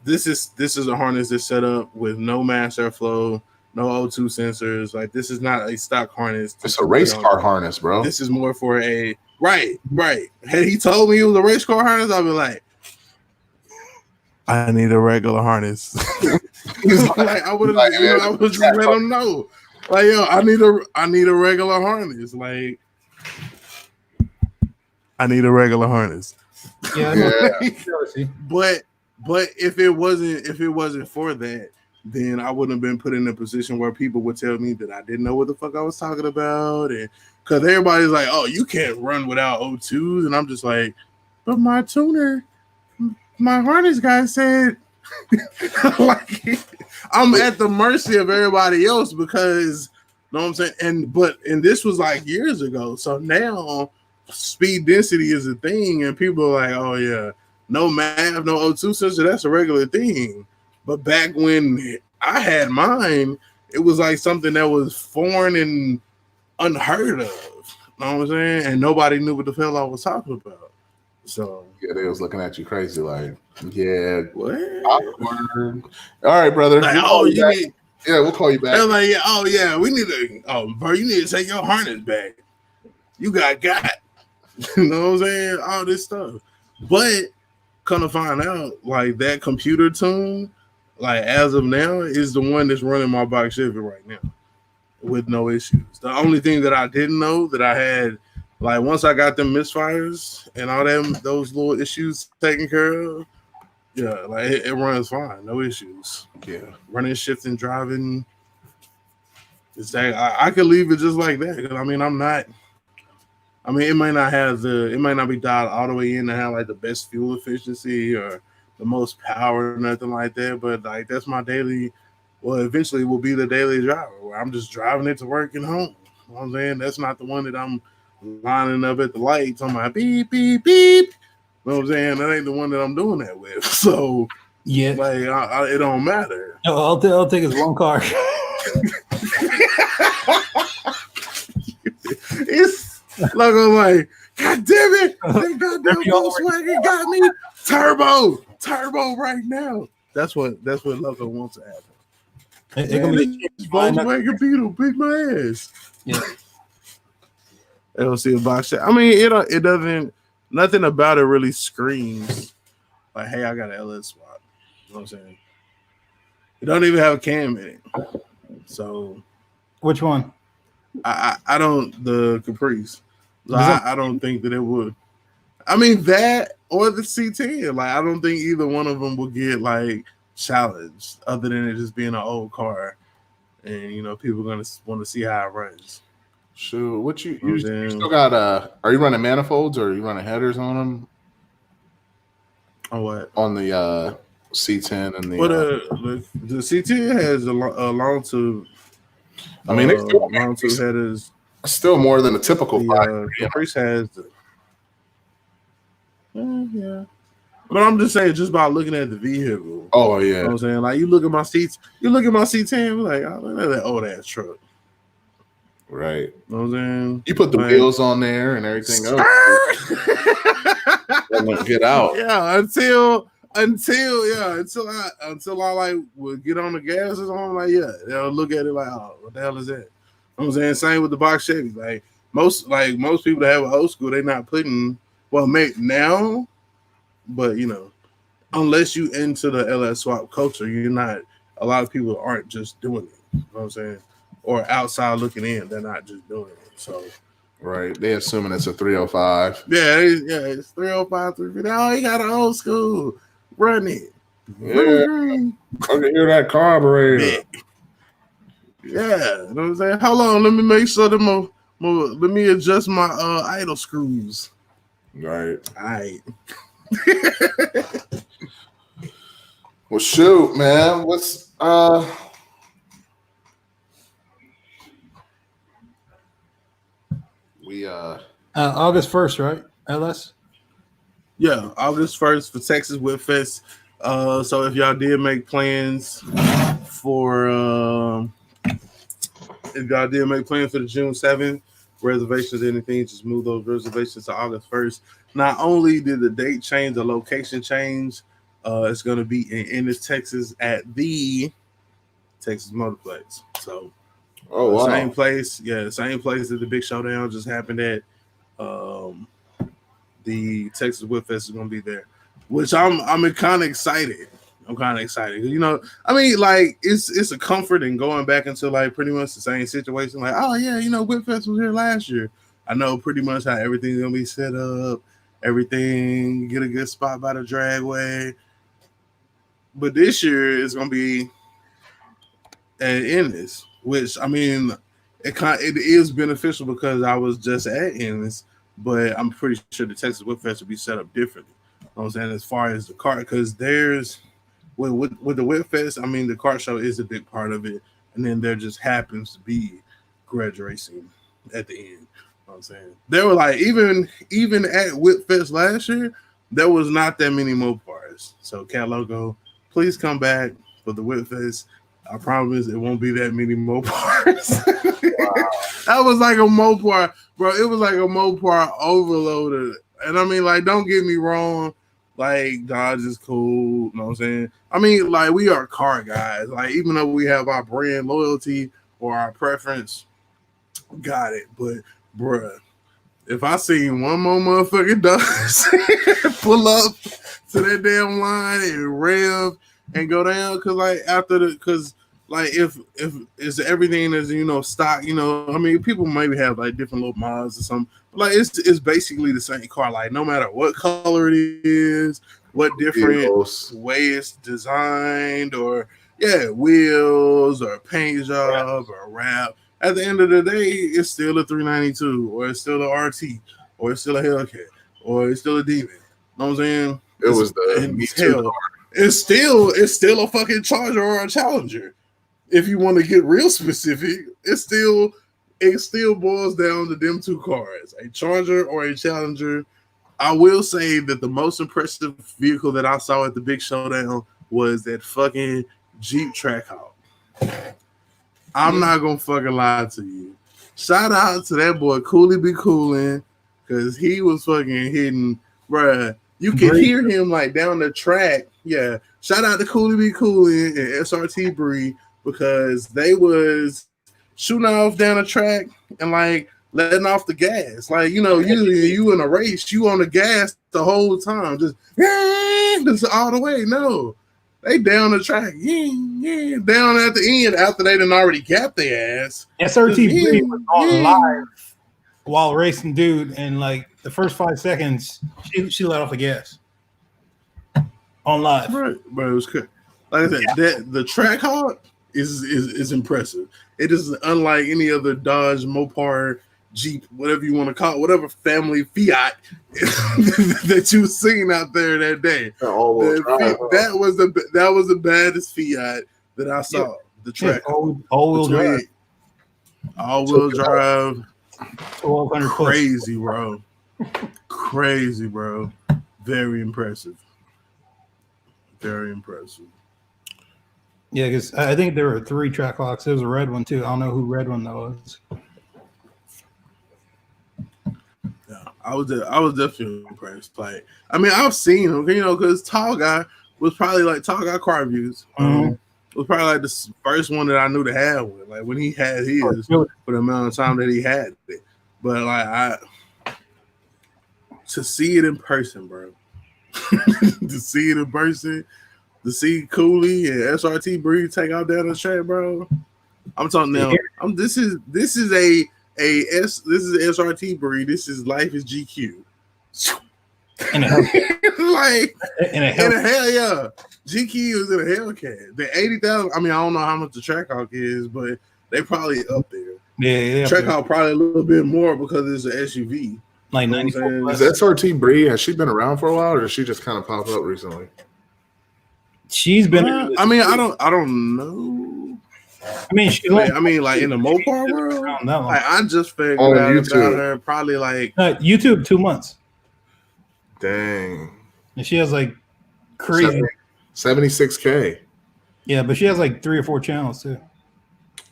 A: This is a harness that's set up with no mass airflow, no O2 sensors. Like, this is not a stock harness.
B: It's a race car harness, bro.
A: This is more for a right. Had he told me it was a race car harness, I'd be like, I need a regular harness. Like, I would have, I would just let him know. Like, yo, I need a regular harness. Like, I need a regular harness.
D: Yeah.
A: But if it wasn't for that, then I wouldn't have been put in a position where people would tell me that I didn't know what the fuck I was talking about, and because everybody's like, "Oh, you can't run without O2s," and I'm just like, "But my tuner, my harness guy said," like, I'm at the mercy of everybody else because, you know what I'm saying? And this was like years ago, so now speed density is a thing, and people are like, oh yeah, no math, no O2 sensor, that's a regular thing. But back when I had mine, it was like something that was foreign and unheard of. You know what I'm saying? And nobody knew what the hell I was talking about. So
B: yeah, they was looking at you crazy, like, yeah,
A: what?
B: awkward. All right, brother.
A: Like,
B: We'll
A: oh,
B: call
A: you
B: back.
A: need.
B: Yeah, we'll call you back.
A: They're like, yeah, oh yeah, we need to. Oh, bro, you need to take your harness back. You got. You know what I'm saying? All this stuff. But come to find out, like that computer tune, like as of now, is the one that's running my box Chevy right now with no issues. The only thing that I didn't know that I had, like once I got them misfires and all those little issues taken care of, yeah, like it runs fine, no issues.
B: Yeah,
A: running, shifting, driving. It's like I could leave it just like that. Cause I mean, I'm not. I mean, it might not be dialed all the way in to have like the best fuel efficiency or the most power or nothing like that. But like that's my daily. Well, eventually will be the daily driver where I'm just driving it to work and home. You know what I'm saying? That's not the one that I'm lining up at the lights. I'm like beep beep beep. You know what I'm saying? That ain't the one that I'm doing that with. So
D: Yeah,
A: like it don't matter.
D: no, I'll take his one car.
A: It's like I'm like, God damn it! That goddamn Volkswagen got me turbo right now. That's what Loco wants to happen.
D: It can be
A: Volkswagen Beetle, beat my ass.
D: Yeah.
A: I don't see a box set. I mean, it doesn't. Nothing about it really screams like, "Hey, I got an LS swap." You know what I'm saying? It don't even have a cam in it. So,
D: which one?
A: I don't the Caprice. Like, I don't think that it would. I mean that or the C10. Like I don't think either one of them will get like challenged, other than it just being an old car, and you know people are gonna want to see how it runs.
B: Sure. What you still got? Are you running manifolds or are you running headers on them?
A: On what?
B: On the C10 and the.
A: Well, the C10 has a long tube.
B: I mean, it's
A: long tube headers.
B: Still more than a typical.
A: The Caprice has. Yeah. But I'm just saying, just by looking at the vehicle.
B: Oh yeah.
A: You know what I'm saying? Like you look at my seats, you look at my C10, like, oh, look at that old ass truck.
B: Right.
A: You know what I'm saying?
B: You put the wheels on there and everything else. Get out.
A: Yeah, until I like would get on the gas or something, like, yeah, they'll look at it like, oh, what the hell is that? You know what I'm saying? Same with the box Chevy. Like most people that have an old school, they're not putting now, but you know, unless you into the LS swap culture, you're not. A lot of people aren't just doing it. You know what I'm saying? Or outside looking in, they're not just doing it. So,
B: right, they assuming it's a 305.
A: Yeah, it's 305, 350. Oh, he got an old school. Run it.
B: Yeah, I can hear that carburetor.
A: Yeah, you know what I'm saying? Hold on, let me make sure that let me adjust my idle screws.
B: Right.
A: All right.
B: Well, shoot, man. What's we
D: August 1st, right? LS.
A: Yeah, August 1st for Texas Whip Fest. So if y'all did make plans for the June 7th reservations, anything, just move those reservations to August 1st. Not only did the date change, the location change. It's going to be in Ennis, Texas, at the Texas Motorplex. So,
B: wow.
A: Same place. Yeah, the same place that the big showdown just happened at. The Texas Whip Fest is going to be there, which I'm kind of excited. I'm kind of excited. You know, I mean, like it's a comfort in going back into like pretty much the same situation. Like, oh yeah, you know, Whip Fest was here last year. I know pretty much how everything's gonna be set up. Everything, get a good spot by the dragway. But this year is gonna be at Ennis, which I mean, it is beneficial because I was just at Ennis, but I'm pretty sure the Texas Whip Fest will be set up differently. You know what I'm saying, as far as the car, because there's with the Whip Fest, I mean, the car show is a big part of it, and then there just happens to be grudge racing at the end. You know I'm saying they were like even at Whip Fest last year, there was not that many Mopars. So Cat Loco, please come back for the Whip Fest. I promise it won't be that many Mopars. Wow. That was like a Mopar, bro. It was like a Mopar overloaded. And I mean, like, don't get me wrong, like Dodge is cool. You know what I'm saying? I mean, like, we are car guys. Like, even though we have our brand loyalty or our preference, got it. But bruh, if I seen one more motherfucking Dodge pull up to that damn line and rev and go down, because like after the, because like if it's everything is, you know, stock, you know, I mean, people maybe have like different little mods or something, but like it's basically the same car. Like no matter what color it is, what different way it's designed, or wheels or paint job or wrap. At the end of the day, it's still a 392, or it's still a RT, or it's still a Hellcat, or it's still a Demon. You know what I'm saying?
B: It was the Me Too car.
A: It's still a fucking Charger or a Challenger. If you want to get real specific, it still boils down to them two cars, a Charger or a Challenger. I will say that the most impressive vehicle that I saw at the Big Showdown was that fucking Jeep Trackhawk. I'm not gonna fucking lie to you. Shout out to that boy Cooley be coolin', because he was fucking hitting, bruh. You can hear him like down the track. Yeah. Shout out to Cooley be coolin' and SRT Bree, because they was shooting off down the track and like letting off the gas. Like, you know, you in a race, you on the gas the whole time, just all the way. No. They down the track, down at the end after they done already gapped their ass.
D: SRT was on live while racing dude, and like the first 5 seconds, she let off the gas on live.
A: Right, but it was good. Like I said, that the track hawk is impressive. It is unlike any other Dodge, Mopar, Jeep, whatever you want to call it, whatever family Fiat that you've seen out there that day. That was the baddest Fiat that I saw. The track,
D: all-wheel drive,
A: all-wheel drive, 1200 crazy, bro, crazy, bro. Very impressive, very impressive.
D: Yeah, because I think there were 3 Trackhawks. There was a red one too. I don't know who red one that was.
A: I was definitely impressed. Like, I mean, I've seen him, you know, because Tall Guy was probably like Tall Guy Car Reviews. Was probably like the first one that I knew to have one. Like when he had his for the amount of time that he had it. But like to see it in person, bro. To see it in person, to see Cooley and SRT Bree take out down the track, bro. I'm talking now. This is SRT Bree. This is Life is GQ.
D: In a
A: like in a hell yeah. GQ is in a Hellcat. The 80,000. I mean, I don't know how much the Trackhawk is, but they probably up there.
D: Yeah.
A: Trackhawk probably a little bit more because it's an SUV.
D: Like 94.
B: Is SRT Bree, has she been around for a while, or did she just kind of pop up recently?
D: She's been.
A: I mean, I don't know.
D: I mean,
A: like in the Mopar world, like I just figured out about her probably like
D: YouTube 2 months.
B: Dang.
D: And she has like crazy
B: 76K.
D: Yeah, but she has like 3 or 4 channels too.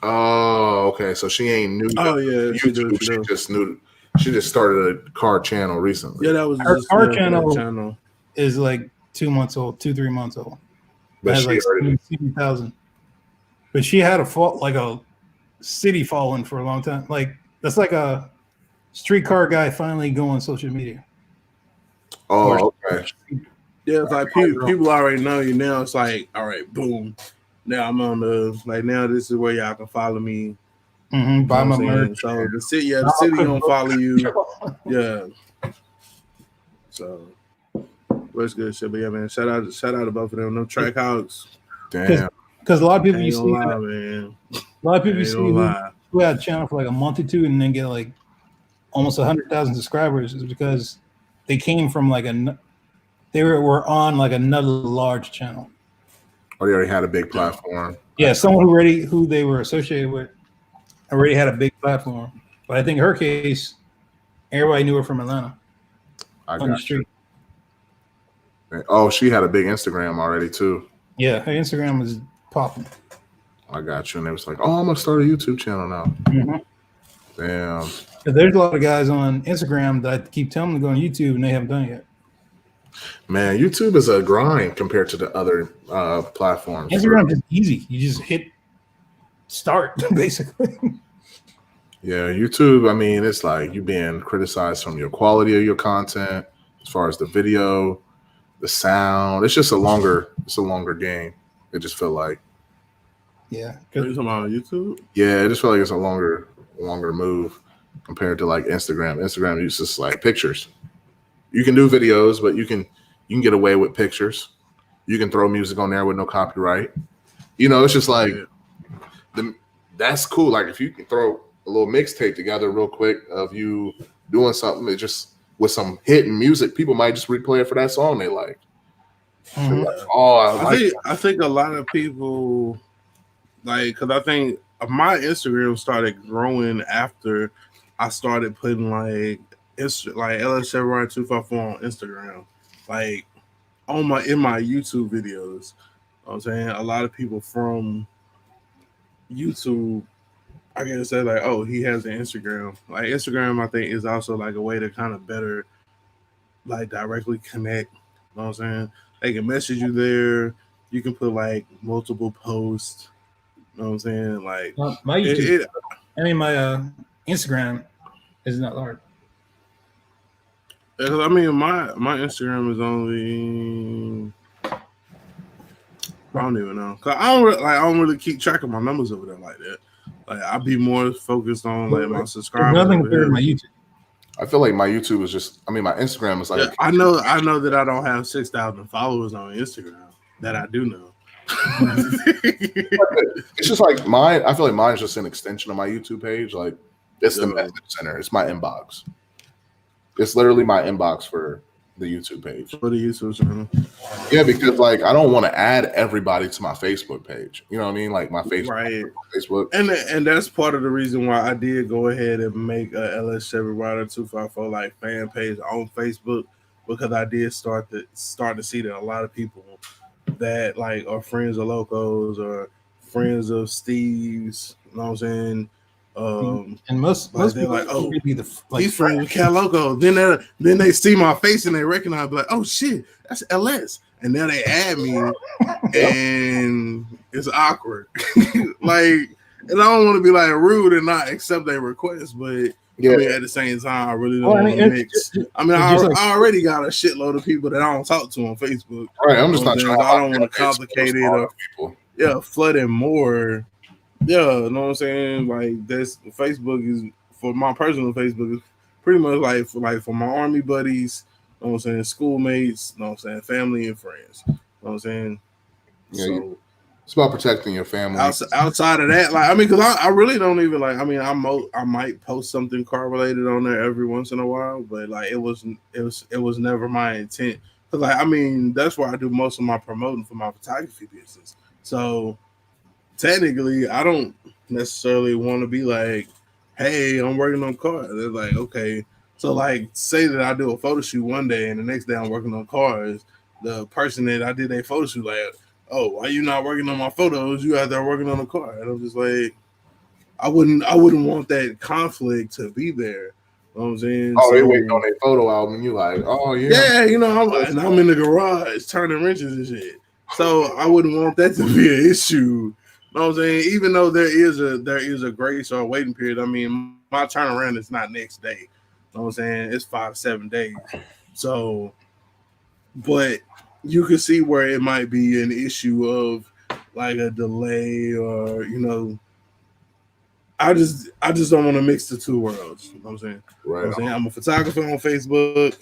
B: Oh, okay. So she ain't new.
A: Oh yeah,
B: YouTube. She just knew. She just started a car channel recently.
A: Yeah, that was
D: her car channel is like 2 months old, 2-3 months old.
B: But
D: has
B: she
D: like
B: already
D: 70,000. But she had a city following for a long time. Like that's like a streetcar guy finally going on social media.
B: Oh, okay.
A: Yeah, it's like people already know you now. It's like, all right, boom. Now I'm on now this is where y'all can follow me.
D: Buy my merch.
A: So the city gonna follow you. Yeah. So what's good shit? But yeah, man, shout out to both of them. No Trackhawks.
B: Damn.
D: Because a lot of people you see,
A: man.
D: A lot of people you see who had a channel for like a month or two and then get like almost 100,000 subscribers is because they came from like they were on like another large channel.
B: Or they already had a big platform.
D: Yeah, someone who they were associated with already had a big platform. But I think in her case, Everybody knew her from Atlanta
B: I
D: on the
B: got
D: street.
B: you. Oh, she had a big Instagram already too.
D: Yeah, her Instagram was popping.
B: I got you. And they was like, oh, I'm gonna start a YouTube channel now.
D: Mm-hmm.
B: Damn.
D: There's a lot of guys on Instagram that I keep telling them to go on YouTube and they haven't done it yet.
B: Man, YouTube is a grind compared to the other platforms.
D: Instagram is easy. You just hit start, basically.
B: Yeah, YouTube, I mean, it's like you being criticized from your quality of your content, as far as the video, the sound. It's just a longer game. It just feel like.
D: Yeah.
A: Are you talking about YouTube?
B: Yeah, it just feel like it's a longer move compared to like Instagram. Instagram is just like pictures. You can do videos, but you can get away with pictures. You can throw music on there with no copyright. You know, it's just like that's cool. Like if you can throw a little mixtape together real quick of you doing something, it just with some hidden music, people might just replay it for that song they like.
D: Mm-hmm.
B: Like, oh,
A: I think a lot of people like, because I think my Instagram started growing after I started putting like LS7Y254 on Instagram, like in my YouTube videos. You know what I'm saying a lot of people from YouTube, I guess, say like, oh, he has an Instagram. Like Instagram, I think is also like a way to kind of better like directly connect. You know what I'm saying? They can message you there. You can put like multiple posts. You know what I'm saying? Like
D: my YouTube, my Instagram is not large.
A: I mean, my Instagram is only, I don't even know, cause I don't really keep track of my numbers over there like that. Like I'll be more focused on like my subscribers.
D: Nothing compared to my YouTube.
B: I feel like my YouTube is just. I mean, my Instagram is like.
A: Yeah, I know that I don't have 6,000 followers on Instagram. That I do know.
B: It's just like mine. I feel like mine is just an extension of my YouTube page. Like it's the message center. It's my inbox. It's literally my inbox for the YouTube page.
A: For the YouTube channel.
B: Yeah, because like I don't want to add everybody to my Facebook page. You know what I mean? Like my Facebook,
A: right?
B: Facebook,
A: and that's part of the reason why I did go ahead and make a LS7Y254 like fan page on Facebook, because I did start to see that a lot of people that like are friends of Locos or friends of Steve's. You know what I'm saying?
D: And most
A: they're like, oh, he's friends with Cat Loco. Then they see my face and they recognize, like, oh shit, that's LS. And now they add me, and it's awkward. Like, and I don't want to be like rude and not accept their request, but I mean, at the same time, I really don't want to mix. I already got a shitload of people that I don't talk to on Facebook.
B: Right, I'm just not trying.
A: I don't want to complicate it or flooding more. Yeah, you know what I'm saying? Like that's Facebook is for my personal Facebook is pretty much like for my army buddies, you know what I'm saying, schoolmates, you know what I'm saying, family and friends. You know what I'm saying?
B: Yeah, so it's about protecting your family.
A: Outside of that, like I mean, because I really don't even like. I mean, I might post something car related on there every once in a while, but like it was never my intent. Because like I mean, that's where I do most of my promoting for my photography business. So technically, I don't necessarily want to be like, hey, I'm working on cars. They're like, okay. So like say that I do a photo shoot one day and the next day I'm working on cars. The person that I did a photo shoot like, oh, why you not working on my photos? You out there working on a car. And I'm just like, I wouldn't want that conflict to be there. You know what I'm saying?
B: Oh, they waiting on a photo album and you like, oh yeah.
A: Yeah, you know, I'm in the garage turning wrenches and shit. So I wouldn't want that to be an issue. You know what I'm saying? Even though there is a grace or a waiting period, I mean, my turnaround is not next day. You know what I'm saying? It's 5 to 7 days. So, but you can see where it might be an issue of like a delay or, you know, I just don't want to mix the two worlds. You know what I'm saying?
B: Right.
A: You know what I'm saying? I'm a photographer on Facebook. You know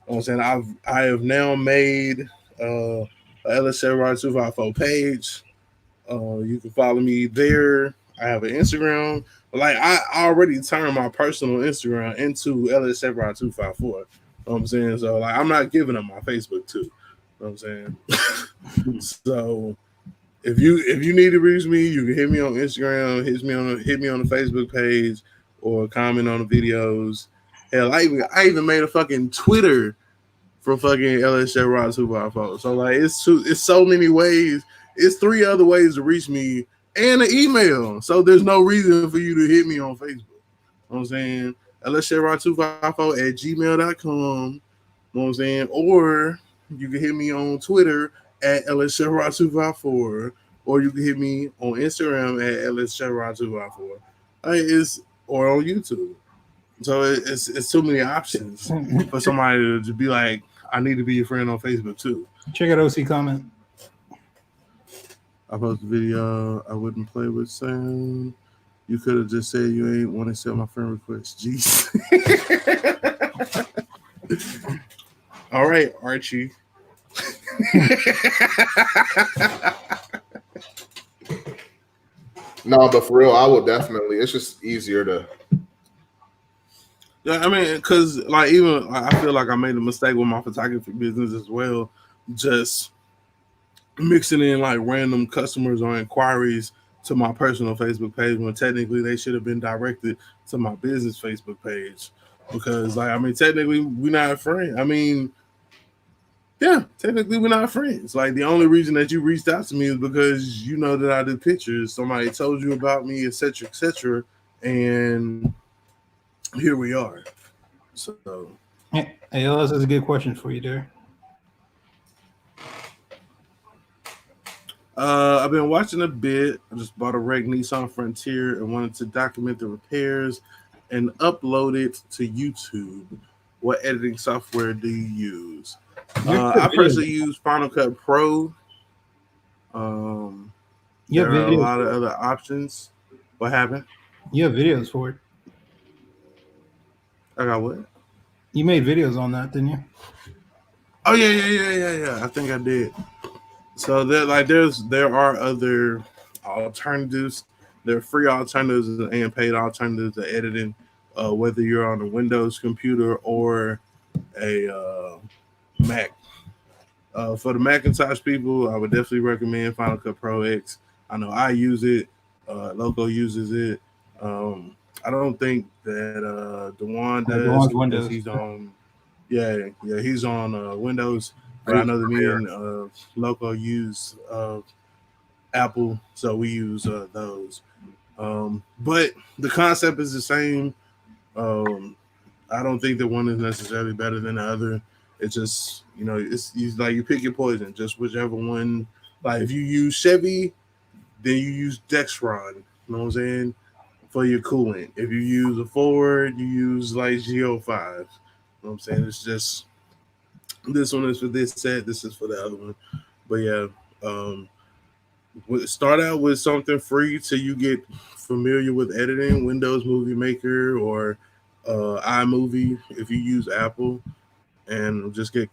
A: what I'm saying? I have now made a LS7Y254 page. You can follow me there. I have an Instagram. But like I already turned my personal Instagram into LS7Y254. You know what I'm saying? So like I'm not giving them my Facebook too. You know what I'm saying? So if you need to reach me, you can hit me on Instagram, hit me on the Facebook page, or comment on the videos. Hell, I even made a fucking Twitter for fucking LSJ Rod 254. So like it's so many ways. It's 3 other ways to reach me and an email. So there's no reason for you to hit me on Facebook. You know what I'm saying? LSJ Rod 254 at gmail.com. You know what I'm saying? Or you can hit me on Twitter at LSJ Rod 254. Or you can hit me on Instagram at LSJ Rod 254. Or on YouTube. So it's too many options for somebody to just be like, I need to be your friend on Facebook too.
D: Check out OC comment.
A: I posted a video. I wouldn't play with Sam. You could have just said you ain't want to accept my friend request. Jeez. All right, Archie.
B: No, but for real, I will definitely. It's just easier to.
A: Yeah, I mean, because like even I feel like I made a mistake with my photography business as well, just mixing in like random customers or inquiries to my personal Facebook page when technically they should have been directed to my business Facebook page. Because like I mean, technically we're not friends. I mean, yeah, technically we're not friends. Like the only reason that you reached out to me is because you know that I did pictures. Somebody told you about me, etc., etc., and here we are. So,
D: Hey, this is a good question for you there.
A: I've been watching a bit. I just bought a wrecked Nissan Frontier and wanted to document the repairs and upload it to YouTube. What editing software do you use? I personally use Final Cut Pro. There are a lot of other options. What happened?
D: You have videos for it.
A: I got what?
D: You made videos on that, didn't you?
A: Oh yeah. I think I did. So there are other alternatives. There are free alternatives and paid alternatives to editing, whether you're on a Windows computer or a Mac. For the Macintosh people, I would definitely recommend Final Cut Pro X. I know I use it. Loco uses it. I don't think that Dewan does because he's on. Yeah, he's on Windows. But I know that me and Loco use Apple, so we use those. But the concept is the same. I don't think that one is necessarily better than the other. It's just, it's like you pick your poison, just whichever one. Like if you use Chevy, then you use Dexron, you know what I'm saying, for your coolant. If you use a Ford, you use like Go5. You know what I'm saying? It's just, this one is for this set, this is for the other one. But yeah, start out with something free till you get familiar with editing, Windows Movie Maker or iMovie if you use Apple, and just get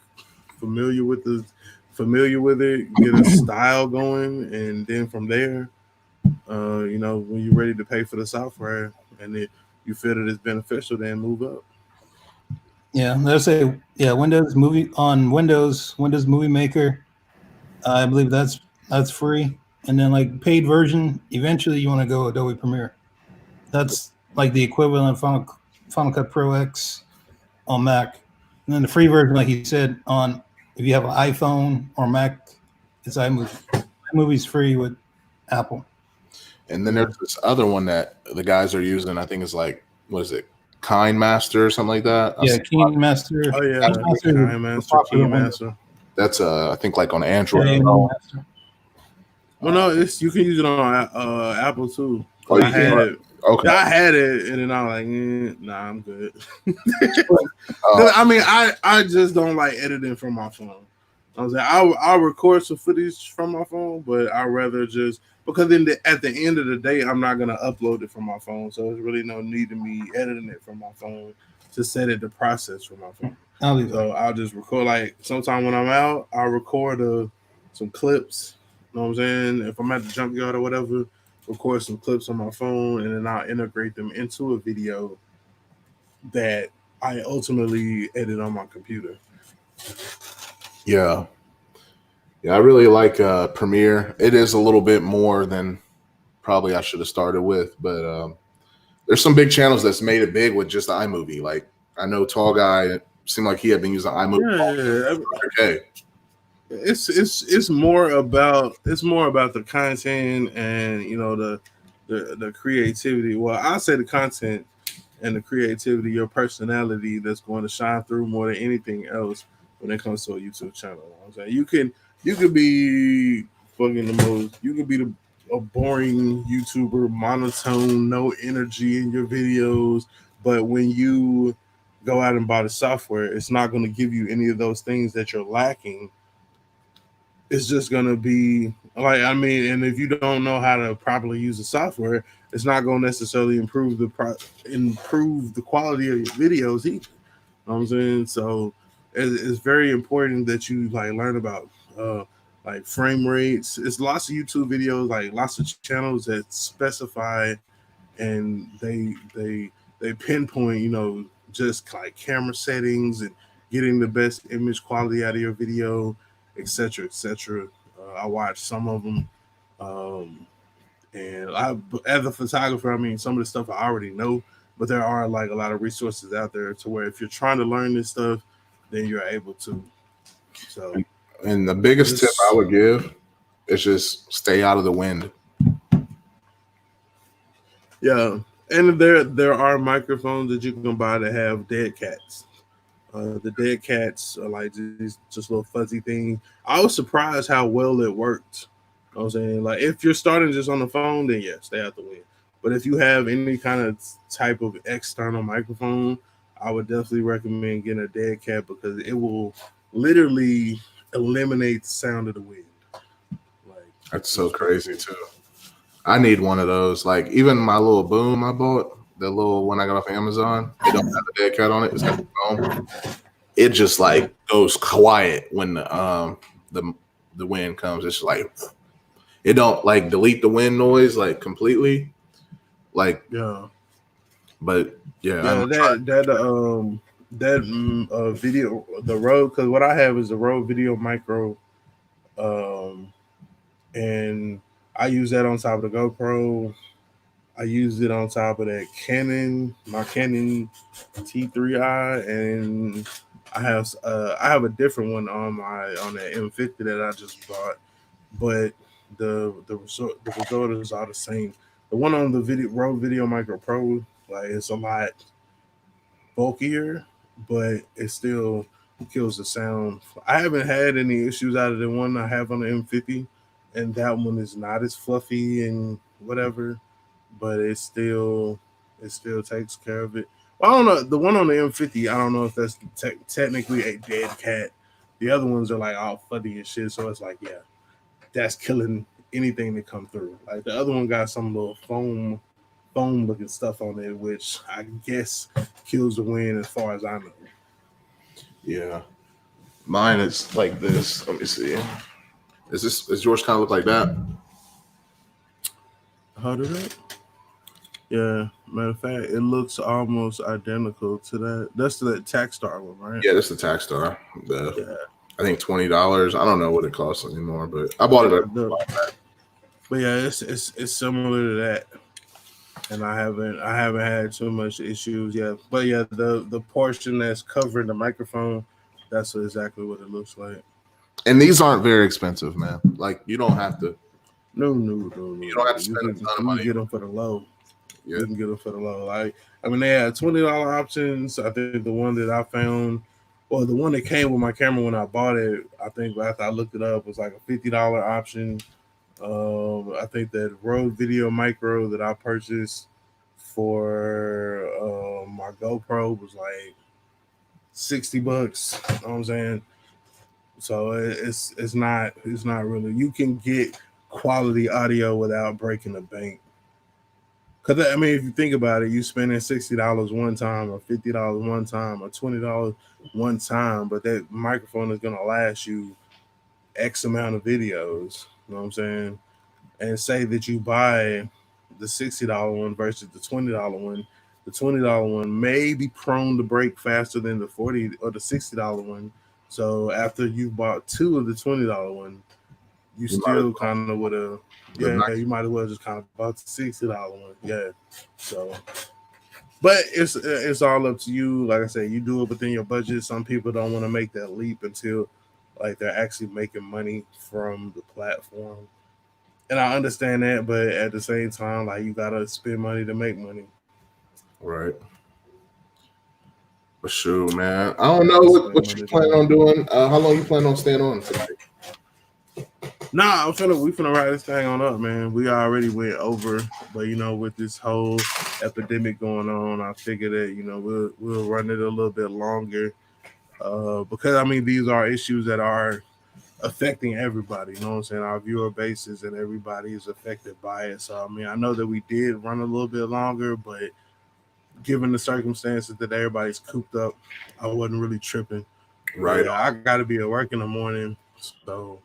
A: familiar with it, get a style going, and then from there, when you're ready to pay for the software and you feel that it's beneficial, then move up.
D: Yeah, let's say Windows Movie Maker. I believe that's free, and then like paid version. Eventually, you want to go Adobe Premiere. That's like the equivalent of Final Cut Pro X on Mac, and then the free version, like he said, if you have an iPhone or Mac, it's iMovie. iMovie's free with Apple.
B: And then there's this other one that the guys are using. I think it's like, what is it? KineMaster or something like that.
D: Yeah, KineMaster.
A: Oh yeah, KineMaster.
B: That's I think like on Android.
D: Yeah,
B: well,
A: no, you can use it on Apple too.
B: Oh,
A: I had it.
B: Okay.
A: I had it, and then I'm like, nah, I'm good. I mean, I just don't like editing from my phone. I was like, I'll record some footage from my phone, but I'd rather just, because at the end of the day, I'm not gonna upload it from my phone, so there's really no need to me editing it from my phone to set it to process from my phone. So I'll just record, like sometime when I'm out, I'll record some clips. You know what I'm saying? If I'm at the junkyard or whatever, record some clips on my phone, and then I'll integrate them into a video that I ultimately edit on my computer.
B: Yeah, I really like Premiere. It is a little bit more than probably I should have started with, but there's some big channels that's made it big with just iMovie. Like I know Tall Guy. It seemed like he had been using iMovie. Okay.
A: It's more about the content and the creativity. Well, I say the content and the creativity, your personality that's going to shine through more than anything else when it comes to a YouTube channel. You know what I'm saying you could be fucking you could be a boring YouTuber, monotone, no energy in your videos, but when you go out and buy the software, it's not going to give you any of those things that you're lacking. It's just gonna be like, I mean, and if you don't know how to properly use the software, it's not gonna necessarily improve the quality of your videos either. You know what I'm saying? So it's very important that you like learn about like frame rates. It's lots of YouTube videos, like lots of channels that specify and they pinpoint, just like camera settings and getting the best image quality out of your video, etc., etc. I watched some of them, and as a photographer, I mean, some of the stuff I already know, but there are like a lot of resources out there to where if you're trying to learn this stuff, then you're able to. So,
B: and the biggest tip I would give is just stay out of the wind.
A: Yeah, and there are microphones that you can buy that have dead cats. The dead cats are like these just little fuzzy things. I was surprised how well it worked. You know what I'm saying, like if you're starting just on the phone, then yeah, stay out the wind. But if you have any kind of type of external microphone, I would definitely recommend getting a dead cat because it will literally eliminate the sound of the wind. Like
B: that's so crazy too. I need one of those. Like even my little boom I bought, the little one I got off Amazon, it don't have a dead cat on it. It's got the foam. It just like goes quiet when the wind comes. It's like it don't like delete the wind noise like completely. Like
A: yeah,
B: but yeah,
A: that video, the Rode, because what I have is the Rode Video Micro, and I use that on top of the GoPro. I use it on top of that my Canon T3i, and I have a different one on that M50 that I just bought, but the result is all the same. The one on the Rode Video Micro Pro, like it's a lot bulkier, but it still kills the sound. I haven't had any issues out of the one I have on the M50, and that one is not as fluffy and whatever, but it still takes care of it. Well, I don't know, the one on the M50, I don't know if that's technically a dead cat. The other ones are like all fuzzy and shit, so it's like, yeah, that's killing anything that come through. Like the other one got some little foam looking stuff on it, which I guess kills the wind as far as I know.
B: Yeah. Mine is like this. Let me see. Is yours kind of look like that?
A: How did it? Yeah, matter of fact, it looks almost identical to that. That's the Takstar one, right?
B: Yeah, that's the Takstar. I think $20. I don't know what it costs anymore, but I bought it.
A: But yeah, it's similar to that, and I haven't had too much issues yet. But yeah, the portion that's covering the microphone, that's exactly what it looks like.
B: And these aren't very expensive, man. Like you don't have to.
A: No.
B: You don't have to spend a ton of money.
A: You can get them for the low.
B: Yeah.
A: You can get them for the low. Like, I mean, they had $20 options. I think the one that I found, or the one that came with my camera when I bought it, I think after I looked it up, was like a $50 option. I think that Rode Video Micro that I purchased for my GoPro was like $60. You know what I'm saying? So it's not really. You can get quality audio without breaking the bank. Because I mean, if you think about it, you spending $60 one time, or $50 one time, or $20 one time, but that microphone is gonna last you X amount of videos. You know what I'm saying? And say that you buy the $60 one versus the $20 one. The $20 one may be prone to break faster than the $40 or the $60 one. So after you bought two of the $20 one, you still kind of would have, you might as well just kind of bought the $60 one. Yeah. So But it's all up to you. Like I said, you do it within your budget. Some people don't want to make that leap until like they're actually making money from the platform. And I understand that, but at the same time, like you gotta spend money to make money.
B: Right. For sure, man. I don't
A: You
B: know
A: gotta spend
B: what you
A: money to
B: plan
A: make
B: on
A: money.
B: doing. How long you plan on staying on tonight?
A: Nah, we finna write this thing on up, man. We already went over, but with this whole epidemic going on, I figured that we'll run it a little bit longer. Because I mean these are issues that are affecting everybody. You know what I'm saying? Our viewer bases and everybody is affected by it. So I mean, I know that we did run a little bit longer, but given the circumstances that everybody's cooped up, I wasn't really tripping. But
B: Right.
A: yeah, I got to be at work in the morning, so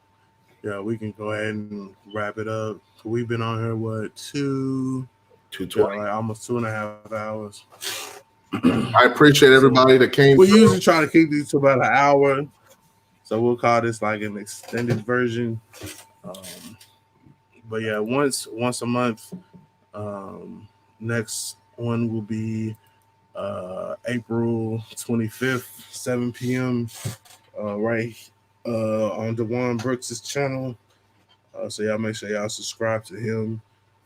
A: yeah, we can go ahead and wrap it up. We've been on here what
B: 2:20.
A: like almost 2.5 hours.
B: I appreciate
A: So
B: everybody that came
A: we
B: through.
A: usually try to keep these to about an hour. So we'll call this like an extended version. Um, but yeah, once a month. Next one will be April 25th, 7 p.m. Right on Dewan Brooks' channel. So y'all make sure y'all subscribe to him.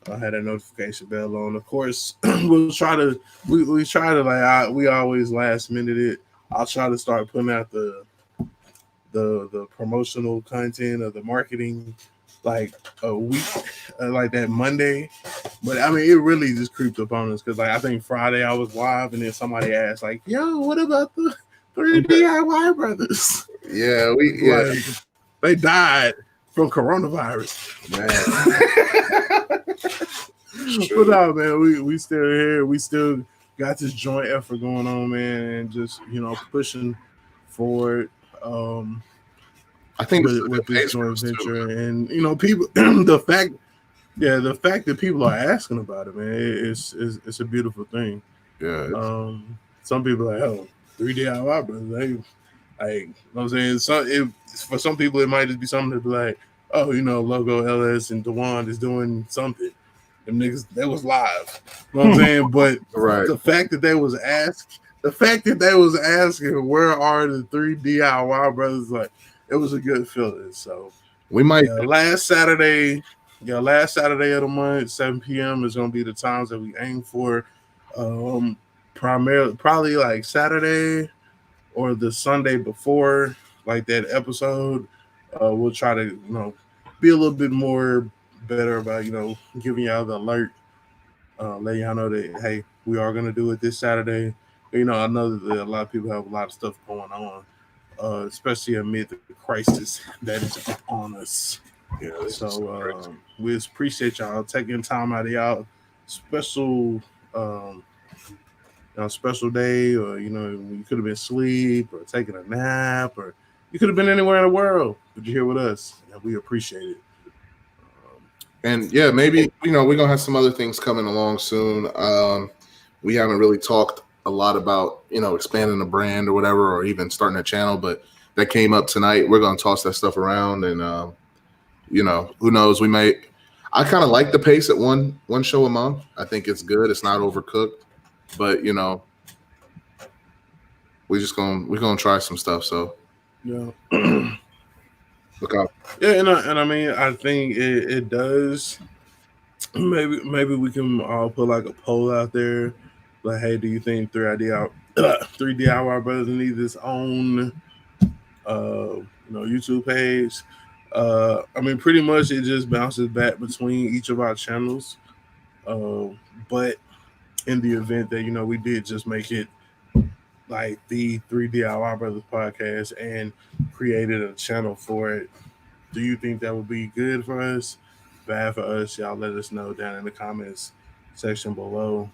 A: Had that notification bell on. Of course, we'll try to we try to we always last minute it. I'll try to start putting out the promotional content of the marketing like a week, like that Monday. But I mean, it really just creeped up on us because like I think Friday I was live and then somebody asked like, "Yo, what about the 3DIY brothers?"
B: Yeah,
A: Like they died from coronavirus.
B: man.
A: But no, man, we still here. We still got this joint effort going on, man, and just pushing forward.
B: I think it's a
A: With
B: good
A: this
B: pace for
A: joint
B: us too.
A: venture, and people, the fact that people are asking about it, man, it's a beautiful thing.
B: Yeah.
A: Some people are like, oh, 3DIY brothers, they like, you know what I'm saying? For some people, it might just be something to be like, oh, Logo LS and Dewan is doing something. Them niggas, they was live. You know what I'm saying? But
B: Right.
A: the fact that they was asking, where are the 3DIY brothers? Like, it was a good feeling. So
B: We might.
A: last Saturday of the month, 7 p.m. is gonna be the times that we aim for. Primarily, probably like Saturday or the Sunday before, like that episode. We'll try to be a little bit more better about giving y'all the alert, letting y'all know that hey, we are gonna do it this Saturday. I know that a lot of people have a lot of stuff going on, especially amid the crisis that is upon us.
B: Yeah.
A: So we appreciate y'all taking time out of y'all special special day, or you could have been asleep or taking a nap, or you could have been anywhere in the world, but you're here with us, and we appreciate it.
B: And yeah, maybe we're gonna have some other things coming along soon. We haven't really talked a lot about expanding the brand or whatever, or even starting a channel, but that came up tonight. We're gonna toss that stuff around, and who knows? We may. I kind of like the pace at one show a month. I think it's good. It's not overcooked, but we're gonna try some stuff. So
A: Yeah.
B: look out.
A: Yeah, and I mean, I think it does. Maybe we can all put like a poll out there, like, hey, do you think 3DIY Brothers need his own YouTube page? I mean, pretty much it just bounces back between each of our channels. But in the event that we did just make it like the 3DIY Brothers podcast and created a channel for it, do you think that would be good for us? Bad for us? Y'all let us know down in the comments section below,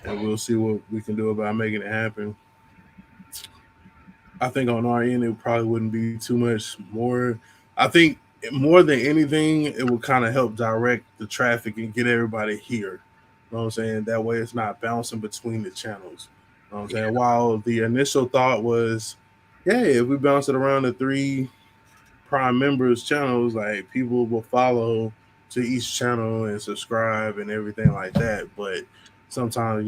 A: and we'll see what we can do about making it happen. I think on our end, it probably wouldn't be too much more. I think more than anything, it would kind of help direct the traffic and get everybody here. You know what I'm saying? That way it's not bouncing between the channels. You know what I'm saying? While the initial thought was, yeah, if we bounce it around the three Prime members channels, like people will follow to each channel and subscribe and everything like that. But sometimes,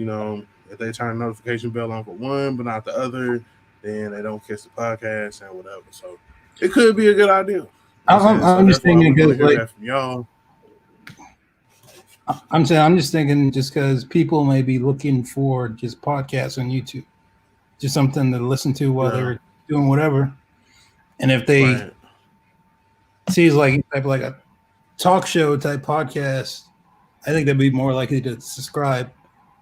A: if they turn the notification bell on for one but not the other, then they don't catch the podcast and whatever. So it could be a good idea. You know
D: I'm just thinking because like
A: that from y'all.
D: I'm just thinking just because people may be looking for just podcasts on YouTube, just something to listen to while they're doing whatever, and if they sees like a talk show type podcast, I think they'd be more likely to subscribe,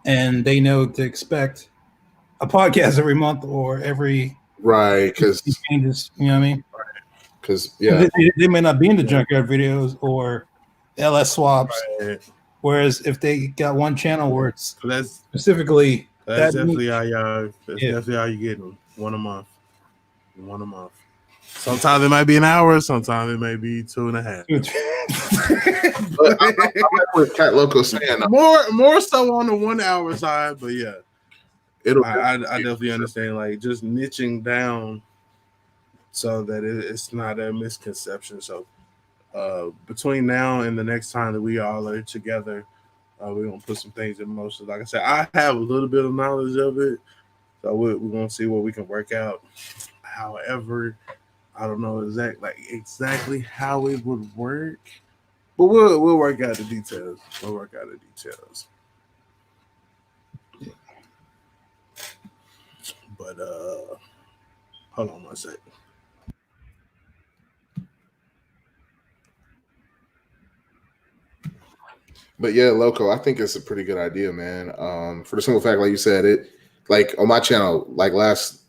D: and they know to expect a podcast every month or every
B: because
D: changes. You know what I mean?
B: Because
D: they may not be into junkyard videos or LS swaps.
A: Right.
D: Whereas if they got one channel where it's specifically
A: that's definitely how y'all. That's definitely how you get them. One a month. Sometimes it might be an hour. Sometimes it may be 2.5.
B: But I'm with Cat Loco saying
A: more so on the 1 hour side, but yeah, I definitely understand. Like just niching down so that it's not a misconception. So between now and the next time that we all are together, we're gonna put some things in motion. Like I said, I have a little bit of knowledge of it, so we're gonna see what we can work out. However, I don't know exactly how it would work, but we'll work out the details. But hold on one second.
B: But yeah, Loco, I think it's a pretty good idea, man. For the simple fact, like you said, it like on my channel, like last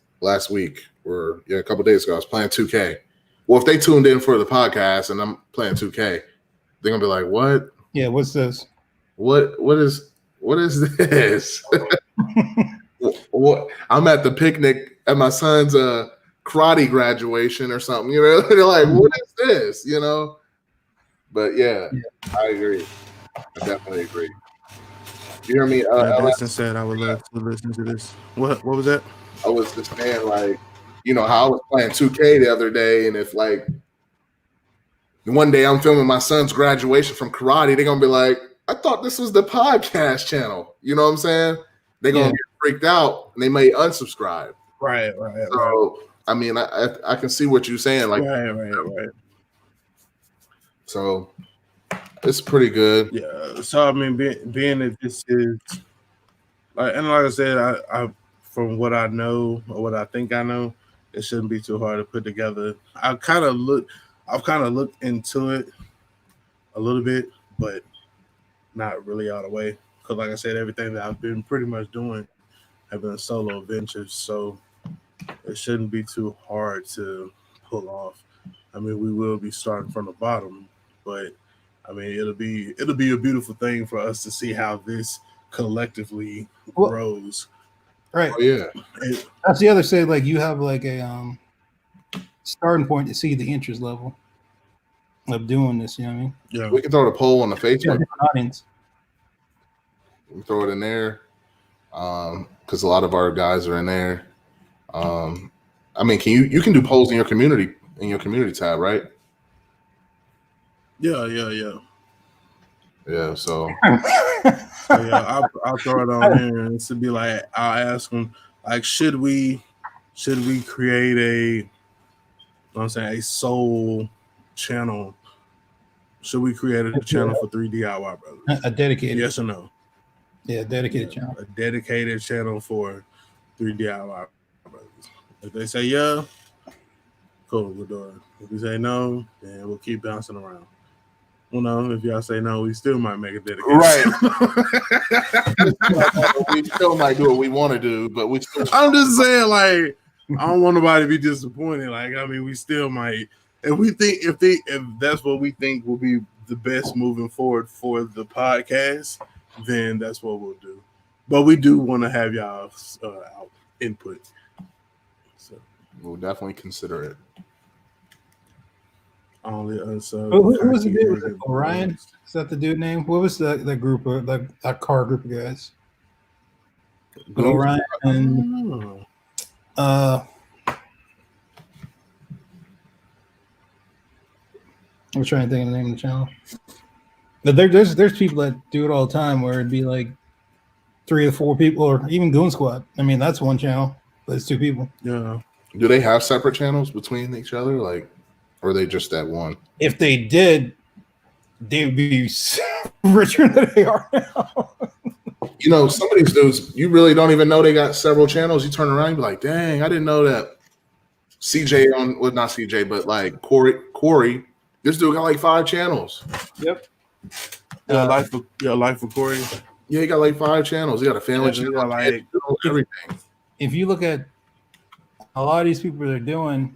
B: week or a couple days ago, I was playing 2K. Well, if they tuned in for the podcast and I'm playing 2K, they're gonna be like, "What?
D: Yeah, what's this?
B: What is this?" What? I'm at the picnic at my son's karate graduation or something. They're like, "What is this?" But yeah. I agree. I definitely agree. You hear me?
A: Dustin said I would love to listen to this. What was that?
B: I was just saying, like, how I was playing 2K the other day, and if like one day I'm filming my son's graduation from karate, they're gonna be like, I thought this was the podcast channel. You know what I'm saying? They're gonna get freaked out and they may unsubscribe.
A: Right.
B: So I mean, I can see what you're saying. Like,
A: right.
B: So it's pretty good.
A: Yeah. So I mean, being that this is, like I said, I from what I know or what I think I know, it shouldn't be too hard to put together. I've kind of looked into it a little bit, but not really all the way. Because like I said, everything that I've been pretty much doing have been solo ventures, so it shouldn't be too hard to pull off. I mean, we will be starting from the bottom, but I mean, it'll be a beautiful thing for us to see how this collectively grows.
D: Right.
B: Oh, yeah.
D: That's the other side. Like you have like a starting point to see the interest level of doing this. You know what I mean?
B: Yeah. We can throw the poll on the Facebook.
D: Audience.
B: We can throw it in there because a lot of our guys are in there. I mean, you can do polls in your community tab, right?
A: Yeah.
B: Yeah. So
A: yeah, I'll throw it on here, and it's to be like, I'll ask them, like, should we create a soul channel? Should we create a channel for 3 DIY brothers?
D: A dedicated?
A: Yes or no?
D: Yeah, dedicated channel.
A: A dedicated channel for 3 DIY brothers. If they say yeah, cool, we'll do it. If we say no, then we'll keep bouncing around. Well, no, if y'all say no, we still might make a dedication.
B: Right. We still might do what we want to do, but we still.
A: I'm just saying, like, I don't want nobody to be disappointed. Like, I mean, we still might. If we think if that's what we think will be the best moving forward for the podcast, then that's what we'll do. But we do want to have y'all input. So
B: we'll definitely consider it.
A: Only
D: who was the dude? Was it Orion? Is that the dude name? What was the group of that car group of guys? Orion and I'm trying to think of the name of the channel. But there's people that do it all the time where it'd be like 3 to 4 people, or even Goon Squad. I mean, that's one channel, but it's 2 people.
A: Yeah.
B: Do they have separate channels between each other, like, or are they just that one?
D: If they did, they would be richer than they are now.
B: You know, some of these dudes, you really don't even know they got several channels. You turn around and be like, dang, I didn't know that. CJ on, well, not CJ, but like Corey, this dude got like 5 channels.
D: Yep.
A: Life of Corey.
B: Yeah, he got like 5 channels. He got a family channel,
A: got like
B: everything.
D: If you look at a lot of these people they're doing,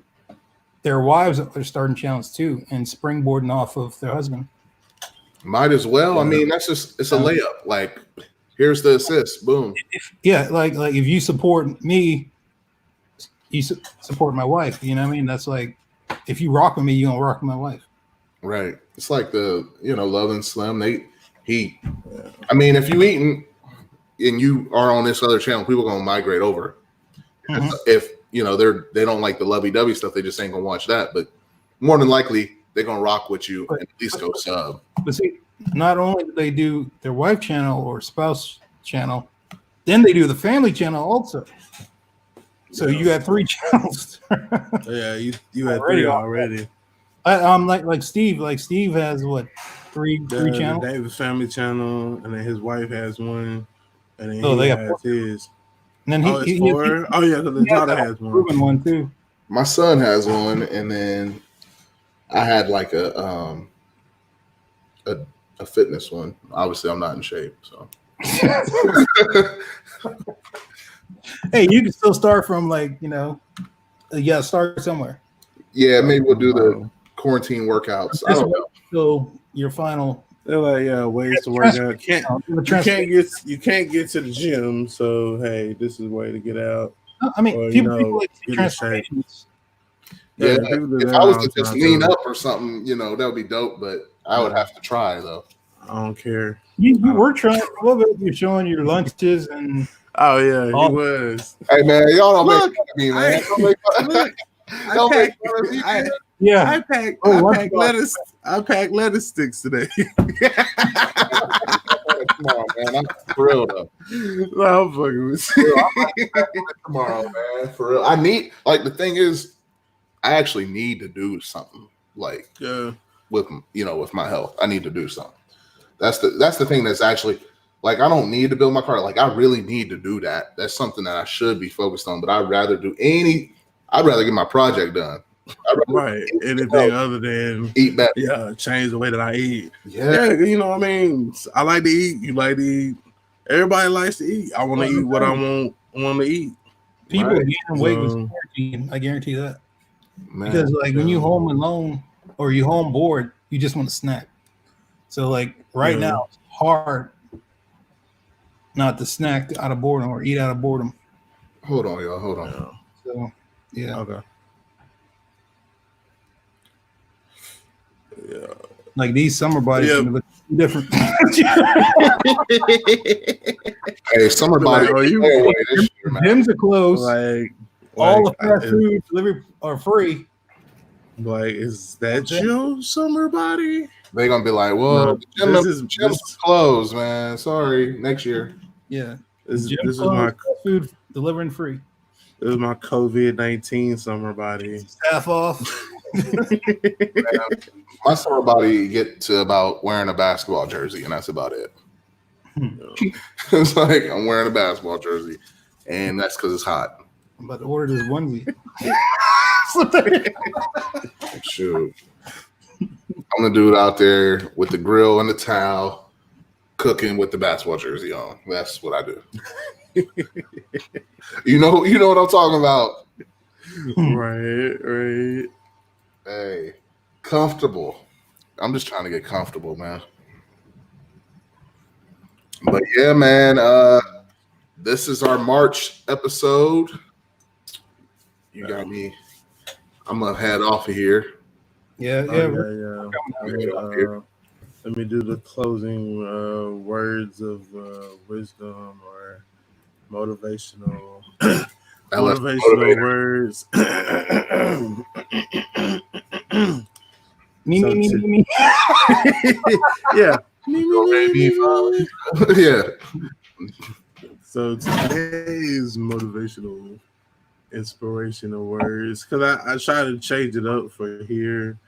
D: their wives are starting channels too and springboarding off of their husband.
B: Might as well. I mean, that's just, it's a layup. Like, here's the assist. Boom.
D: Like if you support me, you support my wife. You know what I mean? That's like, if you rock with me, you're gonna rock with my wife.
B: Right. It's like the, Love and Slim. I mean, if you eating and you are on this other channel, people are gonna migrate over. Mm-hmm. If they don't like the lovey-dovey stuff, they just ain't gonna watch that. But more than likely, they're gonna rock with you and at least go sub.
D: But see, not only do they do their wife channel or spouse channel, then they do the family channel also. So you got 3 channels.
A: Yeah, you had 3 already.
D: Like Steve. Like Steve has what, 3 channels?
A: David's family channel, and then his wife has one, and then
D: they
A: has his.
D: And then he
A: 4. Because the daughter has
D: one too.
B: My son has one, and then I had like a fitness one. Obviously, I'm not in shape, so.
D: Hey, you can still start from start somewhere.
B: Yeah, maybe we'll do the quarantine workouts. I don't know.
D: So your final.
A: They're like, ways to work out. You can't get to the gym, so hey, this is a way to get out.
D: I mean, people like
A: transformations.
B: Yeah, if I was to just lean up or something, that would be dope. But I would have to try though.
A: I don't care.
D: You were trying a little bit. You're showing your lunches and.
A: Oh yeah, he was.
B: Hey man, y'all don't make fun of me, man. Don't make fun of me.
D: Yeah,
A: I packed lettuce sticks today.
B: Come on, man. I'm for real though.
A: No, I'm fucking with you.
B: Tomorrow, man. For real. I need, the thing is, I actually need to do something with my health. I need to do something. That's the thing that's actually. I don't need to build my car. I really need to do that. That's something that I should be focused on. But I'd rather get my project done.
A: Right. Anything other than
B: eat better.
A: Yeah, change the way that I eat.
B: Yeah.
A: You know what I mean? I like to eat. You like to eat. Everybody likes to eat. I want to eat what I want to eat.
D: People gaining weight with quarantine. I guarantee that. Man, because when you home alone or you home bored, you just want to snack. So right now it's hard not to snack out of boredom or eat out of boredom.
B: Hold on, y'all. Hold on.
D: So, yeah.
A: Okay. Yeah.
D: Like these summer bodies look different.
B: Hey, summer body.
D: Gyms are closed. All the fast food delivery are free.
A: Is that your summer body?
B: They're gonna be like, well, the gym's closed, man. Sorry, next year.
D: Yeah.
A: This is my
D: food delivering free.
A: This is my COVID-19 summer body.
D: Half off.
B: My summer body get to about wearing a basketball jersey, and that's about it. It's I'm wearing a basketball jersey, and that's because it's hot.
D: I'm about to order this onesie.
B: Shoot. I'm the dude out there with the grill and the towel, cooking with the basketball jersey on. That's what I do. You know what I'm talking about.
A: Right.
B: Hey, comfortable. I'm just trying to get comfortable, man. But yeah, man, this is our March episode. You got me. I'm gonna head off of here.
D: Yeah.
A: Let me do the closing words of wisdom or motivational words.
D: Me.
A: Yeah.
B: Yeah.
A: So today's motivational, inspirational words, because I try to change it up for here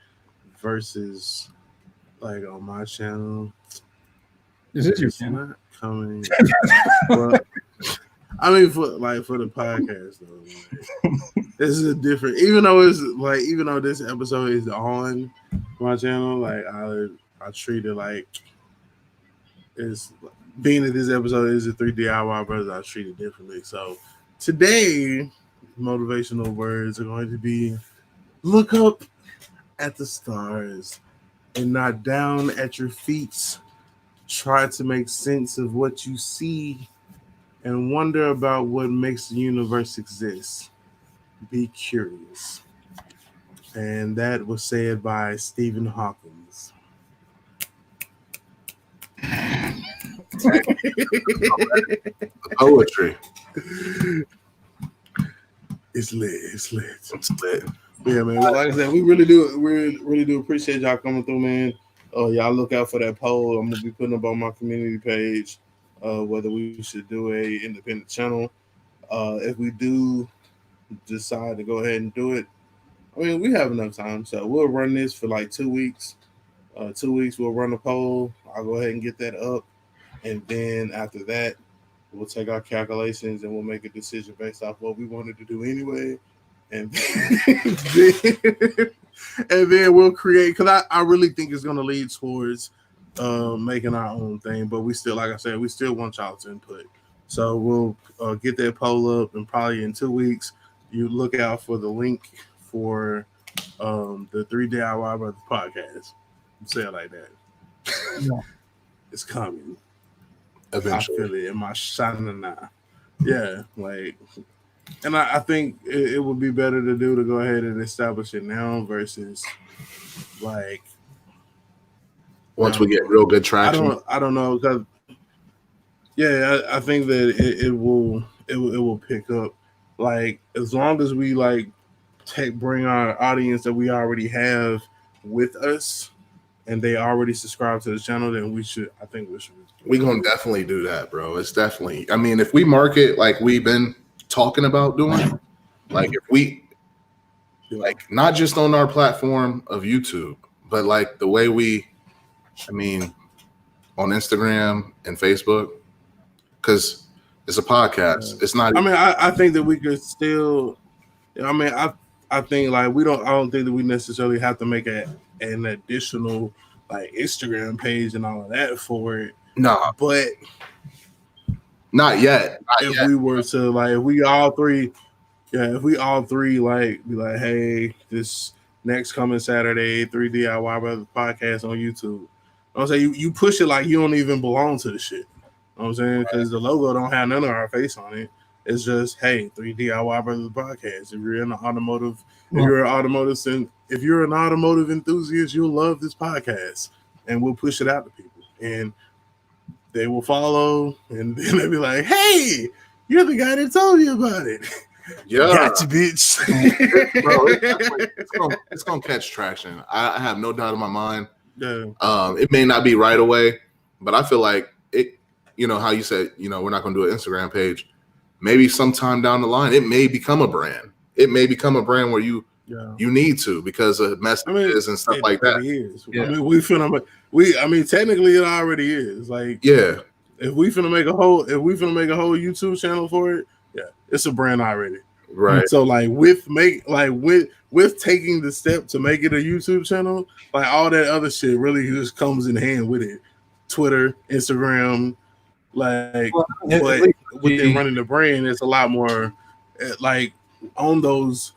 A: versus like on my channel.
D: This is your
A: It's
D: channel.
A: not coming. Well, I mean, for the podcast though, like, this is a different. Even though this episode is on my channel, like I treat it like it's being that this episode is a 3 DIY brothers. I treat it differently. So today, motivational words are going to be: look up at the stars and not down at your feet. Try to make sense of what you see and wonder about what makes the universe exist. Be curious. And that was said by Stephen Hawkins.
B: Poetry.
A: It's lit. It's lit.
B: It's lit.
A: Yeah, man. Like I said, we really do appreciate y'all coming through, man. Y'all look out for that poll. I'm gonna be putting up on my community page whether we should do a independent channel. If we do decide to go ahead and do it, I mean, we have enough time, so we'll run this for like 2 weeks. 2 weeks, we'll run a poll. I'll go ahead and get that up, and then after that, we'll take our calculations and we'll make a decision based off what we wanted to do anyway, and then, and then we'll create. Because I really think it's going to lead towards making our own thing, but we still, like I said, we still want y'all's input. So we'll get that poll up, and probably in 2 weeks, you look out for the link for the 3 DIY Brothers podcast. Say it like that.
D: Yeah.
A: It's coming.
B: Eventually.
A: I feel it in my shanana. Yeah, like, and I think it would be better to go ahead and establish it now versus like
B: once we get real good traction.
A: I don't know, because I think that it will pick up. Like, as long as we like bring our audience that we already have with us, and they already subscribe to the channel, then I think we should.
B: We're gonna definitely do that, bro. It's definitely. I mean, if we market like we've been talking about doing, like if we like not just on our platform of YouTube, but like the way on Instagram and Facebook, because it's a podcast. Yeah. It's not.
A: I mean, I think that we could still. I mean, I think like I don't think that we necessarily have to make an additional like Instagram page and all of that for it.
B: No,
A: but
B: not yet.
A: We were to like, if we all three like be like, hey, this next coming Saturday, 3 DIY Brothers podcast on YouTube. I'm saying you push it like you don't even belong to the shit. You know what I'm saying? Because the logo don't have none of our face on it. It's just, hey, 3 DIY Brothers podcast. If you're in the automotive, if you're an automotive enthusiast, you'll love this podcast, and we'll push it out to people, and they will follow, and then they'll be like, hey, you're the guy that told me about it.
B: Yeah,
A: gotcha, bitch.
B: Bro, it's gonna catch traction. I have no doubt in my mind.
A: Yeah.
B: It may not be right away, but I feel like it. You know how you said, we're not gonna do an Instagram page. Maybe sometime down the line, it may become a brand. It may become a brand where you need to, because of messages and stuff like that.
A: Is. Yeah. I mean, technically it already is. Like,
B: yeah,
A: if we finna make a whole YouTube channel for it, it's a brand already.
B: Right.
A: So like with taking the step to make it a YouTube channel, like all that other shit really just comes in hand with it. Twitter, Instagram, like, but within running the brand, it's a lot more like on those,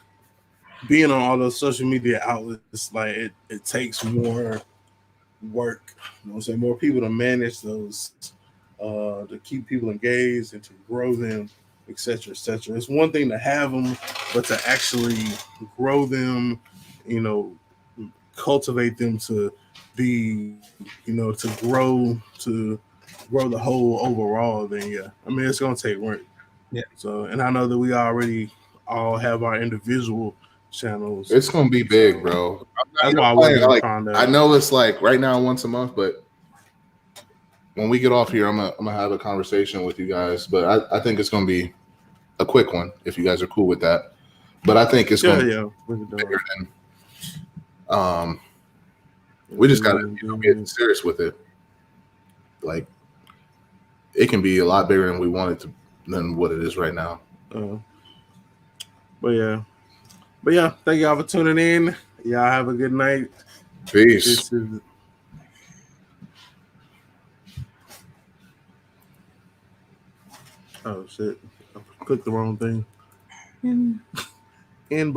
A: being on all those social media outlets, like it takes more work. You know what I'm saying? More people to manage those, to keep people engaged and to grow them, etc., etc. It's one thing to have them, but to actually grow them, cultivate them to be, to grow the whole overall, then I mean, it's gonna take work.
D: Yeah.
A: So, and I know that we already all have our individual channels.
B: It's gonna be big, bro.
A: That's why I
B: know it's like right now once a month, but when we get off here, I'm gonna have a conversation with you guys, but I think it's gonna be a quick one if you guys are cool with that. But I think it's gonna be bigger than, we just gotta get serious with it. Like, it can be a lot bigger than we want it to than what it is right now.
A: But yeah, thank y'all for tuning in. Y'all have a good night.
B: Peace.
A: Oh shit! I clicked the wrong thing. In